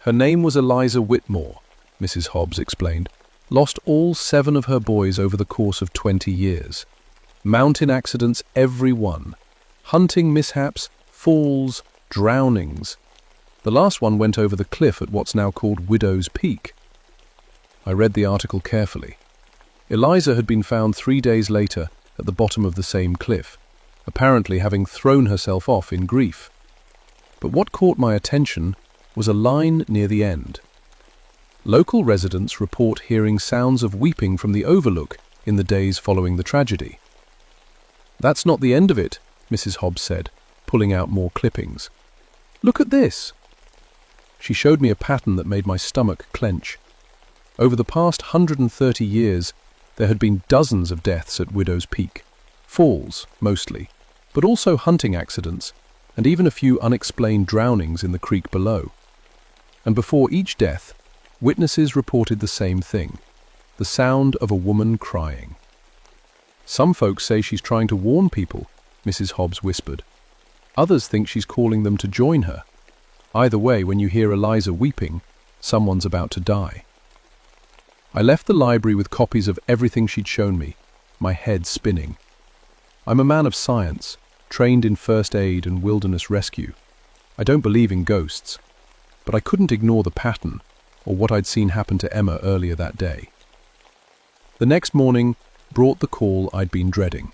Her name was Eliza Whitmore, Mrs. Hobbs explained. Lost all 7 of her boys over the course of 20 years. Mountain accidents, every one. Hunting mishaps, falls, drownings. The last one went over the cliff at what's now called Widow's Peak. I read the article carefully. Eliza had been found 3 days later at the bottom of the same cliff, apparently having thrown herself off in grief. But what caught my attention was a line near the end. Local residents report hearing sounds of weeping from the overlook in the days following the tragedy. "That's not the end of it," Mrs. Hobbs said, pulling out more clippings. "Look at this." She showed me a pattern that made my stomach clench. Over the past 130 years, there had been dozens of deaths at Widow's Peak. Falls, mostly, but also hunting accidents, and even a few unexplained drownings in the creek below. And before each death, witnesses reported the same thing, the sound of a woman crying. "Some folks say she's trying to warn people," Mrs. Hobbs whispered. "Others think she's calling them to join her. Either way, when you hear Eliza weeping, someone's about to die." I left the library with copies of everything she'd shown me, my head spinning. I'm a man of science, trained in first aid and wilderness rescue. I don't believe in ghosts, but I couldn't ignore the pattern or what I'd seen happen to Emma earlier that day. The next morning brought the call I'd been dreading.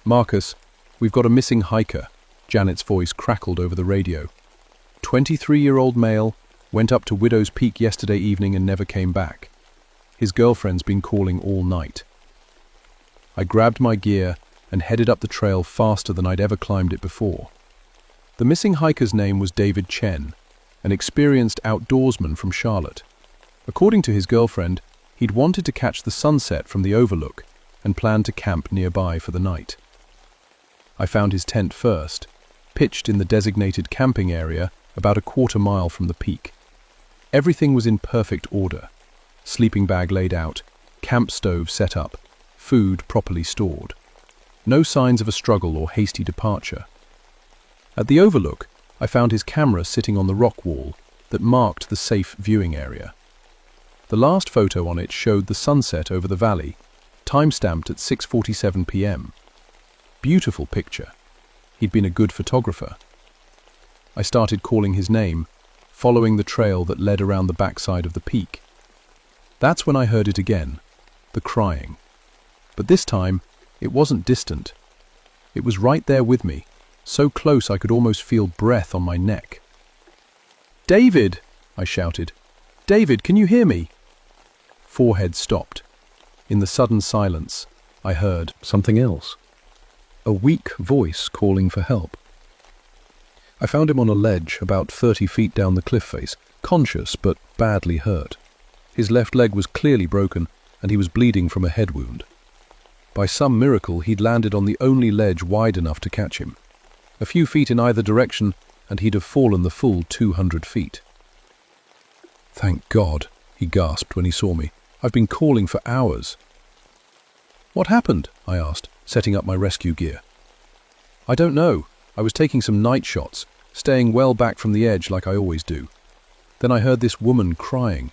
Marcus, "We've got a missing hiker," Janet's voice crackled over the radio. 23-year-old male, went up to Widow's Peak yesterday evening and never came back. His girlfriend's been calling all night. I grabbed my gear and headed up the trail faster than I'd ever climbed it before. The missing hiker's name was David Chen, an experienced outdoorsman from Charlotte. According to his girlfriend, he'd wanted to catch the sunset from the overlook and planned to camp nearby for the night. I found his tent first, pitched in the designated camping area about a quarter-mile from the peak. Everything was in perfect order. Sleeping bag laid out, camp stove set up, food properly stored. No signs of a struggle or hasty departure. At the overlook, I found his camera sitting on the rock wall that marked the safe viewing area. The last photo on it showed the sunset over the valley, time-stamped at 6:47 p.m. Beautiful picture. He'd been a good photographer. I started calling his name, following the trail that led around the backside of the peak. That's when I heard it again, the crying. But this time, it wasn't distant. It was right there with me, so close I could almost feel breath on my neck. "David!" I shouted. "David, can you hear me?" Forehead stopped. In the sudden silence, I heard Something else. A weak voice calling for help. I found him on a ledge about 30 feet down the cliff face, conscious but badly hurt. His left leg was clearly broken, and he was bleeding from a head wound. By some miracle, he'd landed on the only ledge wide enough to catch him. A few feet in either direction, and he'd have fallen the full 200 feet. "Thank God," he gasped when he saw me. "I've been calling for hours." "What happened?" I asked, setting up my rescue gear. "I don't know. I was taking some night shots, staying well back from the edge like I always do. Then I heard this woman crying.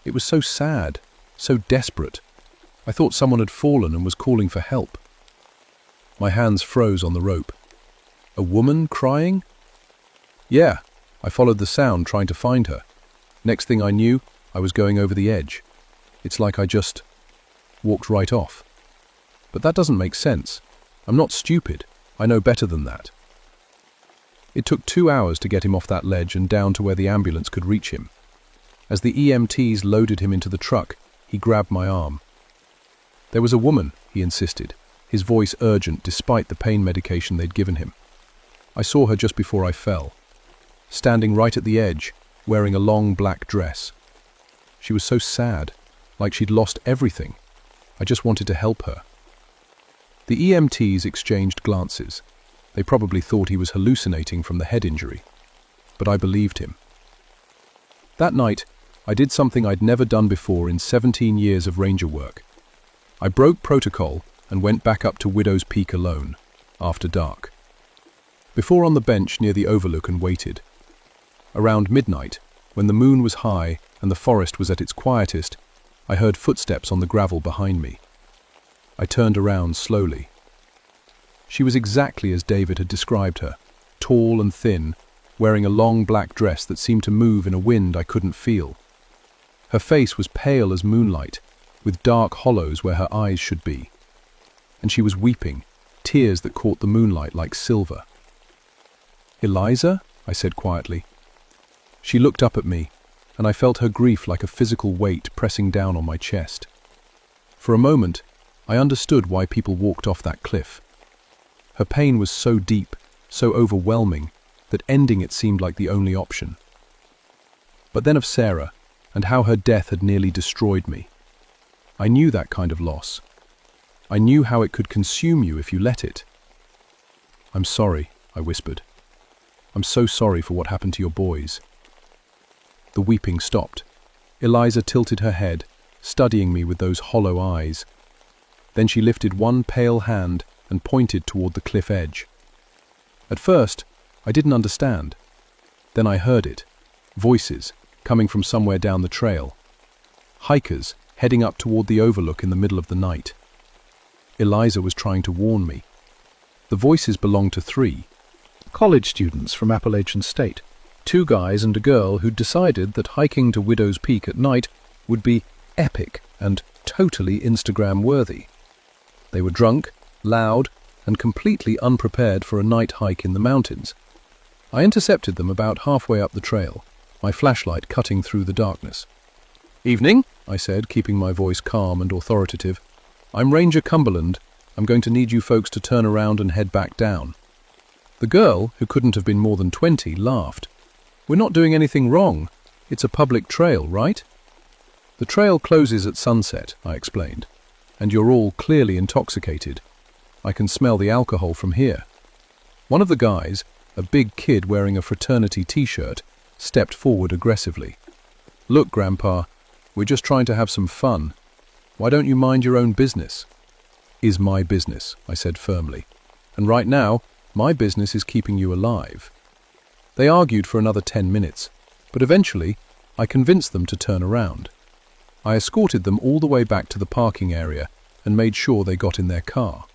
It was so sad, so desperate. I thought someone had fallen and was calling for help." My hands froze on the rope. A woman crying? Yeah, I followed the sound, trying to find her. Next thing I knew, I was going over the edge. It's like I just walked right off. But that doesn't make sense. I'm not stupid. I know better than that. It took 2 hours to get him off that ledge and down to where the ambulance could reach him. As the EMTs loaded him into the truck, he grabbed my arm. "There was a woman," he insisted, his voice urgent despite the pain medication they'd given him. "I saw her just before I fell, standing right at the edge, wearing a long black dress. She was so sad, like she'd lost everything. I just wanted to help her." The EMTs exchanged glances. They probably thought he was hallucinating from the head injury. But I believed him. That night, I did something I'd never done before in 17 years of ranger work. I broke protocol and went back up to Widow's Peak alone, after dark. Before on the bench near the overlook and waited. Around midnight, when the moon was high and the forest was at its quietest, I heard footsteps on the gravel behind me. I turned around slowly. She was exactly as David had described her, tall and thin, wearing a long black dress that seemed to move in a wind I couldn't feel. Her face was pale as moonlight, with dark hollows where her eyes should be. And she was weeping, tears that caught the moonlight like silver. "Eliza?" I said quietly. She looked up at me, and I felt her grief like a physical weight pressing down on my chest. For a moment, I understood why people walked off that cliff. Her pain was so deep, so overwhelming, that ending it seemed like the only option. But then of Sarah, and how her death had nearly destroyed me. I knew that kind of loss. I knew how it could consume you if you let it. "I'm sorry," I whispered. "I'm so sorry for what happened to your boys." The weeping stopped. Eliza tilted her head, studying me with those hollow eyes. Then she lifted one pale hand and pointed toward the cliff edge. At first, I didn't understand. Then I heard it. Voices, coming from somewhere down the trail. Hikers, heading up toward the overlook in the middle of the night. Eliza was trying to warn me. The voices belonged to 3 college students from Appalachian State, 2 guys and a girl who'd decided that hiking to Widow's Peak at night would be epic and totally Instagram-worthy. They were drunk, loud, and completely unprepared for a night hike in the mountains. I intercepted them about halfway up the trail, my flashlight cutting through the darkness. "Evening," I said, keeping my voice calm and authoritative. "I'm Ranger Cumberland. I'm going to need you folks to turn around and head back down." The girl, who couldn't have been more than 20, laughed. "We're not doing anything wrong. It's a public trail, right?" "The trail closes at sunset," I explained, "and you're all clearly intoxicated. I can smell the alcohol from here." One of the guys, a big kid wearing a fraternity t-shirt, stepped forward aggressively. "Look, Grandpa, we're just trying to have some fun. Why don't you mind your own business?" "Is my business," I said firmly. "And right now, my business is keeping you alive." They argued for another 10 minutes, but eventually I convinced them to turn around. I escorted them all the way back to the parking area and made sure they got in their car.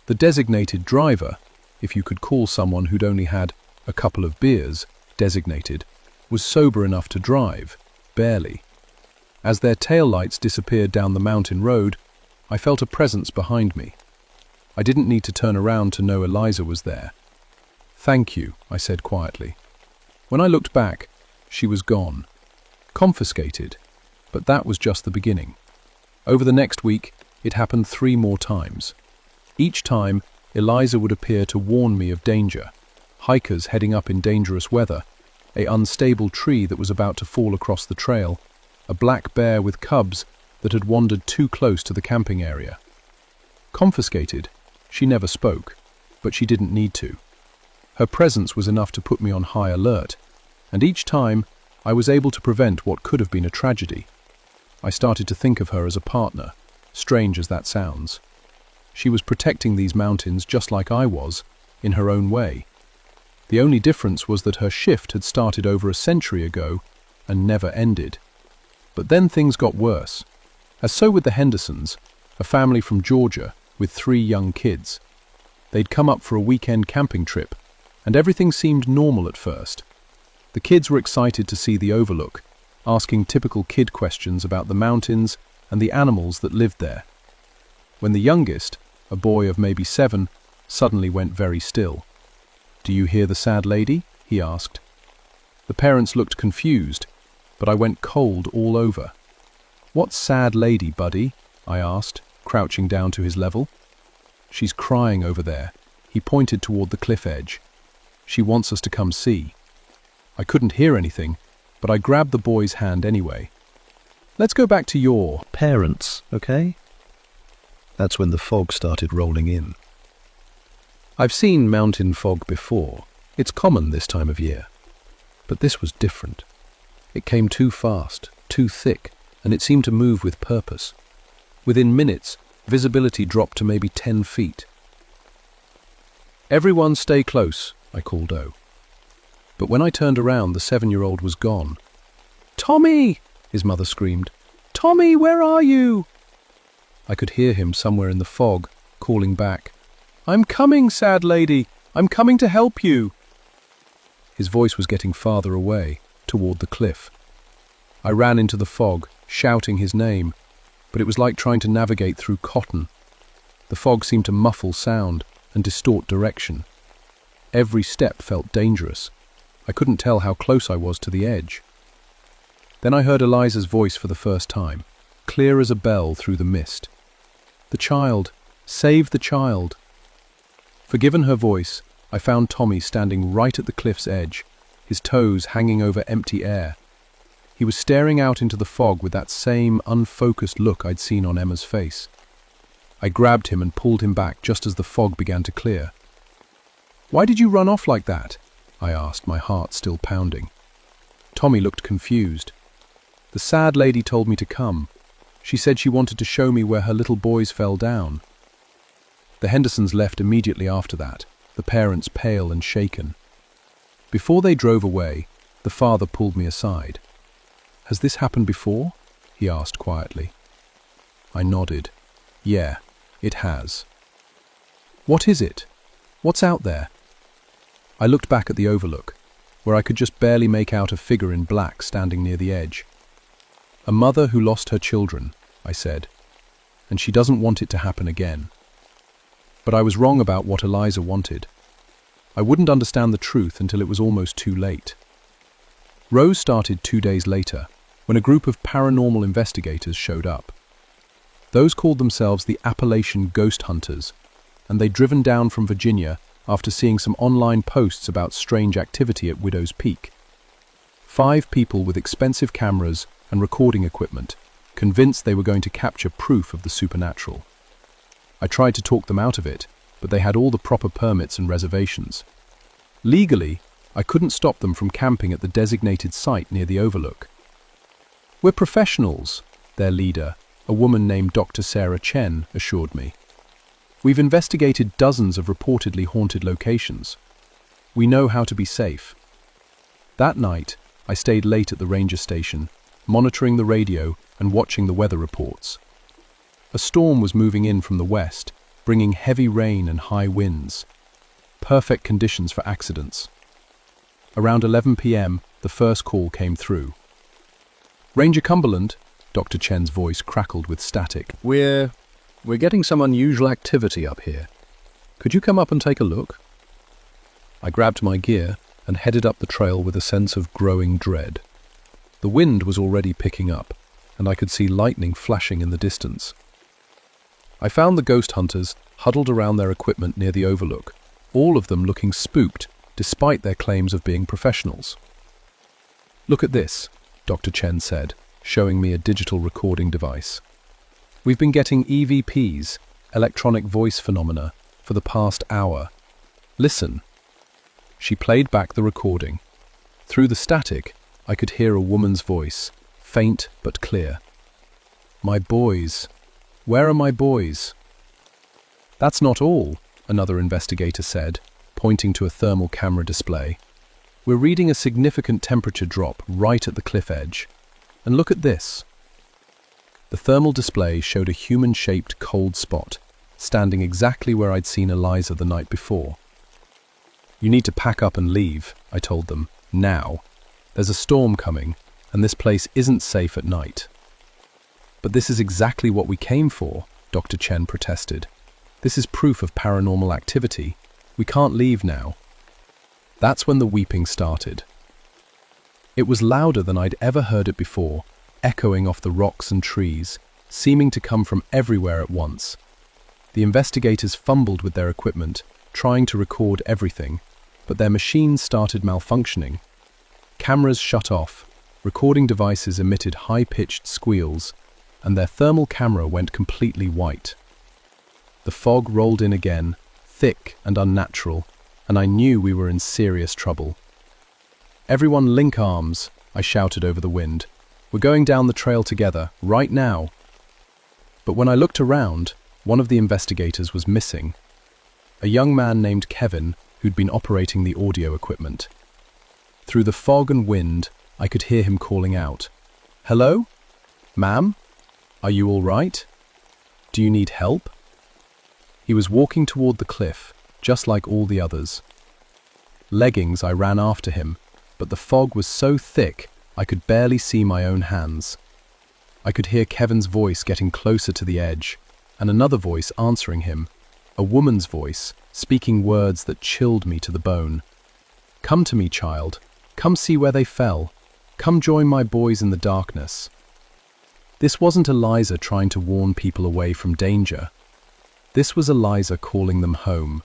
The designated driver, if you could call someone who'd only had a couple of beers designated, was sober enough to drive, barely. As their taillights disappeared down the mountain road, I felt a presence behind me. I didn't need to turn around to know Eliza was there. "Thank you," I said quietly. When I looked back, she was gone. Confiscated, but that was just the beginning. Over the next week, it happened 3 more times. Each time, Eliza would appear to warn me of danger, hikers heading up in dangerous weather, an unstable tree that was about to fall across the trail, a black bear with cubs that had wandered too close to the camping area. Confiscated, she never spoke, but she didn't need to. Her presence was enough to put me on high alert, and each time I was able to prevent what could have been a tragedy. I started to think of her as a partner, strange as that sounds. She was protecting these mountains just like I was, in her own way. The only difference was that her shift had started over a century ago and never ended. But then things got worse. As so with the Hendersons, a family from Georgia with 3 young kids. They'd come up for a weekend camping trip, and everything seemed normal at first. The kids were excited to see the overlook, asking typical kid questions about the mountains and the animals that lived there. When the youngest, a boy of maybe 7, suddenly went very still. "Do you hear the sad lady?" he asked. The parents looked confused, but I went cold all over. "What sad lady, buddy?" I asked, crouching down to his level. "She's crying over there." He pointed toward the cliff edge. "She wants us to come see." I couldn't hear anything, but I grabbed the boy's hand anyway. "Let's go back to your parents, okay?" That's when the fog started rolling in. I've seen mountain fog before. It's common this time of year. But this was different. It came too fast, too thick, and it seemed to move with purpose. Within minutes, visibility dropped to maybe 10 feet. "Everyone stay close," I called out. But when I turned around, the 7-year-old was gone. "Tommy!" his mother screamed. "Tommy, where are you?" I could hear him somewhere in the fog, calling back, "I'm coming, sad lady. I'm coming to help you." His voice was getting farther away, toward the cliff. I ran into the fog, shouting his name, but it was like trying to navigate through cotton. The fog seemed to muffle sound and distort direction. Every step felt dangerous. I couldn't tell how close I was to the edge. Then I heard Eliza's voice for the first time, clear as a bell through the mist. "The child! Save the child!" Forgiven her voice, I found Tommy standing right at the cliff's edge, his toes hanging over empty air. He was staring out into the fog with that same unfocused look I'd seen on Emma's face. I grabbed him and pulled him back just as the fog began to clear. "Why did you run off like that?" I asked, my heart still pounding. Tommy looked confused. "The sad lady told me to come. She said she wanted to show me where her little boys fell down." The Hendersons left immediately after that, the parents pale and shaken. Before they drove away, the father pulled me aside. "Has this happened before?" he asked quietly. I nodded. "Yeah, it has." "What is it? What's out there?" I looked back at the overlook, where I could just barely make out a figure in black standing near the edge. "A mother who lost her children," I said, "and she doesn't want it to happen again." But I was wrong about what Eliza wanted. I wouldn't understand the truth until it was almost too late. Rose started 2 days later, when a group of paranormal investigators showed up. Those called themselves the Appalachian Ghost Hunters, and they'd driven down from Virginia after seeing some online posts about strange activity at Widow's Peak. 5 people with expensive cameras and recording equipment, convinced they were going to capture proof of the supernatural. I tried to talk them out of it, but they had all the proper permits and reservations. Legally, I couldn't stop them from camping at the designated site near the overlook. "We're professionals," their leader, a woman named Dr. Sarah Chen, assured me. "We've investigated dozens of reportedly haunted locations. We know how to be safe." That night, I stayed late at the ranger station, monitoring the radio and watching the weather reports. A storm was moving in from the west, bringing heavy rain and high winds. Perfect conditions for accidents. Around 11 p.m., the first call came through. "Ranger Cumberland," Dr. Chen's voice crackled with static. We're getting some unusual activity up here. Could you come up and take a look?" I grabbed my gear and headed up the trail with a sense of growing dread. The wind was already picking up, and I could see lightning flashing in the distance. I found the ghost hunters huddled around their equipment near the overlook, all of them looking spooked despite their claims of being professionals. "Look at this," Dr. Chen said, showing me a digital recording device. "We've been getting EVPs, electronic voice phenomena, for the past hour. Listen." She played back the recording. Through the static, I could hear a woman's voice, faint but clear. "My boys. Where are my boys?" "That's not all," another investigator said, pointing to a thermal camera display. "We're reading a significant temperature drop right at the cliff edge. And look at this." The thermal display showed a human-shaped cold spot, standing exactly where I'd seen Eliza the night before. "You need to pack up and leave," I told them, "now. There's a storm coming, and this place isn't safe at night." "But this is exactly what we came for," Dr. Chen protested. "This is proof of paranormal activity. We can't leave now." That's when the weeping started. It was louder than I'd ever heard it before, echoing off the rocks and trees, seeming to come from everywhere at once. The investigators fumbled with their equipment, trying to record everything, but their machines started malfunctioning. Cameras shut off, recording devices emitted high-pitched squeals, and their thermal camera went completely white. The fog rolled in again, thick and unnatural, and I knew we were in serious trouble. "Everyone link arms," I shouted over the wind. "We're going down the trail together, right now." But when I looked around, one of the investigators was missing. A young man named Kevin, who'd been operating the audio equipment. Through the fog and wind, I could hear him calling out, "Hello? Ma'am? Are you all right? Do you need help?" He was walking toward the cliff, just like all the others. Leggings, I ran after him, but the fog was so thick I could barely see my own hands. I could hear Kevin's voice getting closer to the edge, and another voice answering him, a woman's voice, speaking words that chilled me to the bone. "Come to me, child. Come see where they fell. Come join my boys in the darkness." This wasn't Eliza trying to warn people away from danger. This was Eliza calling them home.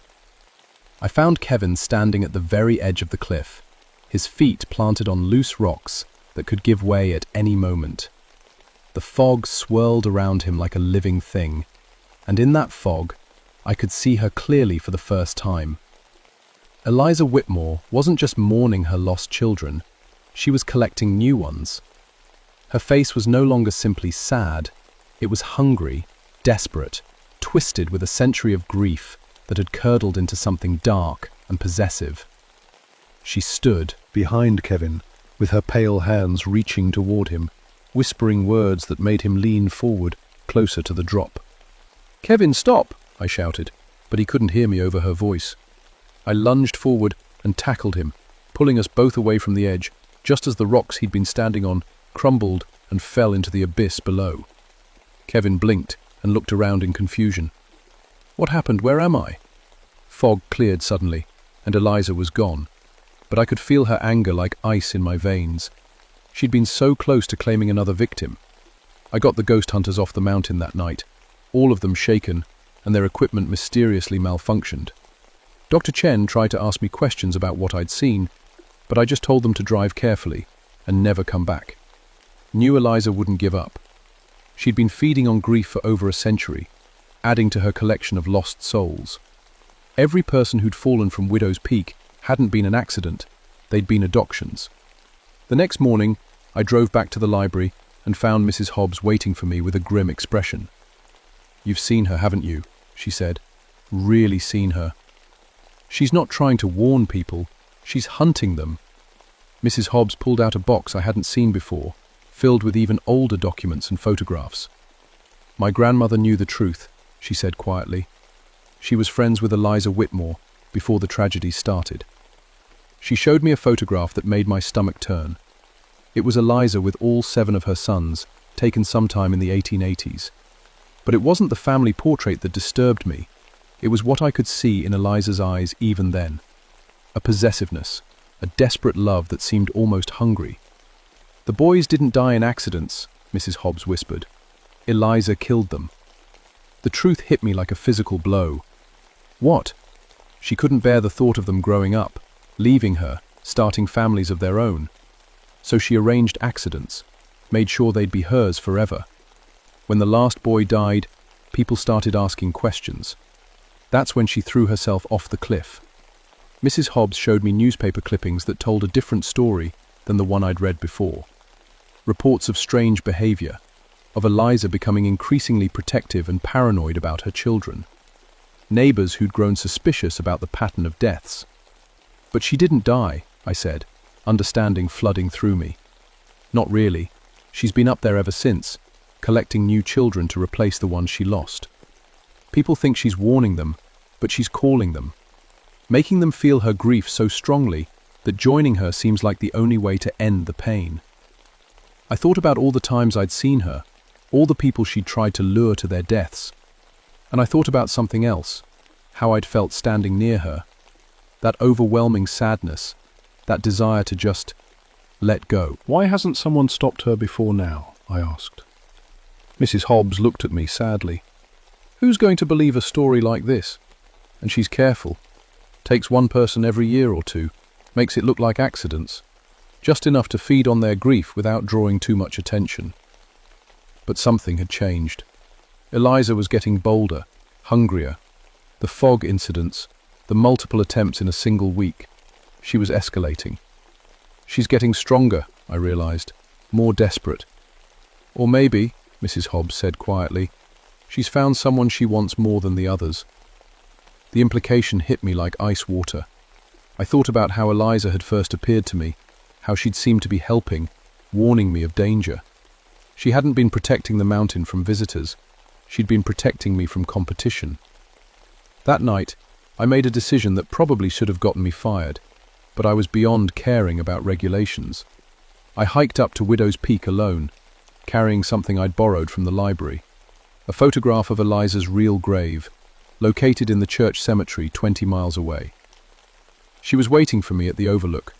I found Kevin standing at the very edge of the cliff, his feet planted on loose rocks that could give way at any moment. The fog swirled around him like a living thing, and in that fog, I could see her clearly for the first time. Eliza Whitmore wasn't just mourning her lost children, she was collecting new ones. Her face was no longer simply sad, it was hungry, desperate, twisted with a century of grief that had curdled into something dark and possessive. She stood behind Kevin, with her pale hands reaching toward him, whispering words that made him lean forward, closer to the drop. "Kevin, stop!" I shouted, but he couldn't hear me over her voice. I lunged forward and tackled him, pulling us both away from the edge, just as the rocks he'd been standing on crumbled and fell into the abyss below. Kevin blinked and looked around in confusion. What happened? Where am I? Fog cleared suddenly, and Eliza was gone, but I could feel her anger like ice in my veins. She'd been so close to claiming another victim. I got the ghost hunters off the mountain that night, all of them shaken, and their equipment mysteriously malfunctioned. Dr. Chen tried to ask me questions about what I'd seen, but I just told them to drive carefully and never come back. Knew Eliza wouldn't give up. She'd been feeding on grief for over a century, adding to her collection of lost souls. Every person who'd fallen from Widow's Peak hadn't been an accident, they'd been adoptions. The next morning, I drove back to the library and found Mrs. Hobbs waiting for me with a grim expression. "You've seen her, haven't you?" she said. "Really seen her. She's not trying to warn people, she's hunting them." Mrs. Hobbs pulled out a box I hadn't seen before, filled with even older documents and photographs. "My grandmother knew the truth," she said quietly. "She was friends with Eliza Whitmore before the tragedy started." She showed me a photograph that made my stomach turn. It was Eliza with all 7 of her sons, taken sometime in the 1880s. But it wasn't the family portrait that disturbed me. It was what I could see in Eliza's eyes even then. A possessiveness, a desperate love that seemed almost hungry. "The boys didn't die in accidents," Mrs. Hobbs whispered. "Eliza killed them." The truth hit me like a physical blow. What? She couldn't bear the thought of them growing up, leaving her, starting families of their own. So she arranged accidents, made sure they'd be hers forever. When the last boy died, people started asking questions. That's when she threw herself off the cliff. Mrs. Hobbs showed me newspaper clippings that told a different story than the one I'd read before. Reports of strange behavior, of Eliza becoming increasingly protective and paranoid about her children. Neighbors who'd grown suspicious about the pattern of deaths. "But she didn't die," I said, understanding flooding through me. "Not really. She's been up there ever since, collecting new children to replace the ones she lost. People think she's warning them, but she's calling them, making them feel her grief so strongly that joining her seems like the only way to end the pain." I thought about all the times I'd seen her, all the people she'd tried to lure to their deaths. And I thought about something else, how I'd felt standing near her. That overwhelming sadness, that desire to just let go. "Why hasn't someone stopped her before now?" I asked. Mrs. Hobbs looked at me sadly. "Who's going to believe a story like this? And she's careful. Takes one person every year or two, makes it look like accidents. Just enough to feed on their grief without drawing too much attention." But something had changed. Eliza was getting bolder, hungrier. The fog incidents, the multiple attempts in a single week. She was escalating. "She's getting stronger," I realized, "more desperate. Or maybe," Mrs. Hobbs said quietly, "she's found someone she wants more than the others." The implication hit me like ice water. I thought about how Eliza had first appeared to me, how she'd seemed to be helping, warning me of danger. She hadn't been protecting the mountain from visitors. She'd been protecting me from competition. That night, I made a decision that probably should have gotten me fired, but I was beyond caring about regulations. I hiked up to Widow's Peak alone, carrying something I'd borrowed from the library. A photograph of Eliza's real grave, located in the church cemetery 20 miles away. She was waiting for me at the overlook,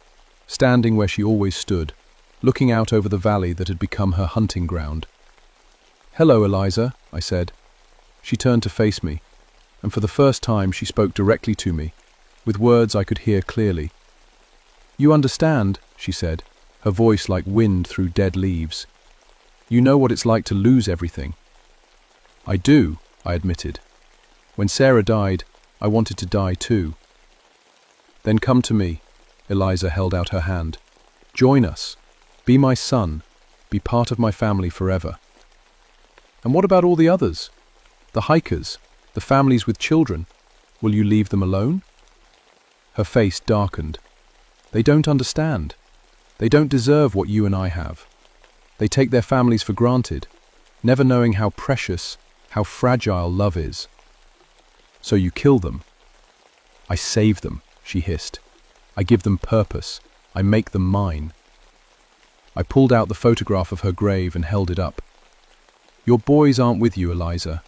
standing where she always stood, looking out over the valley that had become her hunting ground. "Hello, Eliza," I said. She turned to face me, and for the first time she spoke directly to me, with words I could hear clearly. "You understand," she said, her voice like wind through dead leaves. "You know what it's like to lose everything." "I do," I admitted. "When Sarah died, I wanted to die too." "Then come to me." Eliza held out her hand. "Join us. Be my son. Be part of my family forever." "And what about all the others? The hikers, the families with children? Will you leave them alone?" Her face darkened. "They don't understand. They don't deserve what you and I have. They take their families for granted, never knowing how precious, how fragile love is. So you kill them." "I save them," she hissed. "I give them purpose. I make them mine." I pulled out the photograph of her grave and held it up. "Your boys aren't with you, Eliza.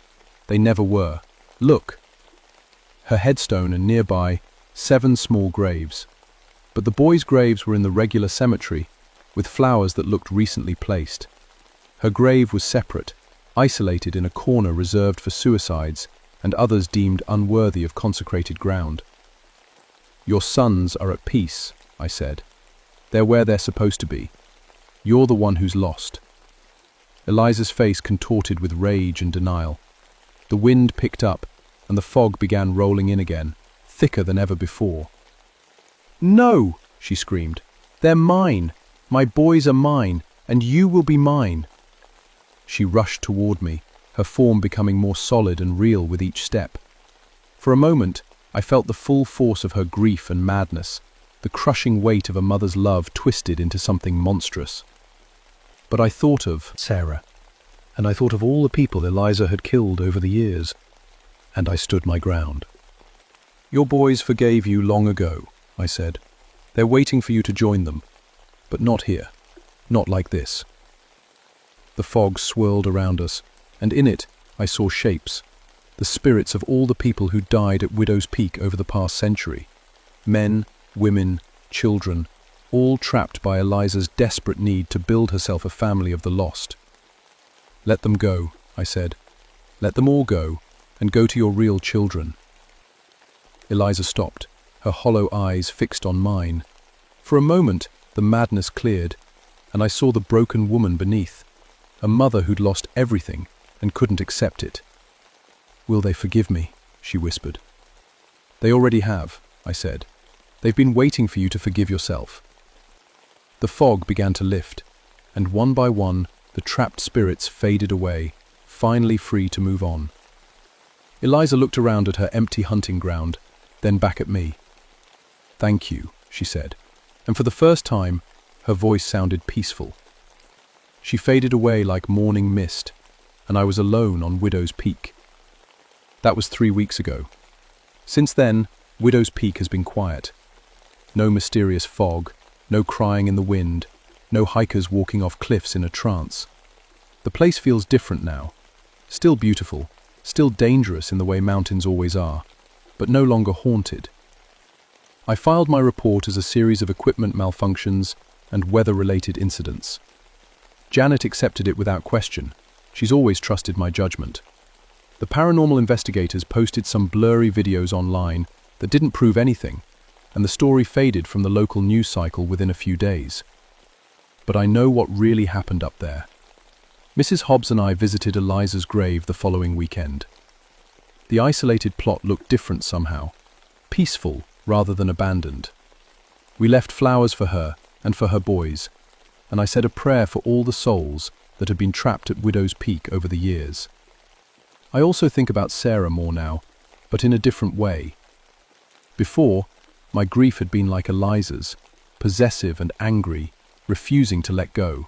They never were. Look, her headstone, and nearby, 7 small graves. But the boys' graves were in the regular cemetery, with flowers that looked recently placed. Her grave was separate, isolated in a corner reserved for suicides and others deemed unworthy of consecrated ground. "Your sons are at peace," I said. "They're where they're supposed to be. You're the one who's lost." Eliza's face contorted with rage and denial. The wind picked up, and the fog began rolling in again, thicker than ever before. "No!" she screamed. "They're mine! My boys are mine, and you will be mine!" She rushed toward me, her form becoming more solid and real with each step. For a moment, I felt the full force of her grief and madness, the crushing weight of a mother's love twisted into something monstrous. But I thought of Sarah, and I thought of all the people Eliza had killed over the years, and I stood my ground. "Your boys forgave you long ago," I said. "They're waiting for you to join them, but not here, not like this." The fog swirled around us, and in it I saw shapes, the spirits of all the people who died at Widow's Peak over the past century. Men, women, children, all trapped by Eliza's desperate need to build herself a family of the lost. "Let them go," I said. "Let them all go, and go to your real children." Eliza stopped, her hollow eyes fixed on mine. For a moment, the madness cleared, and I saw the broken woman beneath, a mother who'd lost everything and couldn't accept it. "Will they forgive me?" she whispered. "They already have," I said. "They've been waiting for you to forgive yourself." The fog began to lift, and one by one, the trapped spirits faded away, finally free to move on. Eliza looked around at her empty hunting ground, then back at me. "Thank you," she said, and for the first time, her voice sounded peaceful. She faded away like morning mist, and I was alone on Widow's Peak. That was 3 weeks ago. Since then, Widow's Peak has been quiet. No mysterious fog, no crying in the wind, no hikers walking off cliffs in a trance. The place feels different now. Still beautiful, still dangerous in the way mountains always are, but no longer haunted. I filed my report as a series of equipment malfunctions and weather-related incidents. Janet accepted it without question. She's always trusted my judgment. The paranormal investigators posted some blurry videos online that didn't prove anything, and the story faded from the local news cycle within a few days. But I know what really happened up there. Mrs. Hobbs and I visited Eliza's grave the following weekend. The isolated plot looked different somehow, peaceful rather than abandoned. We left flowers for her and for her boys, and I said a prayer for all the souls that had been trapped at Widow's Peak over the years. I also think about Sarah more now, but in a different way. Before, my grief had been like Eliza's, possessive and angry, refusing to let go.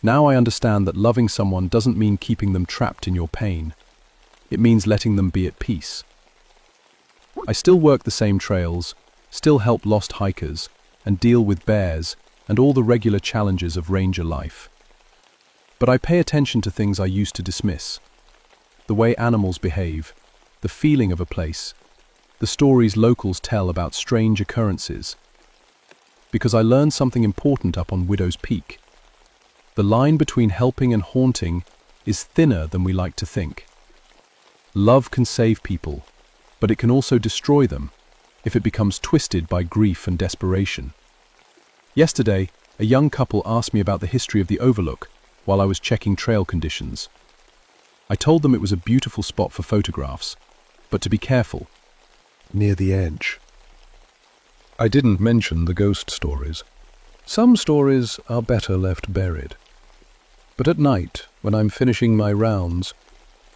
Now I understand that loving someone doesn't mean keeping them trapped in your pain. It means letting them be at peace. I still work the same trails, still help lost hikers, and deal with bears and all the regular challenges of ranger life. But I pay attention to things I used to dismiss. The way animals behave, the feeling of a place, the stories locals tell about strange occurrences. Because I learned something important up on Widow's Peak. The line between helping and haunting is thinner than we like to think. Love can save people, but it can also destroy them if it becomes twisted by grief and desperation. Yesterday, a young couple asked me about the history of the Overlook while I was checking trail conditions. I told them it was a beautiful spot for photographs, but to be careful. Near the edge. I didn't mention the ghost stories. Some stories are better left buried. But at night, when I'm finishing my rounds,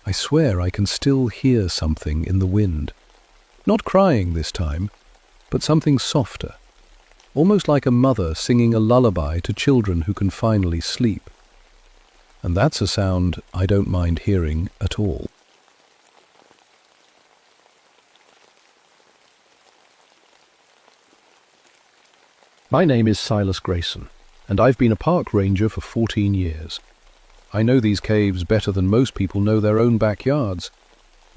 I swear I can still hear something in the wind. Not crying this time, but something softer. Almost like a mother singing a lullaby to children who can finally sleep. And that's a sound I don't mind hearing at all. My name is Silas Grayson, and I've been a park ranger for 14 years. I know these caves better than most people know their own backyards.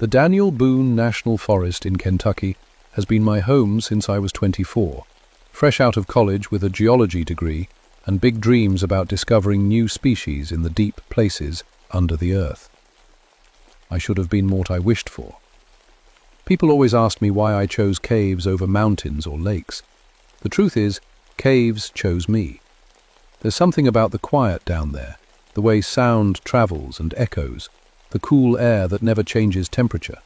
The Daniel Boone National Forest in Kentucky has been my home since I was 24, fresh out of college with a geology degree and big dreams about discovering new species in the deep places under the earth. I should have been what I wished for. People always asked me why I chose caves over mountains or lakes. The truth is, caves chose me. There's something about the quiet down there, the way sound travels and echoes, the cool air that never changes temperature.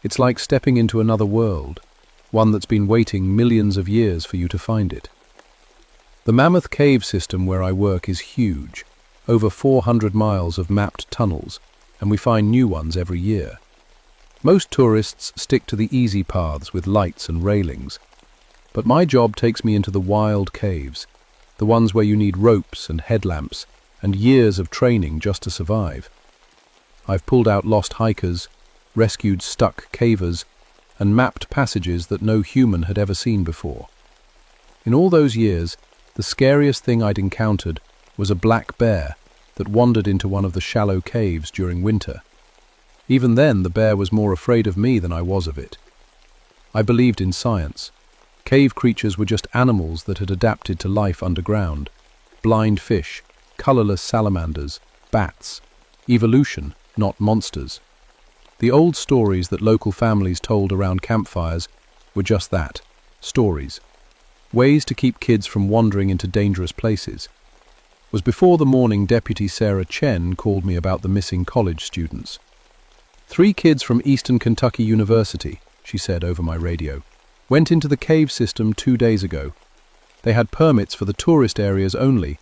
It's like stepping into another world, one that's been waiting millions of years for you to find it. The Mammoth Cave system where I work is huge, over 400 miles of mapped tunnels, and we find new ones every year. Most tourists stick to the easy paths with lights and railings, but my job takes me into the wild caves, the ones where you need ropes and headlamps and years of training just to survive. I've pulled out lost hikers, rescued stuck cavers, and mapped passages that no human had ever seen before. In all those years, the scariest thing I'd encountered was a black bear that wandered into one of the shallow caves during winter. Even then, the bear was more afraid of me than I was of it. I believed in science. Cave creatures were just animals that had adapted to life underground. Blind fish, colorless salamanders, bats. Evolution, not monsters. The old stories that local families told around campfires were just that, stories. Ways to keep kids from wandering into dangerous places. It was before the morning Deputy Sarah Chen called me about the missing college students. 3 kids from Eastern Kentucky University, she said over my radio, went into the cave system 2 days ago. They had permits for the tourist areas only,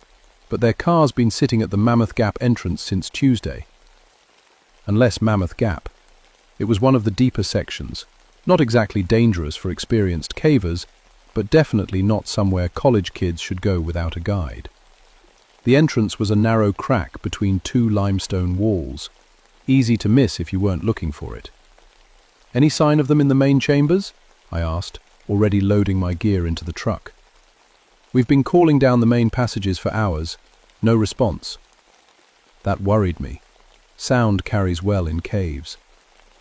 but their car's been sitting at the Mammoth Gap entrance since Tuesday. Unless Mammoth Gap. It was one of the deeper sections, not exactly dangerous for experienced cavers, but definitely not somewhere college kids should go without a guide. The entrance was a narrow crack between 2 limestone walls, easy to miss if you weren't looking for it. Any sign of them in the main chambers? I asked, already loading my gear into the truck. We've been calling down the main passages for hours. No response. That worried me. Sound carries well in caves.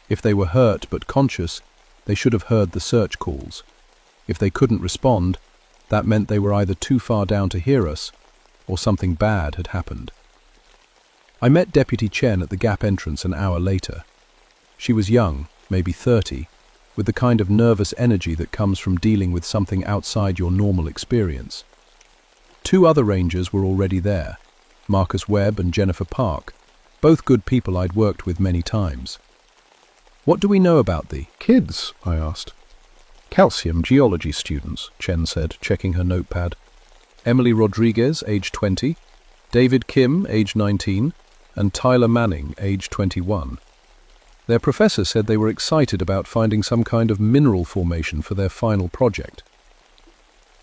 If they were hurt but conscious, they should have heard the search calls. If they couldn't respond, that meant they were either too far down to hear us, or something bad had happened. I met Deputy Chen at the Gap entrance an hour later. She was young, maybe 30, with the kind of nervous energy that comes from dealing with something outside your normal experience. 2 other rangers were already there, Marcus Webb and Jennifer Park, both good people I'd worked with many times. What do we know about the kids? I asked. Calcium geology students, Chen said, checking her notepad. Emily Rodriguez, age 20, David Kim, age 19, and Tyler Manning, age 21. Their professor said they were excited about finding some kind of mineral formation for their final project.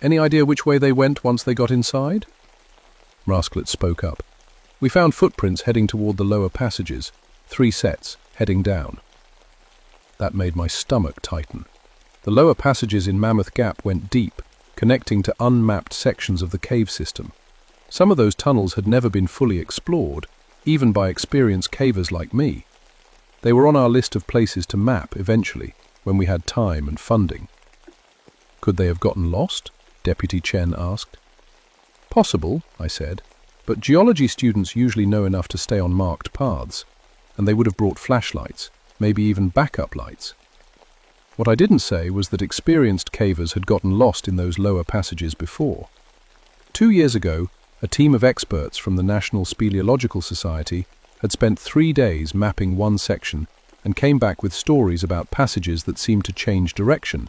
Any idea which way they went once they got inside? Rasklet spoke up. We found footprints heading toward the lower passages, 3 sets, heading down. That made my stomach tighten. The lower passages in Mammoth Gap went deep, connecting to unmapped sections of the cave system. Some of those tunnels had never been fully explored, even by experienced cavers like me. They were on our list of places to map eventually, when we had time and funding. Could they have gotten lost? Deputy Chen asked. Possible, I said, but geology students usually know enough to stay on marked paths, and they would have brought flashlights, maybe even backup lights. What I didn't say was that experienced cavers had gotten lost in those lower passages before. 2 years ago, a team of experts from the National Speleological Society had spent 3 days mapping one section and came back with stories about passages that seemed to change direction,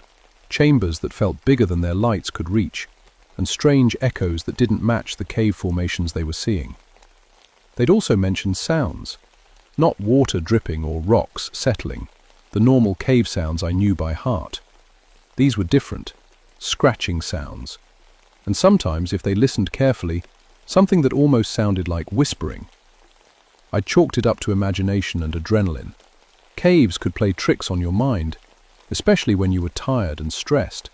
chambers that felt bigger than their lights could reach, and strange echoes that didn't match the cave formations they were seeing. They'd also mentioned sounds, not water dripping or rocks settling, the normal cave sounds I knew by heart. These were different, scratching sounds, and sometimes, if they listened carefully, something that almost sounded like whispering. I chalked it up to imagination and adrenaline. Caves could play tricks on your mind, especially when you were tired and stressed.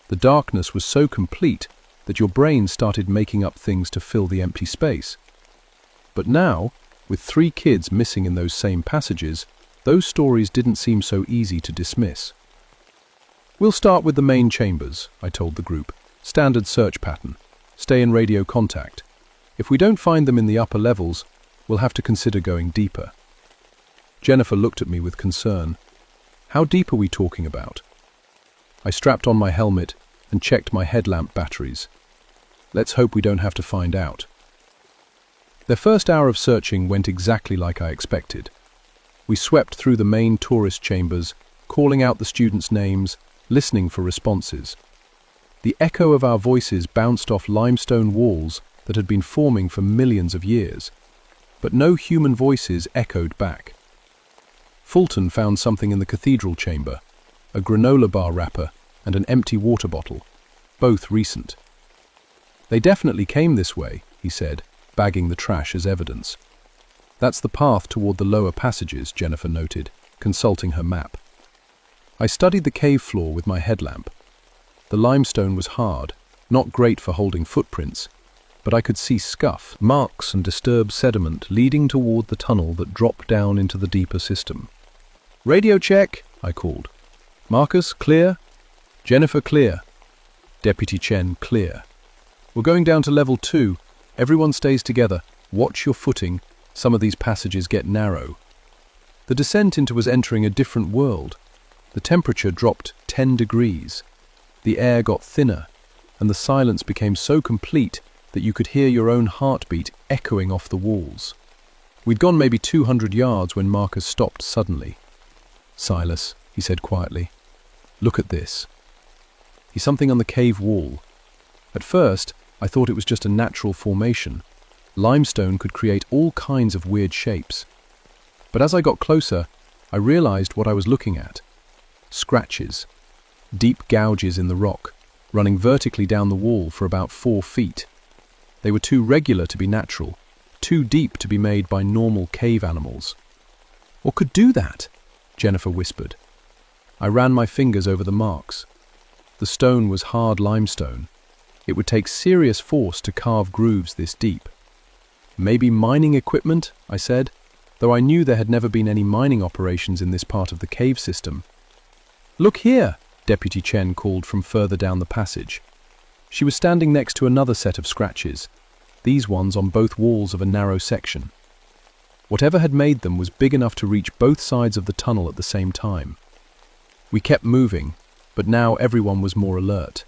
The darkness was so complete that your brain started making up things to fill the empty space. But now, with 3 kids missing in those same passages, Those stories didn't seem so easy to dismiss. "We'll start with the main chambers," I told the group. "Standard search pattern. Stay in radio contact. If we don't find them in the upper levels, we'll have to consider going deeper." Jennifer looked at me with concern. "How deep are we talking about?" I strapped on my helmet and checked my headlamp batteries. Let's hope we don't have to find out. Their first hour of searching went exactly like I expected. We swept through the main tourist chambers, calling out the students' names, listening for responses. The echo of our voices bounced off limestone walls that had been forming for millions of years, but no human voices echoed back. Fulton found something in the cathedral chamber, a granola bar wrapper and an empty water bottle, both recent. "They definitely came this way," he said, bagging the trash as evidence. "That's the path toward the lower passages," Jennifer noted, consulting her map. I studied the cave floor with my headlamp. The limestone was hard, not great for holding footprints, but I could see scuff, marks and disturbed sediment leading toward the tunnel that dropped down into the deeper system. "Radio check," I called. "Marcus, clear?" "Jennifer, clear." "Deputy Chen, clear." "We're going down to level 2. Everyone stays together. Watch your footing. Some of these passages get narrow." The descent into was entering a different world. The temperature dropped 10 degrees. The air got thinner, and the silence became so complete that you could hear your own heartbeat echoing off the walls. We'd gone maybe 200 yards when Marcus stopped suddenly. "Silas," he said quietly, "look at this." "He's something on the cave wall." At first, I thought it was just a natural formation. Limestone could create all kinds of weird shapes. But as I got closer, I realized what I was looking at. Scratches. Deep gouges in the rock, running vertically down the wall for about 4 feet. They were too regular to be natural, too deep to be made by normal cave animals. "What could do that?" Jennifer whispered. I ran my fingers over the marks. The stone was hard limestone. It would take serious force to carve grooves this deep. "Maybe mining equipment," I said, though I knew there had never been any mining operations in this part of the cave system. "Look here," Deputy Chen called from further down the passage. She was standing next to another set of scratches, these ones on both walls of a narrow section. Whatever had made them was big enough to reach both sides of the tunnel at the same time. We kept moving, but now everyone was more alert.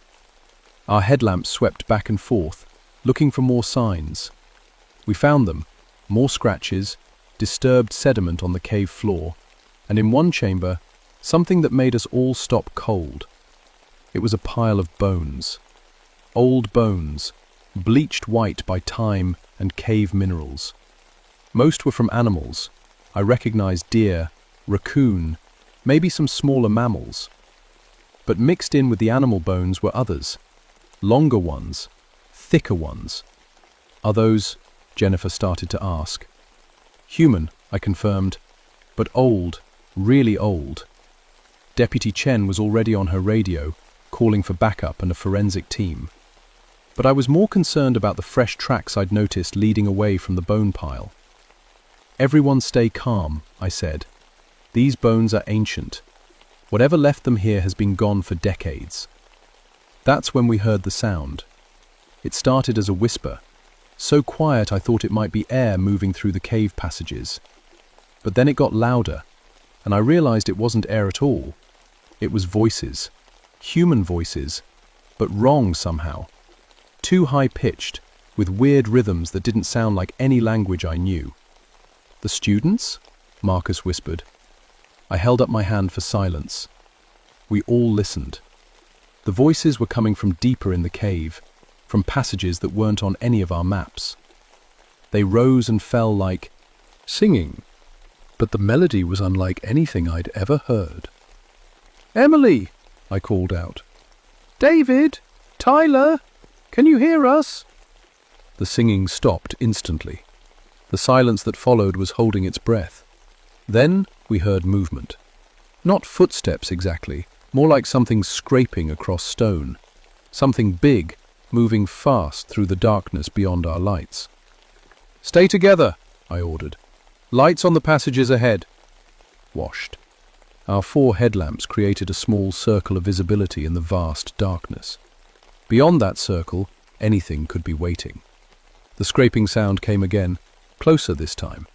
Our headlamps swept back and forth, looking for more signs. We found them, more scratches, disturbed sediment on the cave floor, and in one chamber, something that made us all stop cold. It was a pile of bones. Old bones, bleached white by time and cave minerals. Most were from animals. I recognized deer, raccoon, maybe some smaller mammals. But mixed in with the animal bones were others. Longer ones, thicker ones. "Are those?" Jennifer started to ask. "Human," I confirmed, "but old, really old." Deputy Chen was already on her radio, calling for backup and a forensic team. But I was more concerned about the fresh tracks I'd noticed leading away from the bone pile. "Everyone stay calm," I said. "These bones are ancient. Whatever left them here has been gone for decades." That's when we heard the sound. It started as a whisper, so quiet I thought it might be air moving through the cave passages. But then it got louder, and I realized it wasn't air at all. It was voices, human voices, but wrong somehow. Too high-pitched, with weird rhythms that didn't sound like any language I knew. "The students?" Marcus whispered. I held up my hand for silence. We all listened. The voices were coming from deeper in the cave, from passages that weren't on any of our maps. They rose and fell like singing, but the melody was unlike anything I'd ever heard. "Emily!" I called out. "David! Tyler! Can you hear us?" The singing stopped instantly. The silence that followed was holding its breath. Then we heard movement. Not footsteps exactly, more like something scraping across stone. Something big, moving fast through the darkness beyond our lights. "Stay together," I ordered. "Lights on the passages ahead." washed. Our 4 headlamps created a small circle of visibility in the vast darkness. Beyond that circle, anything could be waiting. The scraping sound came again, closer this time.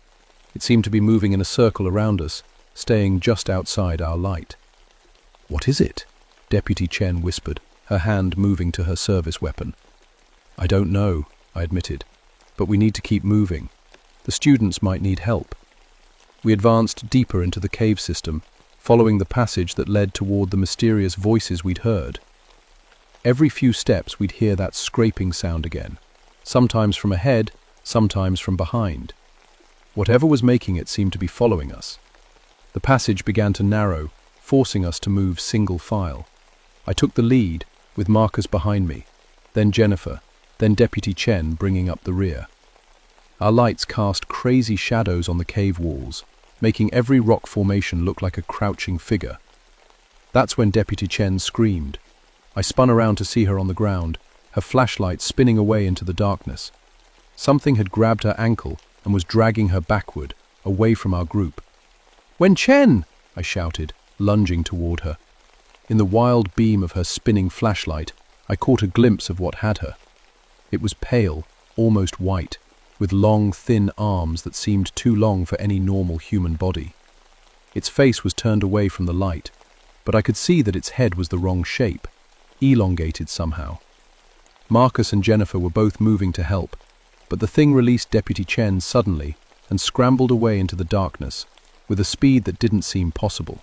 It seemed to be moving in a circle around us, staying just outside our light. "What is it?" Deputy Chen whispered, her hand moving to her service weapon. "I don't know," I admitted, "but we need to keep moving. The students might need help." We advanced deeper into the cave system, following the passage that led toward the mysterious voices we'd heard. Every few steps we'd hear that scraping sound again, sometimes from ahead, sometimes from behind. Whatever was making it seemed to be following us. The passage began to narrow, forcing us to move single file. I took the lead, with Marcus behind me, then Jennifer, then Deputy Chen bringing up the rear. Our lights cast crazy shadows on the cave walls, making every rock formation look like a crouching figure. That's when Deputy Chen screamed. I spun around to see her on the ground, her flashlight spinning away into the darkness. Something had grabbed her ankle and was dragging her backward, away from our group. "Wen Chen!" I shouted, lunging toward her. In the wild beam of her spinning flashlight, I caught a glimpse of what had her. It was pale, almost white, with long, thin arms that seemed too long for any normal human body. Its face was turned away from the light, but I could see that its head was the wrong shape, elongated somehow. Marcus and Jennifer were both moving to help, but the thing released Deputy Chen suddenly and scrambled away into the darkness, with a speed that didn't seem possible.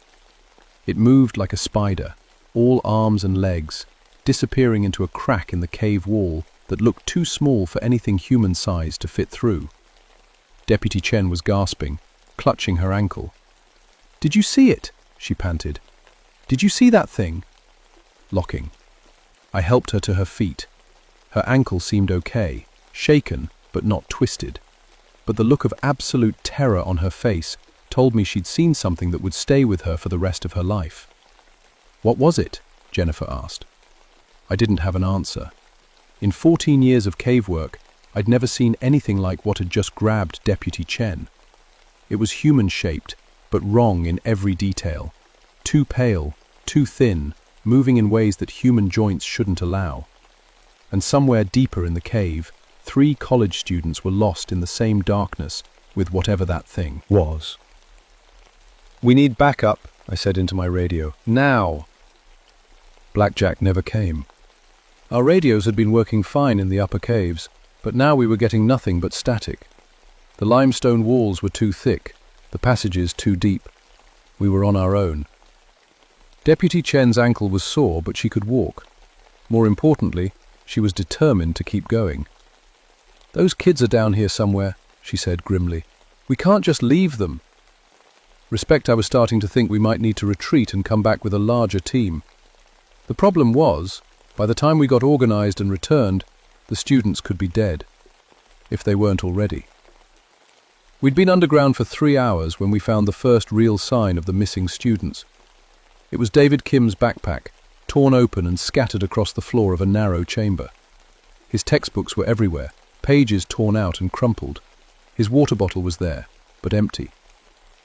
It moved like a spider, all arms and legs, disappearing into a crack in the cave wall that looked too small for anything human-sized to fit through. Deputy Chen was gasping, clutching her ankle. "Did you see it?" she panted. "Did you see that thing?" Locking. I helped her to her feet. Her ankle seemed okay, shaken but not twisted. But the look of absolute terror on her face told me she'd seen something that would stay with her for the rest of her life. "What was it?" Jennifer asked. I didn't have an answer. In 14 years of cave work, I'd never seen anything like what had just grabbed Deputy Chen. It was human-shaped, but wrong in every detail. Too pale, too thin, moving in ways that human joints shouldn't allow. And somewhere deeper in the cave, 3 college students were lost in the same darkness with whatever that thing was. "We need backup," I said into my radio. "Now!" Blackjack never came. Our radios had been working fine in the upper caves, but now we were getting nothing but static. The limestone walls were too thick, the passages too deep. We were on our own. Deputy Chen's ankle was sore, but she could walk. More importantly, she was determined to keep going. "Those kids are down here somewhere," she said grimly. "We can't just leave them." Respect, I was starting to think we might need to retreat and come back with a larger team. The problem was, by the time we got organized and returned, the students could be dead, if they weren't already. We'd been underground for 3 hours when we found the first real sign of the missing students. It was David Kim's backpack, torn open and scattered across the floor of a narrow chamber. His textbooks were everywhere, pages torn out and crumpled. His water bottle was there, but empty.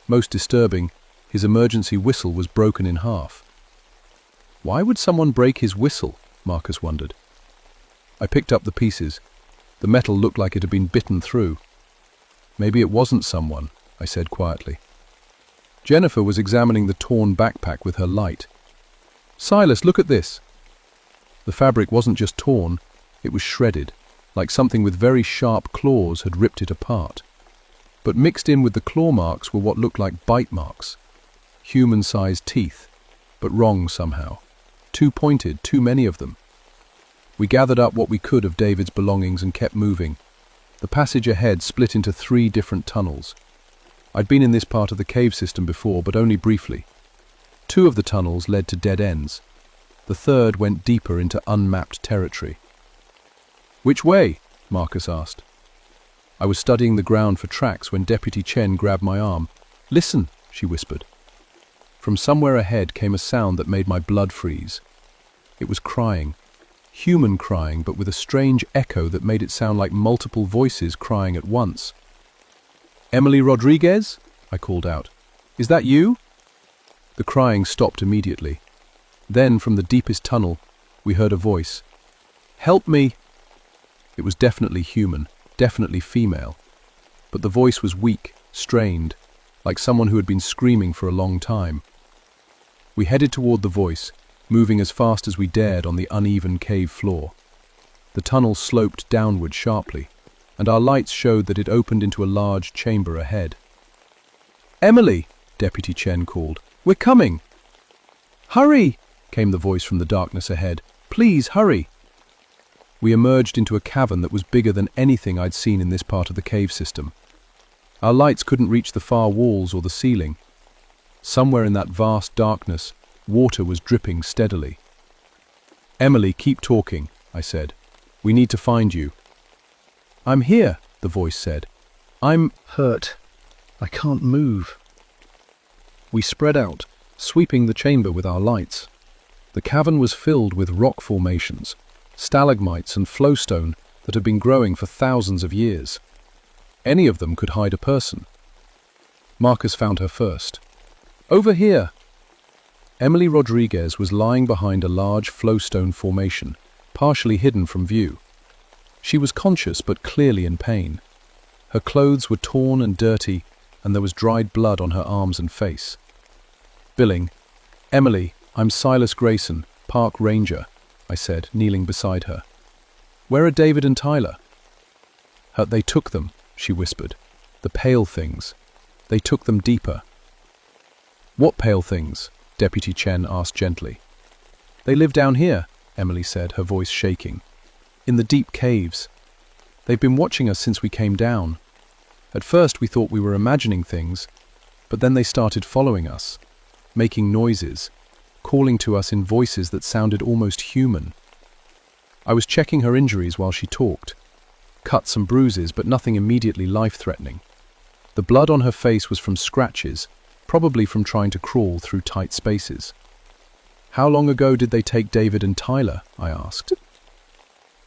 Most disturbing, his emergency whistle was broken in half. Why would someone break his whistle? Marcus wondered. I picked up the pieces. The metal looked like it had been bitten through. "Maybe it wasn't someone," I said quietly. Jennifer was examining the torn backpack with her light. "Silas, look at this." The fabric wasn't just torn, it was shredded, like something with very sharp claws had ripped it apart. But mixed in with the claw marks were what looked like bite marks. Human-sized teeth, but wrong somehow. Too pointed, too many of them. We gathered up what we could of David's belongings and kept moving. The passage ahead split into 3 different tunnels. I'd been in this part of the cave system before, but only briefly. 2 of the tunnels led to dead ends. The third went deeper into unmapped territory. "Which way?" Marcus asked. I was studying the ground for tracks when Deputy Chen grabbed my arm. "Listen," she whispered. From somewhere ahead came a sound that made my blood freeze. It was crying. Human crying, but with a strange echo that made it sound like multiple voices crying at once. "Emily Rodriguez?" I called out. Is that you?" The crying stopped immediately. Then, from the deepest tunnel, we heard a voice. "Help me!" It was definitely human, definitely female. But the voice was weak, strained, like someone who had been screaming for a long time. We headed toward the voice, moving as fast as we dared on the uneven cave floor. The tunnel sloped downward sharply, and our lights showed that it opened into a large chamber ahead. "Emily!" Deputy Chen called. "We're coming!" "Hurry!" came the voice from the darkness ahead. "Please, hurry!" We emerged into a cavern that was bigger than anything I'd seen in this part of the cave system. Our lights couldn't reach the far walls or the ceiling. Somewhere in that vast darkness, water was dripping steadily. "Emily, keep talking," I said. "We need to find you." "I'm here," the voice said. "I'm Hurt. I can't move." We spread out, sweeping the chamber with our lights. The cavern was filled with rock formations, stalagmites and flowstone that had been growing for thousands of years. Any of them could hide a person. Marcus found her first. "Over here!" Emily Rodriguez was lying behind a large flowstone formation, partially hidden from view. She was conscious but clearly in pain. Her clothes were torn and dirty, and there was dried blood on her arms and face. Billing, "Emily, I'm Silas Grayson, Park Ranger," I said, kneeling beside her. "Where are David and Tyler?" "They took them," she whispered. "The pale things. They took them deeper." "What pale things?" Deputy Chen asked gently. "They live down here," Emily said, her voice shaking. "In the deep caves. They've been watching us since we came down. At first we thought we were imagining things, but then they started following us, making noises, calling to us in voices that sounded almost human. I was checking her injuries while she talked. Cuts and bruises, but nothing immediately life-threatening. The blood on her face was from scratches, probably from trying to crawl through tight spaces. "How long ago did they take David and Tyler?" I asked.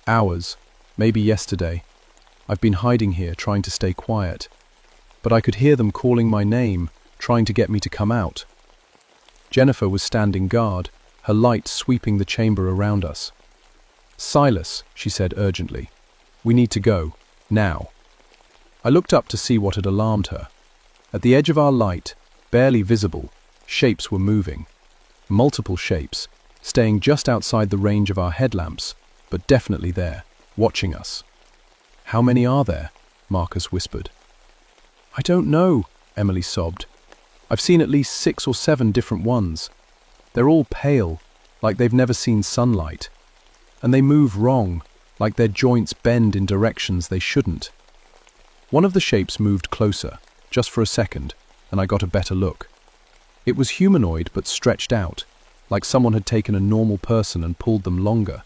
"Hours, maybe yesterday. I've been hiding here, trying to stay quiet. But I could hear them calling my name, trying to get me to come out." Jennifer was standing guard, her light sweeping the chamber around us. "Silas," she said urgently, "we need to go, now." I looked up to see what had alarmed her. At the edge of our light, barely visible, shapes were moving. Multiple shapes, staying just outside the range of our headlamps, but definitely there, watching us. "How many are there?" Marcus whispered. "I don't know," Emily sobbed. "I've seen at least 6 or 7 different ones. They're all pale, like they've never seen sunlight. And they move wrong, like their joints bend in directions they shouldn't." One of the shapes moved closer, just for a second, and I got a better look. It was humanoid but stretched out, like someone had taken a normal person and pulled them longer.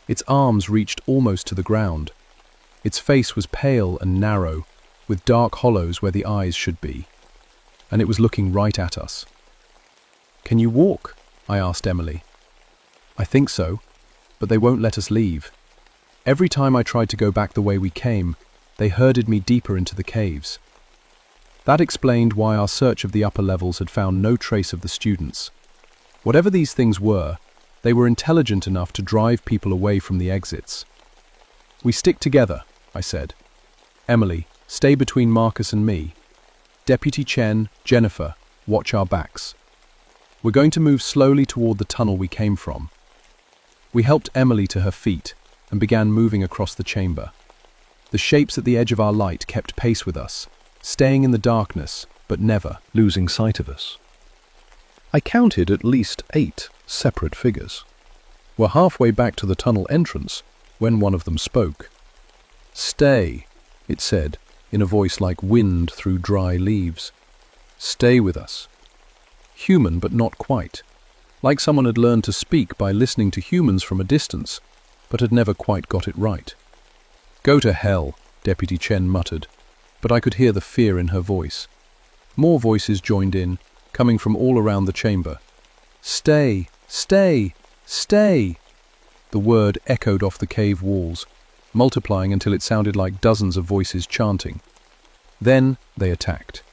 Its arms reached almost to the ground. Its face was pale and narrow, with dark hollows where the eyes should be. And it was looking right at us. "Can you walk?" I asked Emily. "I think so, but they won't let us leave. Every time I tried to go back the way we came, they herded me deeper into the caves." That explained why our search of the upper levels had found no trace of the students. Whatever these things were, they were intelligent enough to drive people away from the exits. "We stick together," I said. "Emily, stay between Marcus and me. Deputy Chen, Jennifer, watch our backs. We're going to move slowly toward the tunnel we came from." We helped Emily to her feet and began moving across the chamber. The shapes at the edge of our light kept pace with us, staying in the darkness, but never losing sight of us. I counted at least 8 separate figures. We're halfway back to the tunnel entrance when one of them spoke. "Stay," it said, in a voice like wind through dry leaves. "Stay with us." Human, but not quite. Like someone had learned to speak by listening to humans from a distance, but had never quite got it right. "Go to hell," Deputy Chen muttered, but I could hear the fear in her voice. More voices joined in, coming from all around the chamber. "Stay, stay, stay!" The word echoed off the cave walls, multiplying until it sounded like dozens of voices chanting. Then they attacked.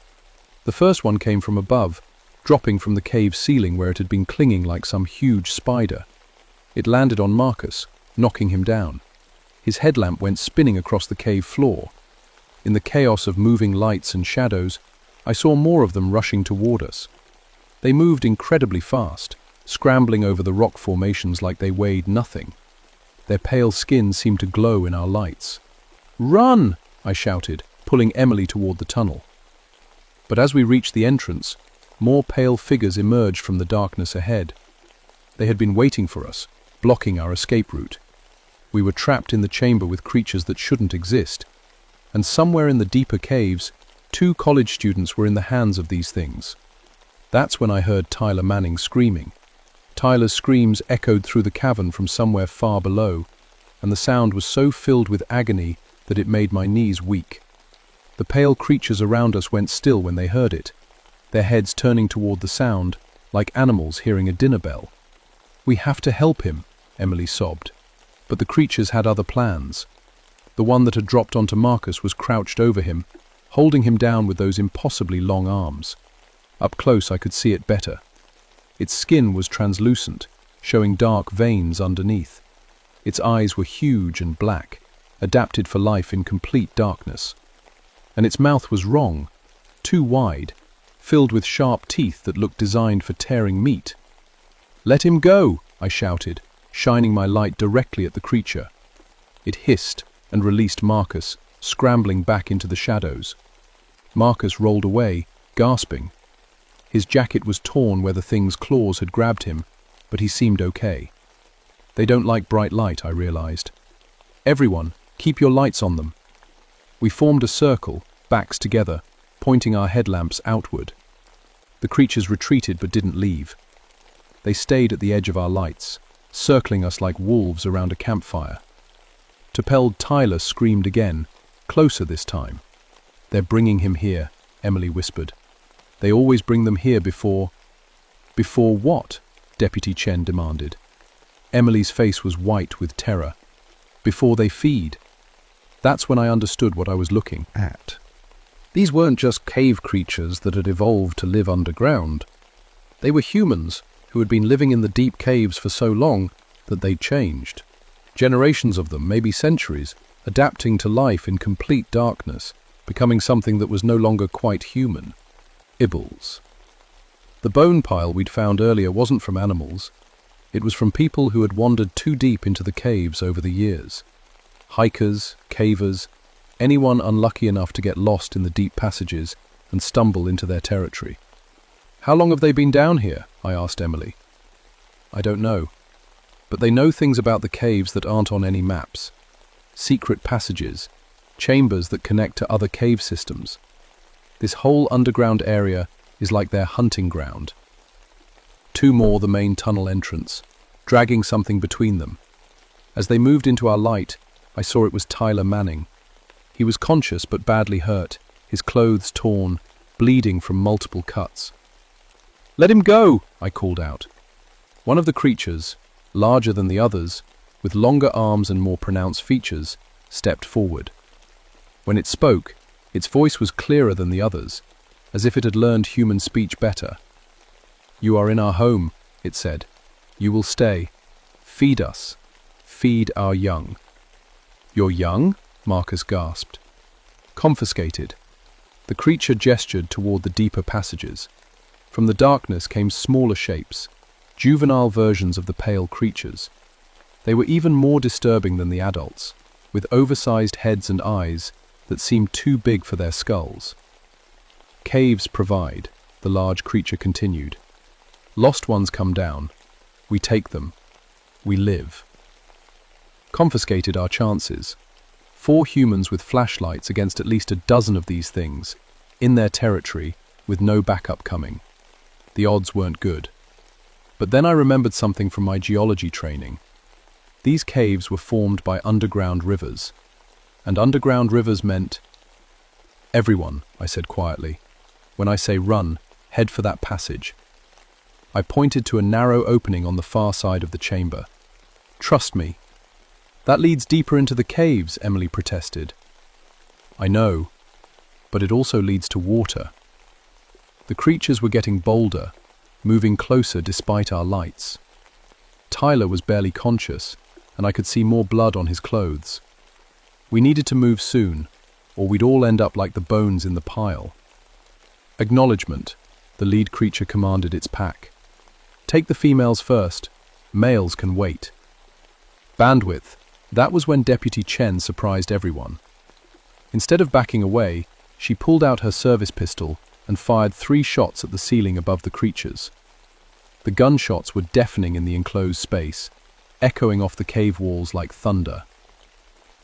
The first one came from above, dropping from the cave ceiling where it had been clinging like some huge spider. It landed on Marcus, knocking him down. His headlamp went spinning across the cave floor. In the chaos of moving lights and shadows, I saw more of them rushing toward us. They moved incredibly fast, scrambling over the rock formations like they weighed nothing. Their pale skin seemed to glow in our lights. "Run!" I shouted, pulling Emily toward the tunnel. But as we reached the entrance, more pale figures emerged from the darkness ahead. They had been waiting for us, blocking our escape route. We were trapped in the chamber with creatures that shouldn't exist, and somewhere in the deeper caves, 2 college students were in the hands of these things. That's when I heard Tyler Manning screaming. Tyler's screams echoed through the cavern from somewhere far below, and the sound was so filled with agony that it made my knees weak. The pale creatures around us went still when they heard it, their heads turning toward the sound, like animals hearing a dinner bell. "We have to help him," Emily sobbed. But the creatures had other plans. The one that had dropped onto Marcus was crouched over him, holding him down with those impossibly long arms. Up close I could see it better. Its skin was translucent, showing dark veins underneath. Its eyes were huge and black, adapted for life in complete darkness. And its mouth was wrong, too wide, filled with sharp teeth that looked designed for tearing meat. "Let him go!" I shouted, shining my light directly at the creature. It hissed and released Marcus, scrambling back into the shadows. Marcus rolled away, gasping. His jacket was torn where the thing's claws had grabbed him, but he seemed okay. They don't like bright light, I realized. "Everyone, keep your lights on them." We formed a circle, backs together, pointing our headlamps outward. The creatures retreated but didn't leave. They stayed at the edge of our lights, circling us like wolves around a campfire. Topelled Tyler screamed again, closer this time. "They're bringing him here," Emily whispered. "They always bring them here before—" "Before what?" Deputy Chen demanded. Emily's face was white with terror. "Before they feed." That's when I understood what I was looking at. These weren't just cave creatures that had evolved to live underground. They were humans who had been living in the deep caves for so long that they'd changed. Generations of them, maybe centuries, adapting to life in complete darkness, becoming something that was no longer quite human. Ibbles. The bone pile we'd found earlier wasn't from animals. It was from people who had wandered too deep into the caves over the years. Hikers, cavers, anyone unlucky enough to get lost in the deep passages and stumble into their territory. "How long have they been down here?" I asked Emily. "I don't know. But they know things about the caves that aren't on any maps. Secret passages, chambers that connect to other cave systems. This whole underground area is like their hunting ground." 2 more the main tunnel entrance, dragging something between them. As they moved into our light, I saw it was Tyler Manning. He was conscious but badly hurt, his clothes torn, bleeding from multiple cuts. "Let him go!" I called out. One of the creatures, larger than the others, with longer arms and more pronounced features, stepped forward. When it spoke, its voice was clearer than the others, as if it had learned human speech better. "You are in our home," it said. "You will stay. Feed us. Feed our young." "Your young?" Marcus gasped. "Confiscated." The creature gestured toward the deeper passages. From the darkness came smaller shapes, juvenile versions of the pale creatures. They were even more disturbing than the adults, with oversized heads and eyes that seemed too big for their skulls. "Caves provide," the large creature continued. "Lost ones come down. We take them. We live." Confiscated our chances. 4 humans with flashlights against at least a dozen of these things, in their territory, with no backup coming. The odds weren't good. But then I remembered something from my geology training. These caves were formed by underground rivers. And underground rivers meant... "Everyone," I said quietly. "When I say run, head for that passage." I pointed to a narrow opening on the far side of the chamber. "Trust me." "That leads deeper into the caves," Emily protested. "I know, but it also leads to water." The creatures were getting bolder, moving closer despite our lights. Tyler was barely conscious, and I could see more blood on his clothes. We needed to move soon, or we'd all end up like the bones in the pile. Acknowledgement, the lead creature commanded its pack. Take the females first, males can wait. Bandwidth, that was when Deputy Chen surprised everyone. Instead of backing away, she pulled out her service pistol and fired 3 shots at the ceiling above the creatures. The gunshots were deafening in the enclosed space, echoing off the cave walls like thunder.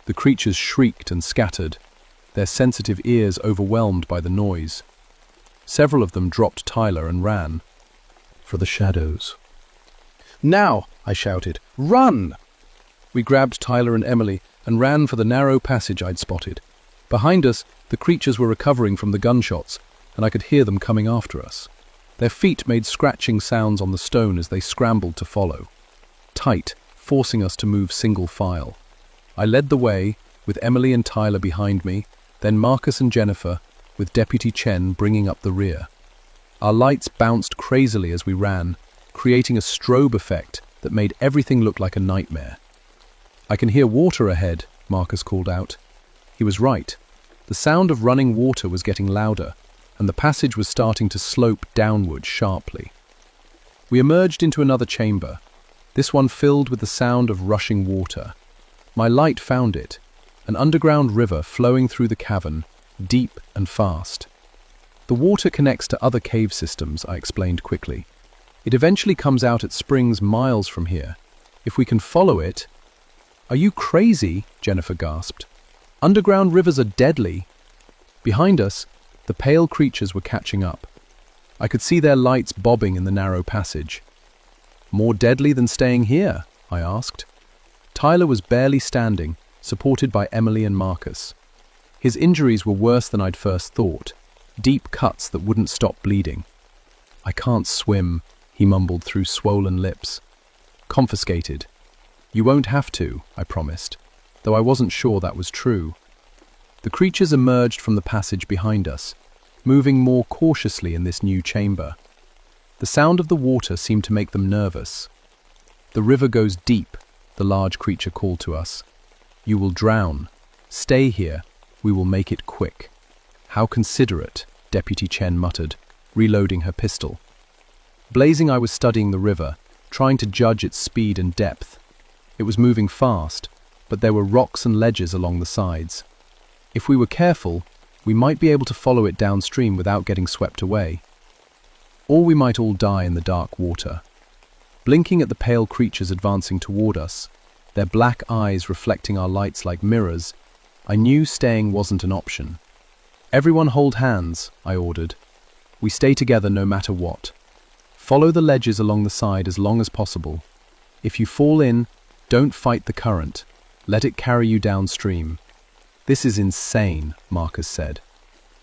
The creatures shrieked and scattered, their sensitive ears overwhelmed by the noise. Several of them dropped Tyler and ran for the shadows. "Now!" I shouted. "Run!" We grabbed Tyler and Emily and ran for the narrow passage I'd spotted. Behind us, the creatures were recovering from the gunshots, and I could hear them coming after us. Their feet made scratching sounds on the stone as they scrambled to follow, tight, forcing us to move single file. I led the way, with Emily and Tyler behind me, then Marcus and Jennifer, with Deputy Chen bringing up the rear. Our lights bounced crazily as we ran, creating a strobe effect that made everything look like a nightmare. "I can hear water ahead," Marcus called out. He was right. The sound of running water was getting louder, and the passage was starting to slope downward sharply. We emerged into another chamber, this one filled with the sound of rushing water. My light found it, an underground river flowing through the cavern, deep and fast. The water connects to other cave systems, I explained quickly. It eventually comes out at springs miles from here. If we can follow it... "Are you crazy?" Jennifer gasped. "Underground rivers are deadly." Behind us, the pale creatures were catching up. I could see their lights bobbing in the narrow passage. "More deadly than staying here?" I asked. Tyler was barely standing, supported by Emily and Marcus. His injuries were worse than I'd first thought, deep cuts that wouldn't stop bleeding. "I can't swim," he mumbled through swollen lips. "Confiscated." "You won't have to," I promised, though I wasn't sure that was true. The creatures emerged from the passage behind us, moving more cautiously in this new chamber. The sound of the water seemed to make them nervous. "The river goes deep," the large creature called to us. "You will drown. Stay here. We will make it quick." "How considerate," Deputy Chen muttered, reloading her pistol. Blazing, I was studying the river, trying to judge its speed and depth. It was moving fast, but there were rocks and ledges along the sides. If we were careful, we might be able to follow it downstream without getting swept away. Or we might all die in the dark water. Blinking at the pale creatures advancing toward us, their black eyes reflecting our lights like mirrors, I knew staying wasn't an option. "Everyone hold hands," I ordered. "We stay together no matter what. Follow the ledges along the side as long as possible. If you fall in, don't fight the current. Let it carry you downstream." "This is insane," Marcus said.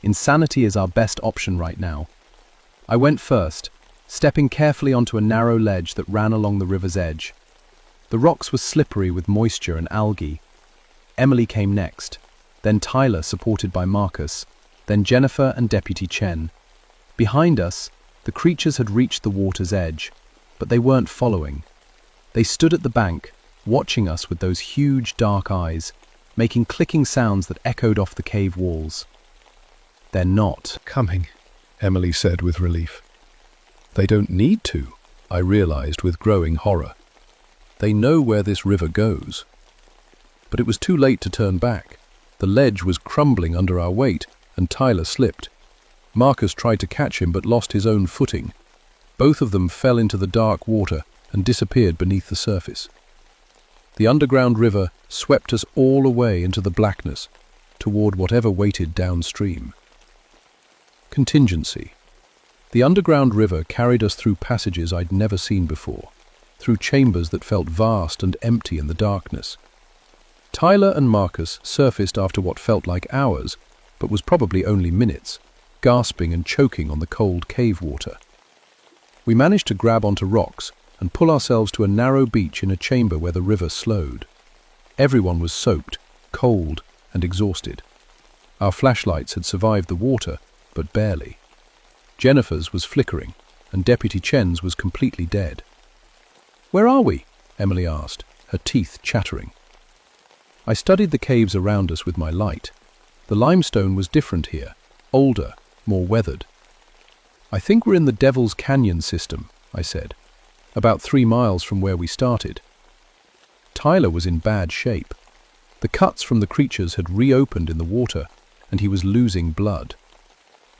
"Insanity is our best option right now." I went first, stepping carefully onto a narrow ledge that ran along the river's edge. The rocks were slippery with moisture and algae. Emily came next, then Tyler supported by Marcus, then Jennifer and Deputy Chen. Behind us, the creatures had reached the water's edge, but they weren't following. They stood at the bank, watching us with those huge dark eyes, making clicking sounds that echoed off the cave walls. "They're not "Coming," Emily said with relief. "They don't need to," I realized with growing horror. "They know where this river goes." But it was too late to turn back. The ledge was crumbling under our weight, and Tyler slipped. Marcus tried to catch him but lost his own footing. Both of them fell into the dark water and disappeared beneath the surface. The underground river swept us all away into the blackness, toward whatever waited downstream. Contingency. The underground river carried us through passages I'd never seen before, through chambers that felt vast and empty in the darkness. Tyler and Marcus surfaced after what felt like hours, but was probably only minutes, gasping and choking on the cold cave water. We managed to grab onto rocks and pull ourselves to a narrow beach in a chamber where the river slowed. Everyone was soaked, cold, and exhausted. Our flashlights had survived the water, but barely. Jennifer's was flickering, and Deputy Chen's was completely dead. "Where are we?" Emily asked, her teeth chattering. I studied the caves around us with my light. The limestone was different here, older, more weathered. "I think we're in the Devil's Canyon system," I said, "about 3 miles from where we started." Tyler was in bad shape. The cuts from the creatures had reopened in the water, and he was losing blood.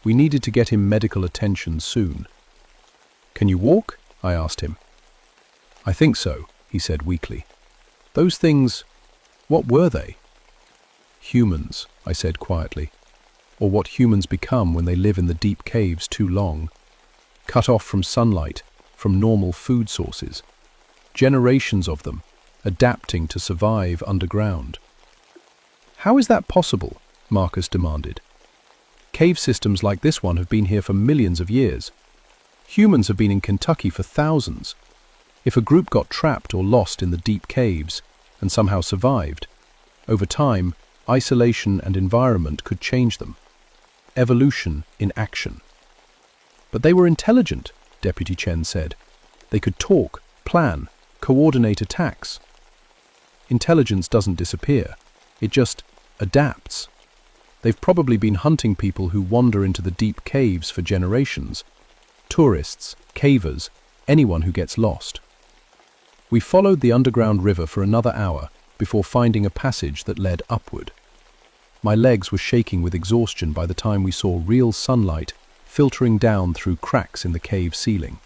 We needed to get him medical attention soon. "Can you walk?" I asked him. "I think so," he said weakly. "Those things, what were they?" "Humans," I said quietly, "or what humans become when they live in the deep caves too long, cut off from sunlight, from normal food sources. Generations of them, adapting to survive underground." "How is that possible?" Marcus demanded. "Cave systems like this one have been here for millions of years. Humans have been in Kentucky for thousands. If a group got trapped or lost in the deep caves and somehow survived, over time, isolation and environment could change them. Evolution in action." "But they were intelligent," Deputy Chen said. "They could talk, plan, coordinate attacks." "Intelligence doesn't disappear. It just adapts. They've probably been hunting people who wander into the deep caves for generations. Tourists, cavers, anyone who gets lost." We followed the underground river for another hour before finding a passage that led upward. My legs were shaking with exhaustion by the time we saw real sunlight filtering down through cracks in the cave ceiling.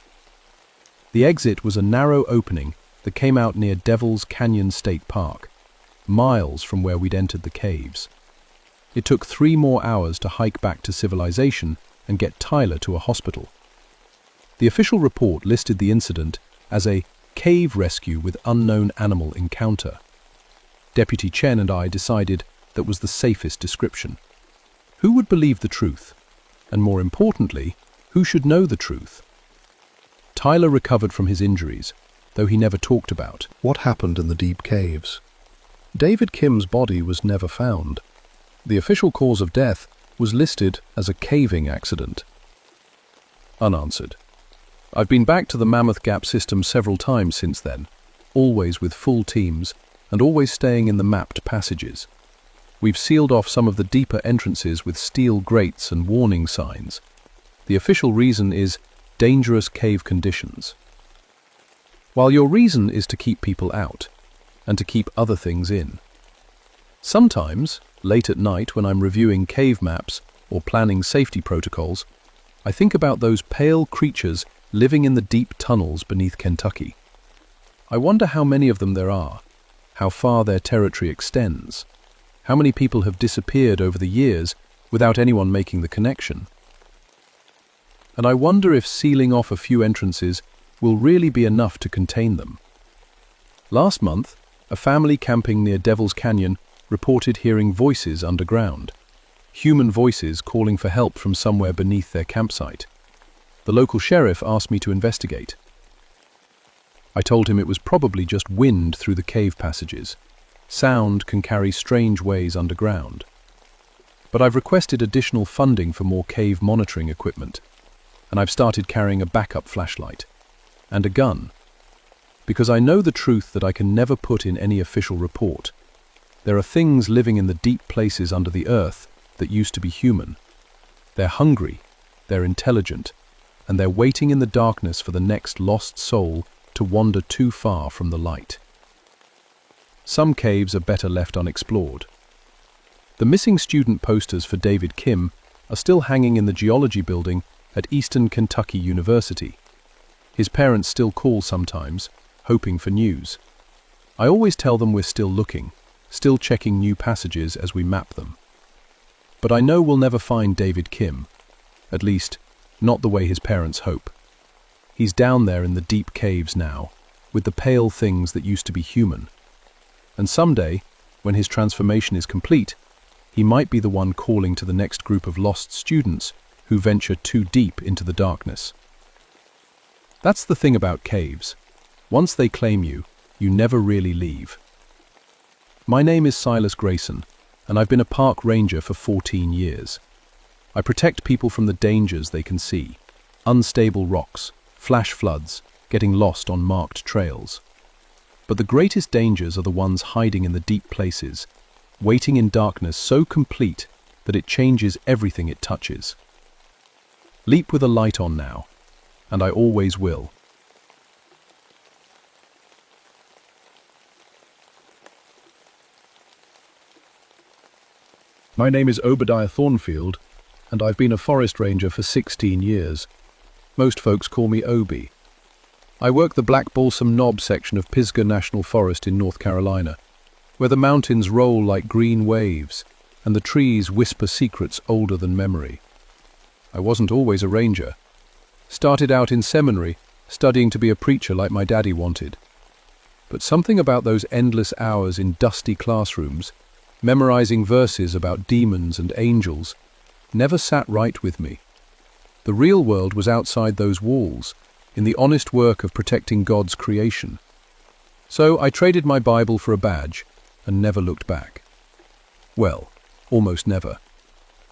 The exit was a narrow opening that came out near Devil's Canyon State Park, miles from where we'd entered the caves. It took 3 more hours to hike back to civilization and get Tyler to a hospital. The official report listed the incident as a cave rescue with unknown animal encounter. Deputy Chen and I decided that was the safest description. Who would believe the truth? And more importantly, who should know the truth? Tyler recovered from his injuries, though he never talked about. What happened in the deep caves? David Kim's body was never found. The official cause of death was listed as a caving accident. Unanswered. I've been back to the Mammoth Gap system several times since then, always with full teams and always staying in the mapped passages. We've sealed off some of the deeper entrances with steel grates and warning signs. The official reason is dangerous cave conditions. While your reason is to keep people out and to keep other things in. Sometimes, late at night when I'm reviewing cave maps or planning safety protocols, I think about those pale creatures living in the deep tunnels beneath Kentucky. I wonder how many of them there are, how far their territory extends, how many people have disappeared over the years without anyone making the connection. And I wonder if sealing off a few entrances will really be enough to contain them. Last month, a family camping near Devil's Canyon reported hearing voices underground, human voices calling for help from somewhere beneath their campsite. The local sheriff asked me to investigate. I told him it was probably just wind through the cave passages. Sound can carry strange ways underground. But I've requested additional funding for more cave monitoring equipment, and I've started carrying a backup flashlight and a gun, because I know the truth that I can never put in any official report. There are things living in the deep places under the earth that used to be human. They're hungry, they're intelligent, and they're waiting in the darkness for the next lost soul to wander too far from the light. Some caves are better left unexplored. The missing student posters for David Kim are still hanging in the geology building at Eastern Kentucky University. His parents still call sometimes, hoping for news. I always tell them we're still looking, still checking new passages as we map them. But I know we'll never find David Kim, at least, not the way his parents hope. He's down there in the deep caves now, with the pale things that used to be human. And someday, when his transformation is complete, he might be the one calling to the next group of lost students who venture too deep into the darkness. That's the thing about caves. Once they claim you, you never really leave. My name is Silas Grayson, and I've been a park ranger for 14 years. I protect people from the dangers they can see. unstable rocks, flash floods, getting lost on marked trails. But the greatest dangers are the ones hiding in the deep places, waiting in darkness so complete that it changes everything it touches. Leap with a light on now, and I always will. My name is Obadiah Thornfield, and I've been a forest ranger for 16 years. Most folks call me Obi. I work the Black Balsam Knob section of Pisgah National Forest in North Carolina, where the mountains roll like green waves and the trees whisper secrets older than memory. I wasn't always a ranger. Started out in seminary, studying to be a preacher like my daddy wanted. But something about those endless hours in dusty classrooms, memorizing verses about demons and angels, never sat right with me. The real world was outside those walls, in the honest work of protecting God's creation. So I traded my Bible for a badge and never looked back. Well, almost never.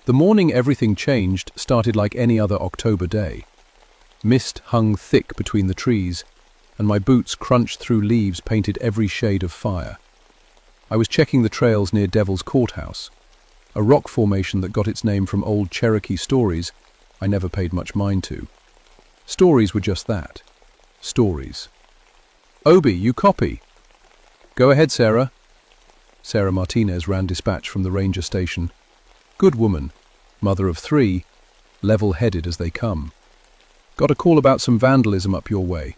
The morning everything changed started like any other October day. Mist hung thick between the trees, and my boots crunched through leaves painted every shade of fire. I was checking the trails near Devil's Courthouse, a rock formation that got its name from old Cherokee stories I never paid much mind to. Stories were just that. Stories. Obi, you copy. Go ahead, Sarah. Sarah Martinez ran dispatch from the ranger station. Good woman, mother of 3, level-headed as they come. Got a call about some vandalism up your way.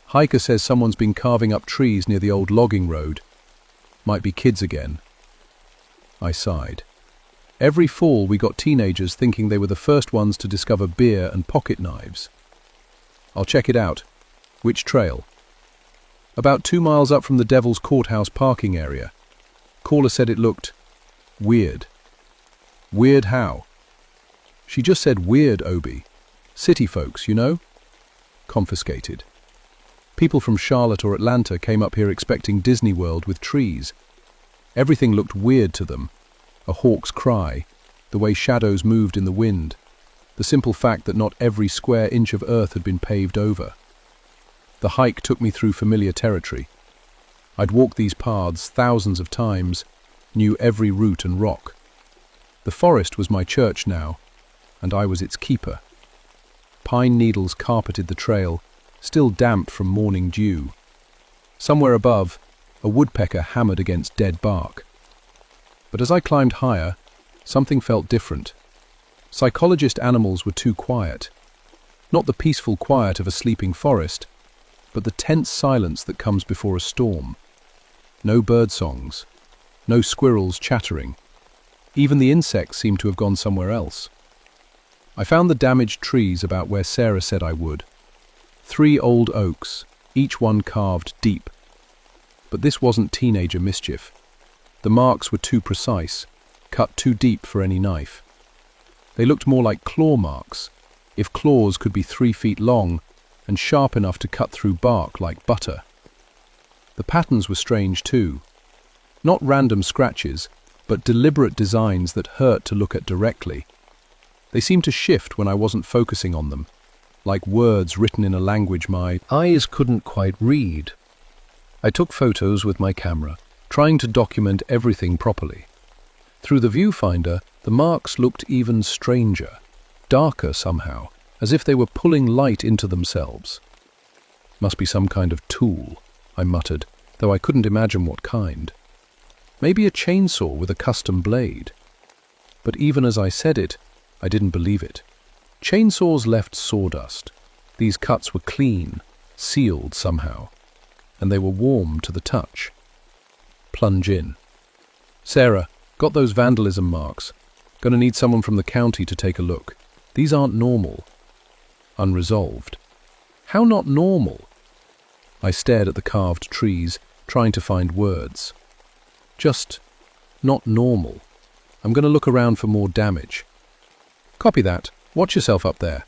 Hiker says someone's been carving up trees near the old logging road. Might be kids again. I sighed. Every fall we got teenagers thinking they were the first ones to discover beer and pocket knives. I'll check it out. Which trail? About 2 miles up from the Devil's Courthouse parking area. Caller said it looked weird. Weird how? She just said weird, Obi. City folks, you know? Confiscated. People from Charlotte or Atlanta came up here expecting Disney World with trees. Everything looked weird to them. A hawk's cry, the way shadows moved in the wind, the simple fact that not every square inch of earth had been paved over. The hike took me through familiar territory. I'd walked these paths thousands of times, knew every root and rock. The forest was my church now, and I was its keeper. Pine needles carpeted the trail, still damp from morning dew. Somewhere above, a woodpecker hammered against dead bark. But as I climbed higher, something felt different. Psychologist animals were too quiet. Not the peaceful quiet of a sleeping forest, but the tense silence that comes before a storm. No bird songs, no squirrels chattering. Even the insects seemed to have gone somewhere else. I found the damaged trees about where Sarah said I would. 3 old oaks, each one carved deep. But this wasn't teenager mischief. The marks were too precise, cut too deep for any knife. They looked more like claw marks, if claws could be 3 feet long and sharp enough to cut through bark like butter. The patterns were strange too. Not random scratches, but deliberate designs that hurt to look at directly. They seemed to shift when I wasn't focusing on them, like words written in a language my eyes couldn't quite read. I took photos with my camera, trying to document everything properly. Through the viewfinder, the marks looked even stranger, darker somehow, as if they were pulling light into themselves. Must be some kind of tool, I muttered, though I couldn't imagine what kind. Maybe a chainsaw with a custom blade. But even as I said it, I didn't believe it. Chainsaws left sawdust. These cuts were clean, sealed somehow, and they were warm to the touch. Plunge in. Sarah, got those vandalism marks. Gonna need someone from the county to take a look. These aren't normal. Unresolved. How not normal? I stared at the carved trees, trying to find words. Just not normal. I'm gonna look around for more damage. Copy that. Watch yourself up there.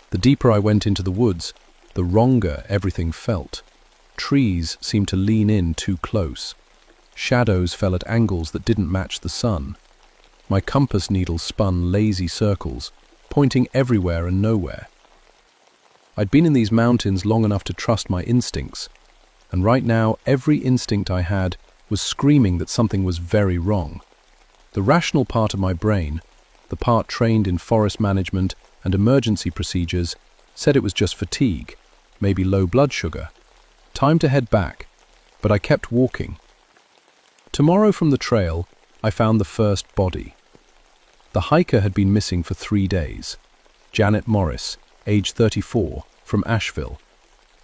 The deeper I went into the woods, the wronger everything felt. Trees seemed to lean in too close. Shadows fell at angles that didn't match the sun. My compass needle spun lazy circles, pointing everywhere and nowhere. I'd been in these mountains long enough to trust my instincts, and right now every instinct I had was screaming that something was very wrong. The rational part of my brain, the part trained in forest management and emergency procedures, said it was just fatigue, maybe low blood sugar. Time to head back, but I kept walking. Tomorrow from the trail, I found the first body. The hiker had been missing for 3 days. Janet Morris, age 34, from Asheville.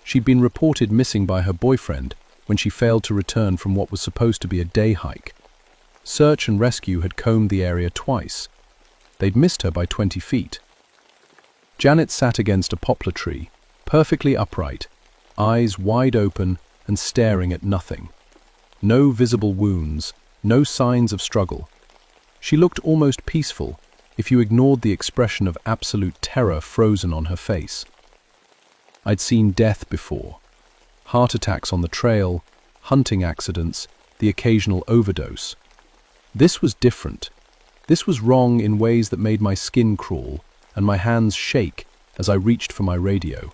She'd been reported missing by her boyfriend when she failed to return from what was supposed to be a day hike. Search and rescue had combed the area twice. They'd missed her by 20 feet. Janet sat against a poplar tree, perfectly upright, eyes wide open and staring at nothing. No visible wounds, no signs of struggle. She looked almost peaceful if you ignored the expression of absolute terror frozen on her face. I'd seen death before. Heart attacks on the trail, hunting accidents, the occasional overdose. This was different. This was wrong in ways that made my skin crawl and my hands shake as I reached for my radio.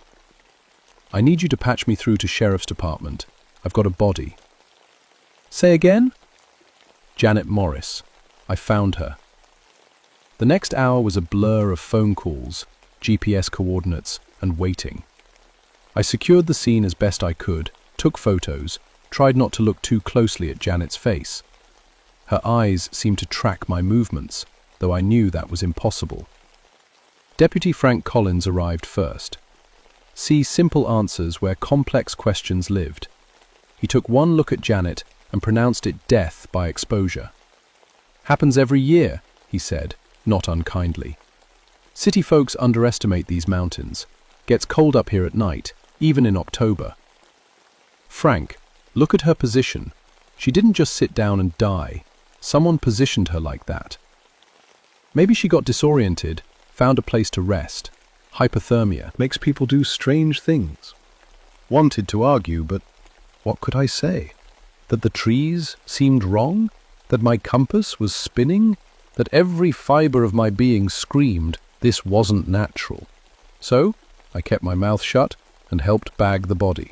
"I need you to patch me through to Sheriff's Department. I've got a body." "Say again?" Janet Morris. I found her. The next hour was a blur of phone calls, GPS coordinates, and waiting. I secured the scene as best I could, took photos, tried not to look too closely at Janet's face. Her eyes seemed to track my movements, though I knew that was impossible. Deputy Frank Collins arrived first. See simple answers where complex questions lived. He took one look at Janet and pronounced it death by exposure. "Happens every year," he said, not unkindly. "City folks underestimate these mountains. Gets cold up here at night, even in October." "Frank, look at her position. She didn't just sit down and die. Someone positioned her like that." "Maybe she got disoriented, found a place to rest. Hypothermia makes people do strange things." Wanted to argue, but what could I say? That the trees seemed wrong? That my compass was spinning? That every fiber of my being screamed this wasn't natural? So I kept my mouth shut and helped bag the body.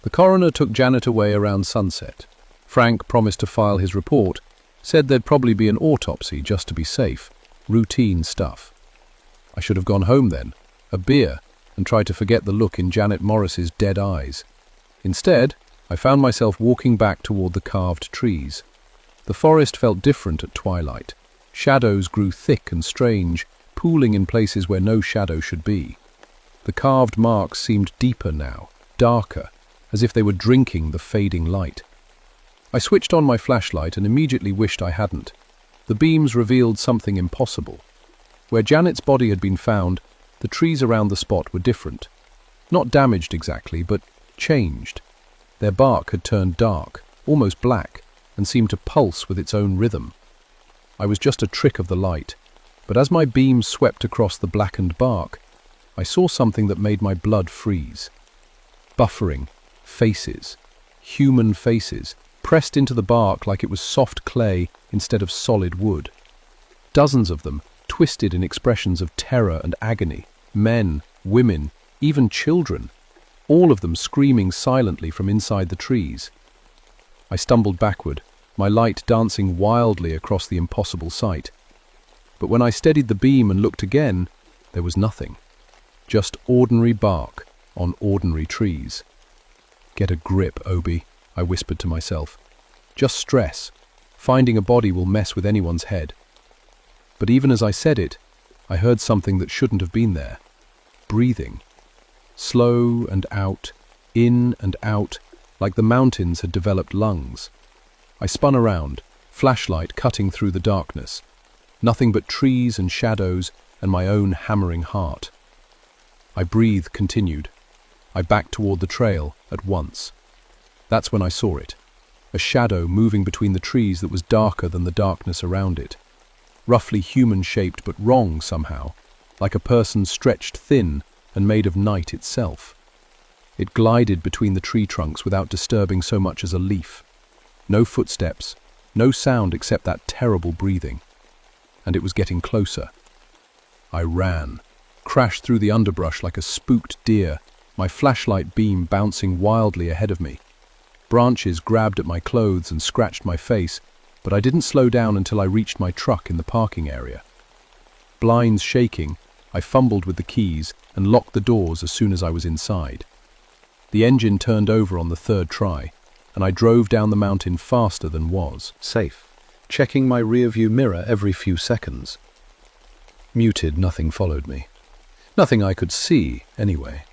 The coroner took Janet away around sunset. Frank promised to file his report, said there'd probably be an autopsy just to be safe. Routine stuff. I should have gone home then, a beer, and tried to forget the look in Janet Morris's dead eyes. Instead, I found myself walking back toward the carved trees. The forest felt different at twilight. Shadows grew thick and strange, pooling in places where no shadow should be. The carved marks seemed deeper now, darker, as if they were drinking the fading light. I switched on my flashlight and immediately wished I hadn't. The beams revealed something impossible. Where Janet's body had been found, the trees around the spot were different. Not damaged exactly, but changed. Their bark had turned dark, almost black, and seemed to pulse with its own rhythm. I was just a trick of the light, but as my beam swept across the blackened bark, I saw something that made my blood freeze. Buffering, faces, human faces, pressed into the bark like it was soft clay instead of solid wood. Dozens of them, twisted in expressions of terror and agony, men, women, even children, all of them screaming silently from inside the trees. I stumbled backward, my light dancing wildly across the impossible sight. But when I steadied the beam and looked again, there was nothing. Just ordinary bark on ordinary trees. "Get a grip, Obi," I whispered to myself. "Just stress. Finding a body will mess with anyone's head." But even as I said it, I heard something that shouldn't have been there. Breathing. Slow and out, in and out, like the mountains had developed lungs. I spun around, flashlight cutting through the darkness. Nothing but trees and shadows and my own hammering heart. I breathed, continued. I backed toward the trail at once. That's when I saw it. A shadow moving between the trees that was darker than the darkness around it. Roughly human-shaped but wrong somehow, like a person stretched thin and made of night itself. It glided between the tree trunks without disturbing so much as a leaf. No footsteps, no sound except that terrible breathing. And it was getting closer. I ran, crashed through the underbrush like a spooked deer, my flashlight beam bouncing wildly ahead of me. Branches grabbed at my clothes and scratched my face, but I didn't slow down until I reached my truck in the parking area. Blinds shaking, I fumbled with the keys and locked the doors as soon as I was inside. The engine turned over on the third try, and I drove down the mountain faster than was safe, checking my rearview mirror every few seconds. Muted, nothing followed me. Nothing I could see, anyway.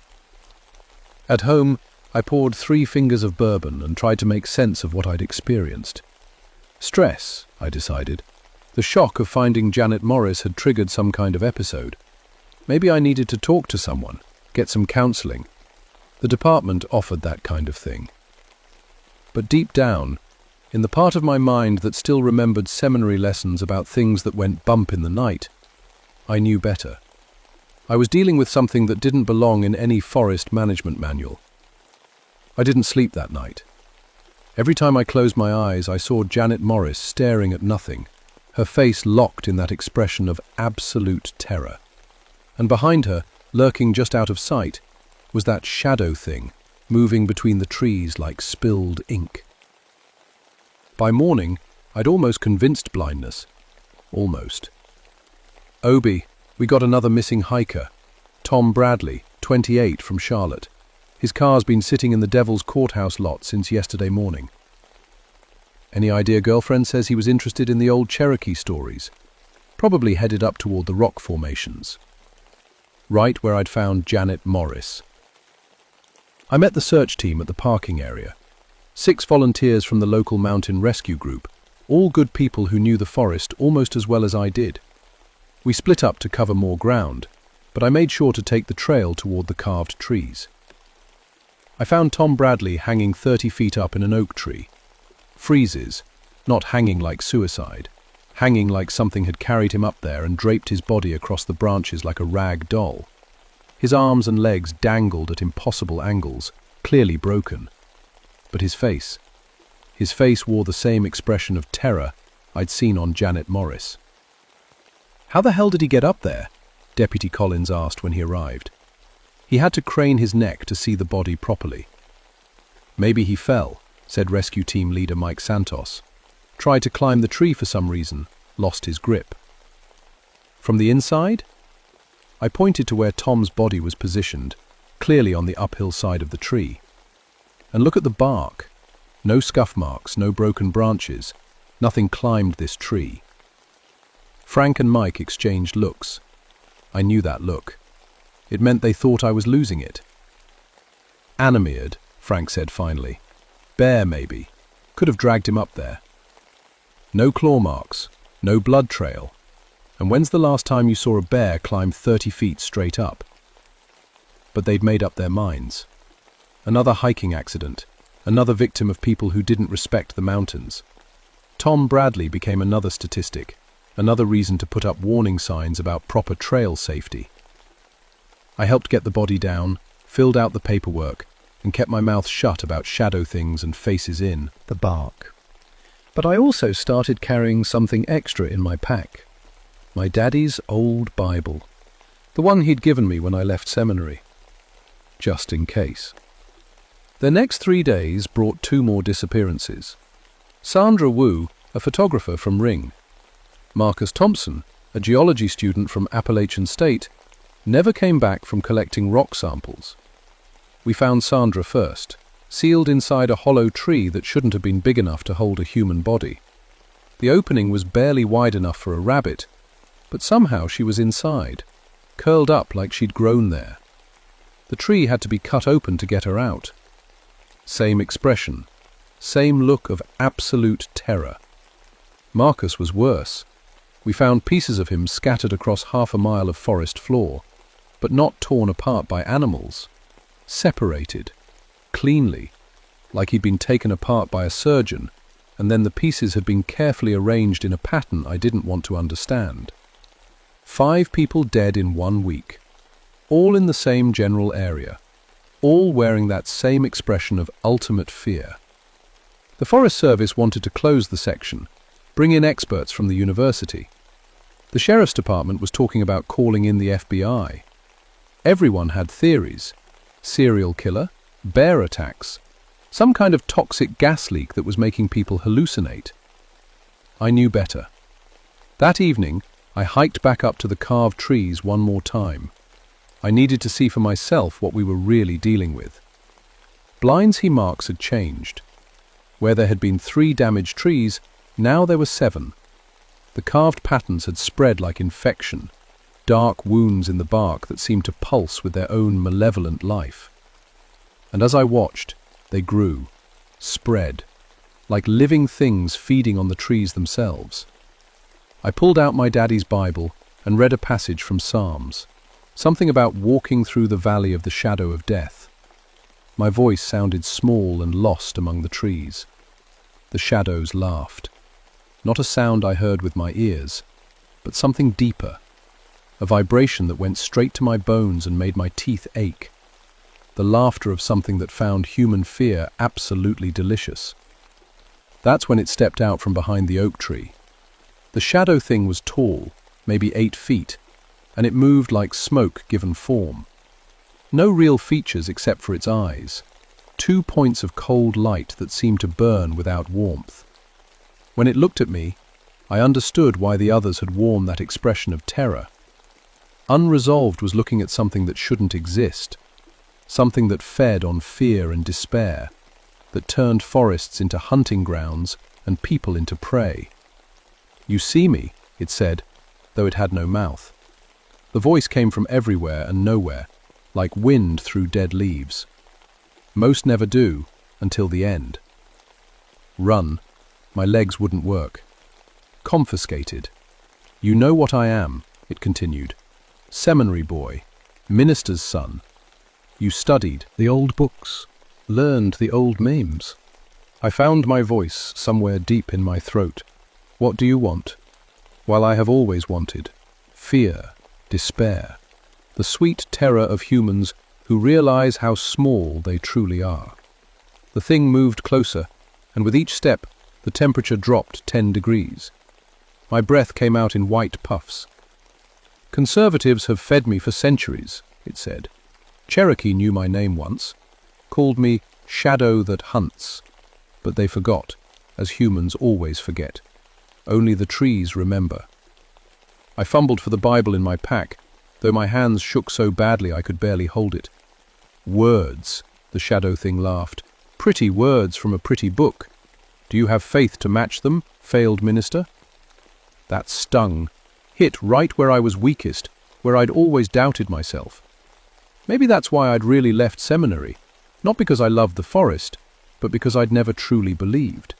At home, I poured 3 fingers of bourbon and tried to make sense of what I'd experienced. Stress, I decided. The shock of finding Janet Morris had triggered some kind of episode. Maybe I needed to talk to someone, get some counseling. The department offered that kind of thing. But deep down, in the part of my mind that still remembered seminary lessons about things that went bump in the night, I knew better. I was dealing with something that didn't belong in any forest management manual. I didn't sleep that night. Every time I closed my eyes, I saw Janet Morris staring at nothing, her face locked in that expression of absolute terror. And behind her, lurking just out of sight, was that shadow thing, moving between the trees like spilled ink. By morning, I'd almost convinced blindness. Almost. Obi, we got another missing hiker. Tom Bradley, 28, from Charlotte. His car's been sitting in the Devil's Courthouse lot since yesterday morning. Any idea girlfriend says he was interested in the old Cherokee stories? Probably headed up toward the rock formations. Right where I'd found Janet Morris. I met the search team at the parking area. 6 volunteers from the local mountain rescue group, all good people who knew the forest almost as well as I did. We split up to cover more ground, but I made sure to take the trail toward the carved trees. I found Tom Bradley hanging 30 feet up in an oak tree. Freezes, not hanging like suicide, hanging like something had carried him up there and draped his body across the branches like a rag doll. His arms and legs dangled at impossible angles, clearly broken. But his face wore the same expression of terror I'd seen on Janet Morris. "How the hell did he get up there?" Deputy Collins asked when he arrived. He had to crane his neck to see the body properly. "Maybe he fell," said rescue team leader Mike Santos. "Tried to climb the tree for some reason, lost his grip." "From the inside?" I pointed to where Tom's body was positioned, clearly on the uphill side of the tree. "And look at the bark. No scuff marks, no broken branches. Nothing climbed this tree." Frank and Mike exchanged looks. I knew that look. It meant they thought I was losing it. "Animered," Frank said finally. "Bear, maybe. Could have dragged him up there." "No claw marks, no blood trail. And when's the last time you saw a bear climb 30 feet straight up?" But they'd made up their minds. Another hiking accident, another victim of people who didn't respect the mountains. Tom Bradley became another statistic, another reason to put up warning signs about proper trail safety. I helped get the body down, filled out the paperwork, and kept my mouth shut about shadow things and faces in the bark. But I also started carrying something extra in my pack. My daddy's old Bible. The one he'd given me when I left seminary. Just in case. The next 3 days brought 2 more disappearances. Sandra Wu, a photographer from Ring. Marcus Thompson, a geology student from Appalachian State, never came back from collecting rock samples. We found Sandra first, sealed inside a hollow tree that shouldn't have been big enough to hold a human body. The opening was barely wide enough for a rabbit, but somehow she was inside, curled up like she'd grown there. The tree had to be cut open to get her out. Same expression, same look of absolute terror. Marcus was worse. We found pieces of him scattered across half a mile of forest floor, but not torn apart by animals. Separated, cleanly, like he'd been taken apart by a surgeon, and then the pieces had been carefully arranged in a pattern I didn't want to understand. 5 people dead in 1 week, all in the same general area, all wearing that same expression of ultimate fear. The Forest Service wanted to close the section, bring in experts from the university. The Sheriff's Department was talking about calling in the FBI. Everyone had theories. Serial killer, bear attacks, some kind of toxic gas leak that was making people hallucinate. I knew better. That evening, I hiked back up to the carved trees one more time. I needed to see for myself what we were really dealing with. Blind's marks had changed. Where there had been 3 damaged trees, now there were 7. The carved patterns had spread like infection, dark wounds in the bark that seemed to pulse with their own malevolent life. And as I watched, they grew, spread, like living things feeding on the trees themselves. I pulled out my daddy's Bible and read a passage from Psalms, something about walking through the valley of the shadow of death. My voice sounded small and lost among the trees. The shadows laughed. Not a sound I heard with my ears, but something deeper, a vibration that went straight to my bones and made my teeth ache. The laughter of something that found human fear absolutely delicious. That's when it stepped out from behind the oak tree. The shadow thing was tall, maybe 8 feet, and it moved like smoke given form. No real features except for its eyes, 2 points of cold light that seemed to burn without warmth. When it looked at me, I understood why the others had worn that expression of terror. Unresolved was looking at something that shouldn't exist, something that fed on fear and despair, that turned forests into hunting grounds and people into prey. "You see me," it said, though it had no mouth. The voice came from everywhere and nowhere, like wind through dead leaves. Most never do, until the end. Run. My legs wouldn't work. Confiscated. "You know what I am," it continued. "Seminary boy, minister's son. You studied the old books, learned the old names." I found my voice somewhere deep in my throat. "What do you want?" "Well, I have always wanted. Fear, despair, the sweet terror of humans who realize how small they truly are." The thing moved closer, and with each step, the temperature dropped 10 degrees. My breath came out in white puffs. "Conservatives have fed me for centuries," it said. "Cherokee knew my name once, called me Shadow That Hunts, but they forgot, as humans always forget. Only the trees remember." I fumbled for the Bible in my pack, though my hands shook so badly I could barely hold it. "Words," the shadow thing laughed. "Pretty words from a pretty book. Do you have faith to match them, failed minister?" That stung, hit right where I was weakest, where I'd always doubted myself. Maybe that's why I'd really left seminary, not because I loved the forest, but because I'd never truly believed.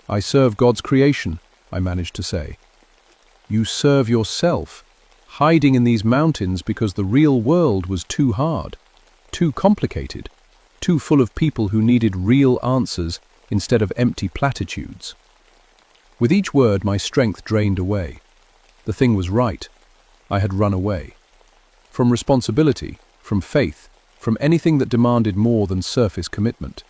"I serve God's creation," I managed to say. "You serve yourself, hiding in these mountains because the real world was too hard, too complicated, too full of people who needed real answers instead of empty platitudes." With each word, my strength drained away. The thing was right. I had run away. From responsibility, from faith, from anything that demanded more than surface commitment.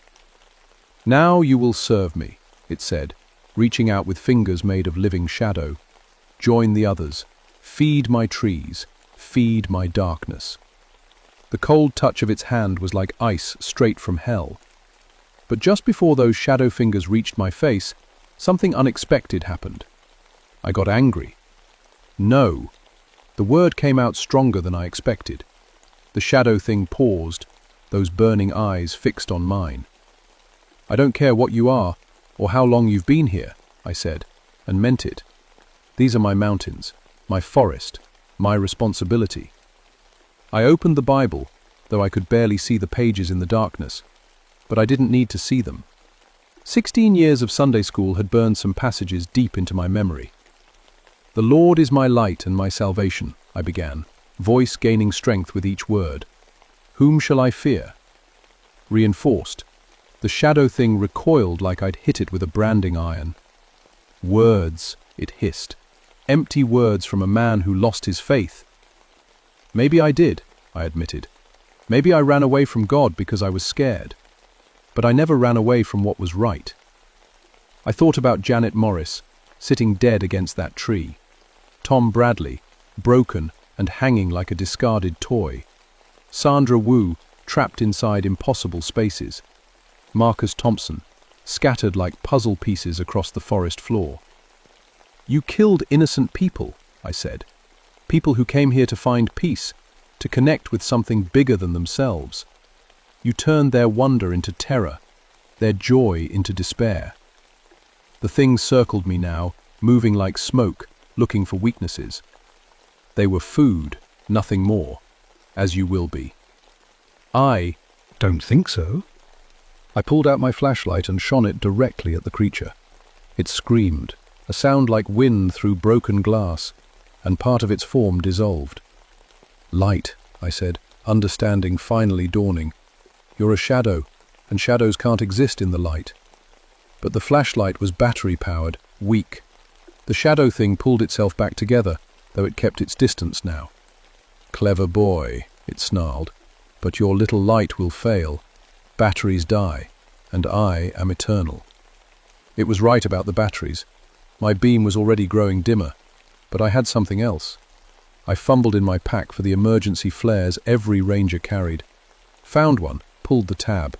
"Now you will serve me," it said, reaching out with fingers made of living shadow. "Join the others. Feed my trees. Feed my darkness." The cold touch of its hand was like ice straight from hell. But just before those shadow fingers reached my face, something unexpected happened. I got angry. "No." The word came out stronger than I expected. The shadow thing paused, those burning eyes fixed on mine. "I don't care what you are, or how long you've been here," I said, and meant it. "These are my mountains, my forest, my responsibility." I opened the Bible, though I could barely see the pages in the darkness, but I didn't need to see them. 16 years of Sunday school had burned some passages deep into my memory. "The Lord is my light and my salvation," I began, voice gaining strength with each word. "Whom shall I fear?" Reinforced, the shadow thing recoiled like I'd hit it with a branding iron. "Words," it hissed. "Empty words from a man who lost his faith." "Maybe I did," I admitted. "Maybe I ran away from God because I was scared. But I never ran away from what was right." I thought about Janet Morris, sitting dead against that tree. Tom Bradley, broken and hanging like a discarded toy. Sandra Wu, trapped inside impossible spaces. Marcus Thompson, scattered like puzzle pieces across the forest floor. "You killed innocent people," I said. "People who came here to find peace, to connect with something bigger than themselves. You turned their wonder into terror, their joy into despair." The things circled me now, moving like smoke, looking for weaknesses. They were food, nothing more, as you will be. I Don't think so. I pulled out my flashlight and shone it directly at the creature. It screamed, a sound like wind through broken glass, and part of its form dissolved. "Light," I said, understanding finally dawning. "You're a shadow, and shadows can't exist in the light." But the flashlight was battery-powered, weak. The shadow thing pulled itself back together, though it kept its distance now. "Clever boy," it snarled, "but your little light will fail. Batteries die, and I am eternal." It was right about the batteries. My beam was already growing dimmer, but I had something else. I fumbled in my pack for the emergency flares every ranger carried. Found one, pulled the tab.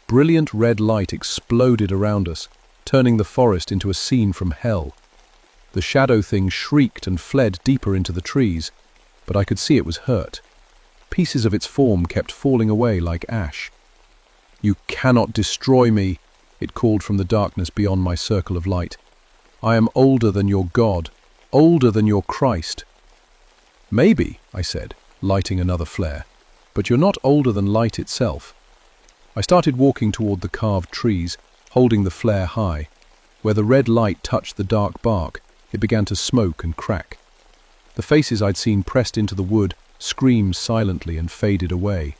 Brilliant red light exploded around us, turning the forest into a scene from hell. The shadow thing shrieked and fled deeper into the trees, but I could see it was hurt. Pieces of its form kept falling away like ash. "You cannot destroy me," it called from the darkness beyond my circle of light. "I am older than your God, older than your Christ." "Maybe," I said, lighting another flare, "but you're not older than light itself." I started walking toward the carved trees, holding the flare high. Where the red light touched the dark bark, it began to smoke and crack. The faces I'd seen pressed into the wood screamed silently and faded away.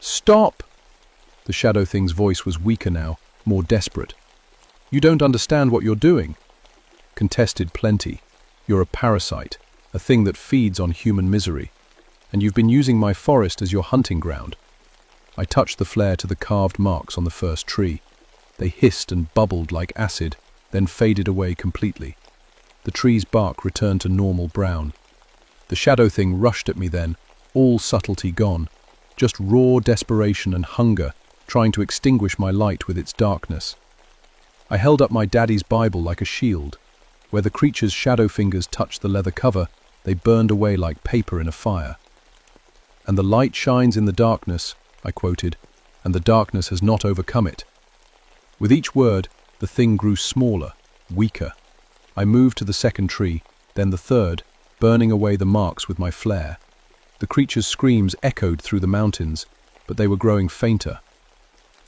"Stop!" The shadow thing's voice was weaker now, more desperate. "You don't understand what you're doing." Contested plenty. "You're a parasite, a thing that feeds on human misery. And you've been using my forest as your hunting ground." I touched the flare to the carved marks on the first tree. They hissed and bubbled like acid, then faded away completely. The tree's bark returned to normal brown. The shadow thing rushed at me then, all subtlety gone, just raw desperation and hunger, trying to extinguish my light with its darkness. I held up my daddy's Bible like a shield. Where the creature's shadow fingers touched the leather cover, they burned away like paper in a fire. "And the light shines in the darkness," I quoted, "and the darkness has not overcome it." With each word, the thing grew smaller, weaker. I moved to the second tree, then the third, burning away the marks with my flare. The creature's screams echoed through the mountains, but they were growing fainter.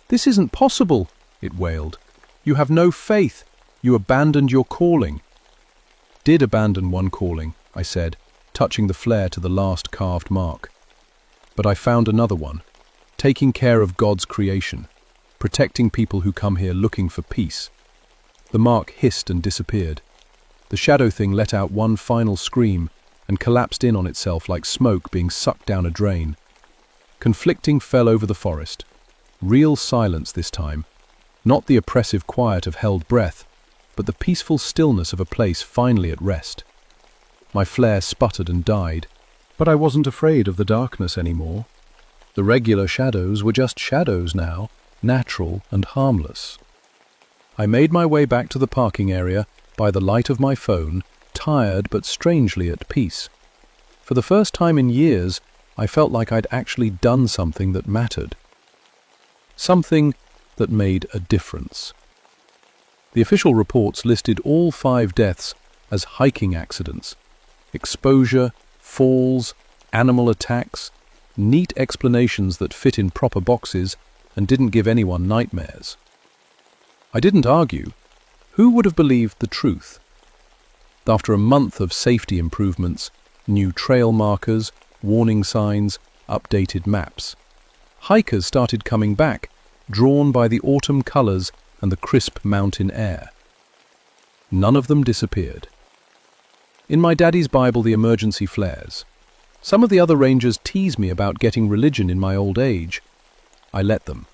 "This isn't possible," it wailed. "You have no faith. You abandoned your calling." "Did abandon one calling," I said, touching the flare to the last carved mark. "But I found another one. Taking care of God's creation, protecting people who come here looking for peace." The mark hissed and disappeared. The shadow thing let out one final scream and collapsed in on itself like smoke being sucked down a drain. Conflicting fell over the forest. Real silence this time, not the oppressive quiet of held breath, but the peaceful stillness of a place finally at rest. My flare sputtered and died, but I wasn't afraid of the darkness anymore. The regular shadows were just shadows now, natural and harmless. I made my way back to the parking area by the light of my phone, tired but strangely at peace. For the first time in years, I felt like I'd actually done something that mattered. Something that made a difference. The official reports listed all 5 deaths as hiking accidents. Exposure, falls, animal attacks, neat explanations that fit in proper boxes and didn't give anyone nightmares. I didn't argue. Who would have believed the truth? After a month of safety improvements, new trail markers, warning signs, updated maps, hikers started coming back, drawn by the autumn colors and the crisp mountain air. None of them disappeared. In my daddy's Bible, the emergency flares. Some of the other rangers tease me about getting religion in my old age. I let them.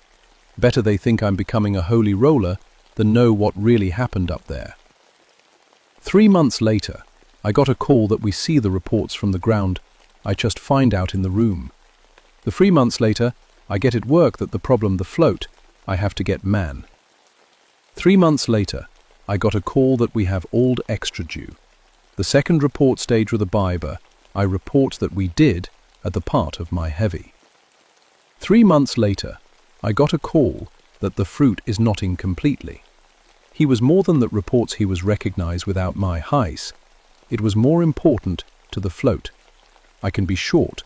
Better they think I'm becoming a holy roller than know what really happened up there. 3 months later, I got a call that we see the reports from the ground. I just find out in the room. The 3 months later, I get at work that the problem the float, I have to get man. 3 months later, I got a call that we have all extra due. The second report stage with the Biber, I report that we did at the part of my heavy. 3 months later, I got a call that the fruit is not incompletely. He was more than that reports he was recognized without my heis. It was more important to the float. I can be short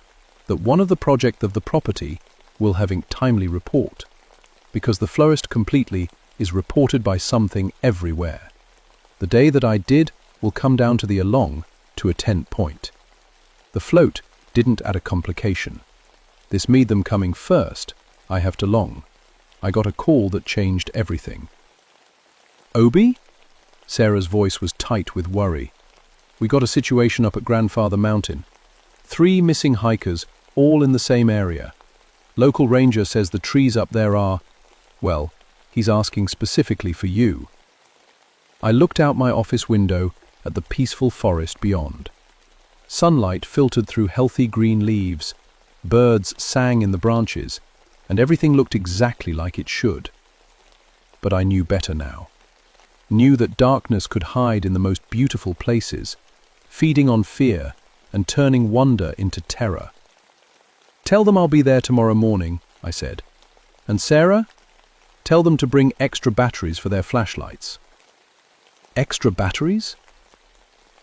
that one of the project of the property will having timely report, because the florist completely is reported by something everywhere. The day that I did will come down to the along to a 10 point. The float didn't add a complication. This made them coming first, I have to long. I got a call that changed everything. Obi? Sarah's voice was tight with worry. We got a situation up at Grandfather Mountain. 3 missing hikers, all in the same area. Local ranger says the trees up there are, well, he's asking specifically for you. I looked out my office window at the peaceful forest beyond. Sunlight filtered through healthy green leaves, birds sang in the branches, and everything looked exactly like it should. But I knew better now. Knew that darkness could hide in the most beautiful places, feeding on fear and turning wonder into terror. Tell them I'll be there tomorrow morning, I said. And Sarah? Tell them to bring extra batteries for their flashlights. Extra batteries?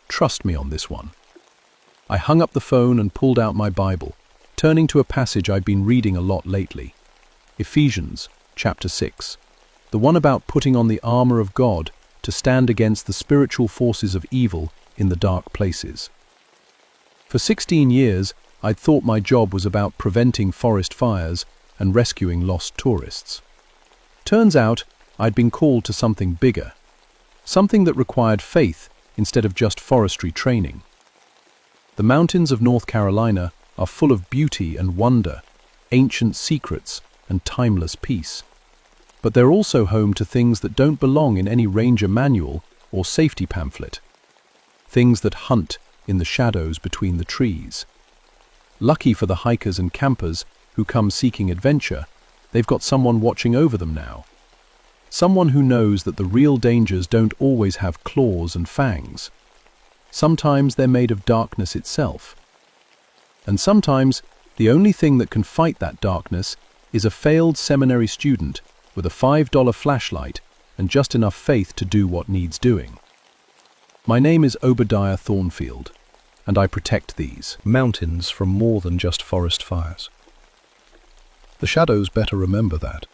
Trust me on this one. I hung up the phone and pulled out my Bible, turning to a passage I'd been reading a lot lately. Ephesians, chapter 6. The one about putting on the armor of God to stand against the spiritual forces of evil in the dark places. For 16 years, I'd thought my job was about preventing forest fires and rescuing lost tourists. Turns out, I'd been called to something bigger, something that required faith instead of just forestry training. The mountains of North Carolina are full of beauty and wonder, ancient secrets and timeless peace. But they're also home to things that don't belong in any ranger manual or safety pamphlet. Things that hunt in the shadows between the trees. Lucky for the hikers and campers who come seeking adventure, they've got someone watching over them now. Someone who knows that the real dangers don't always have claws and fangs. Sometimes they're made of darkness itself. And sometimes the only thing that can fight that darkness is a failed seminary student with a $5 flashlight and just enough faith to do what needs doing. My name is Obadiah Thornfield, and I protect these mountains from more than just forest fires. The shadows better remember that.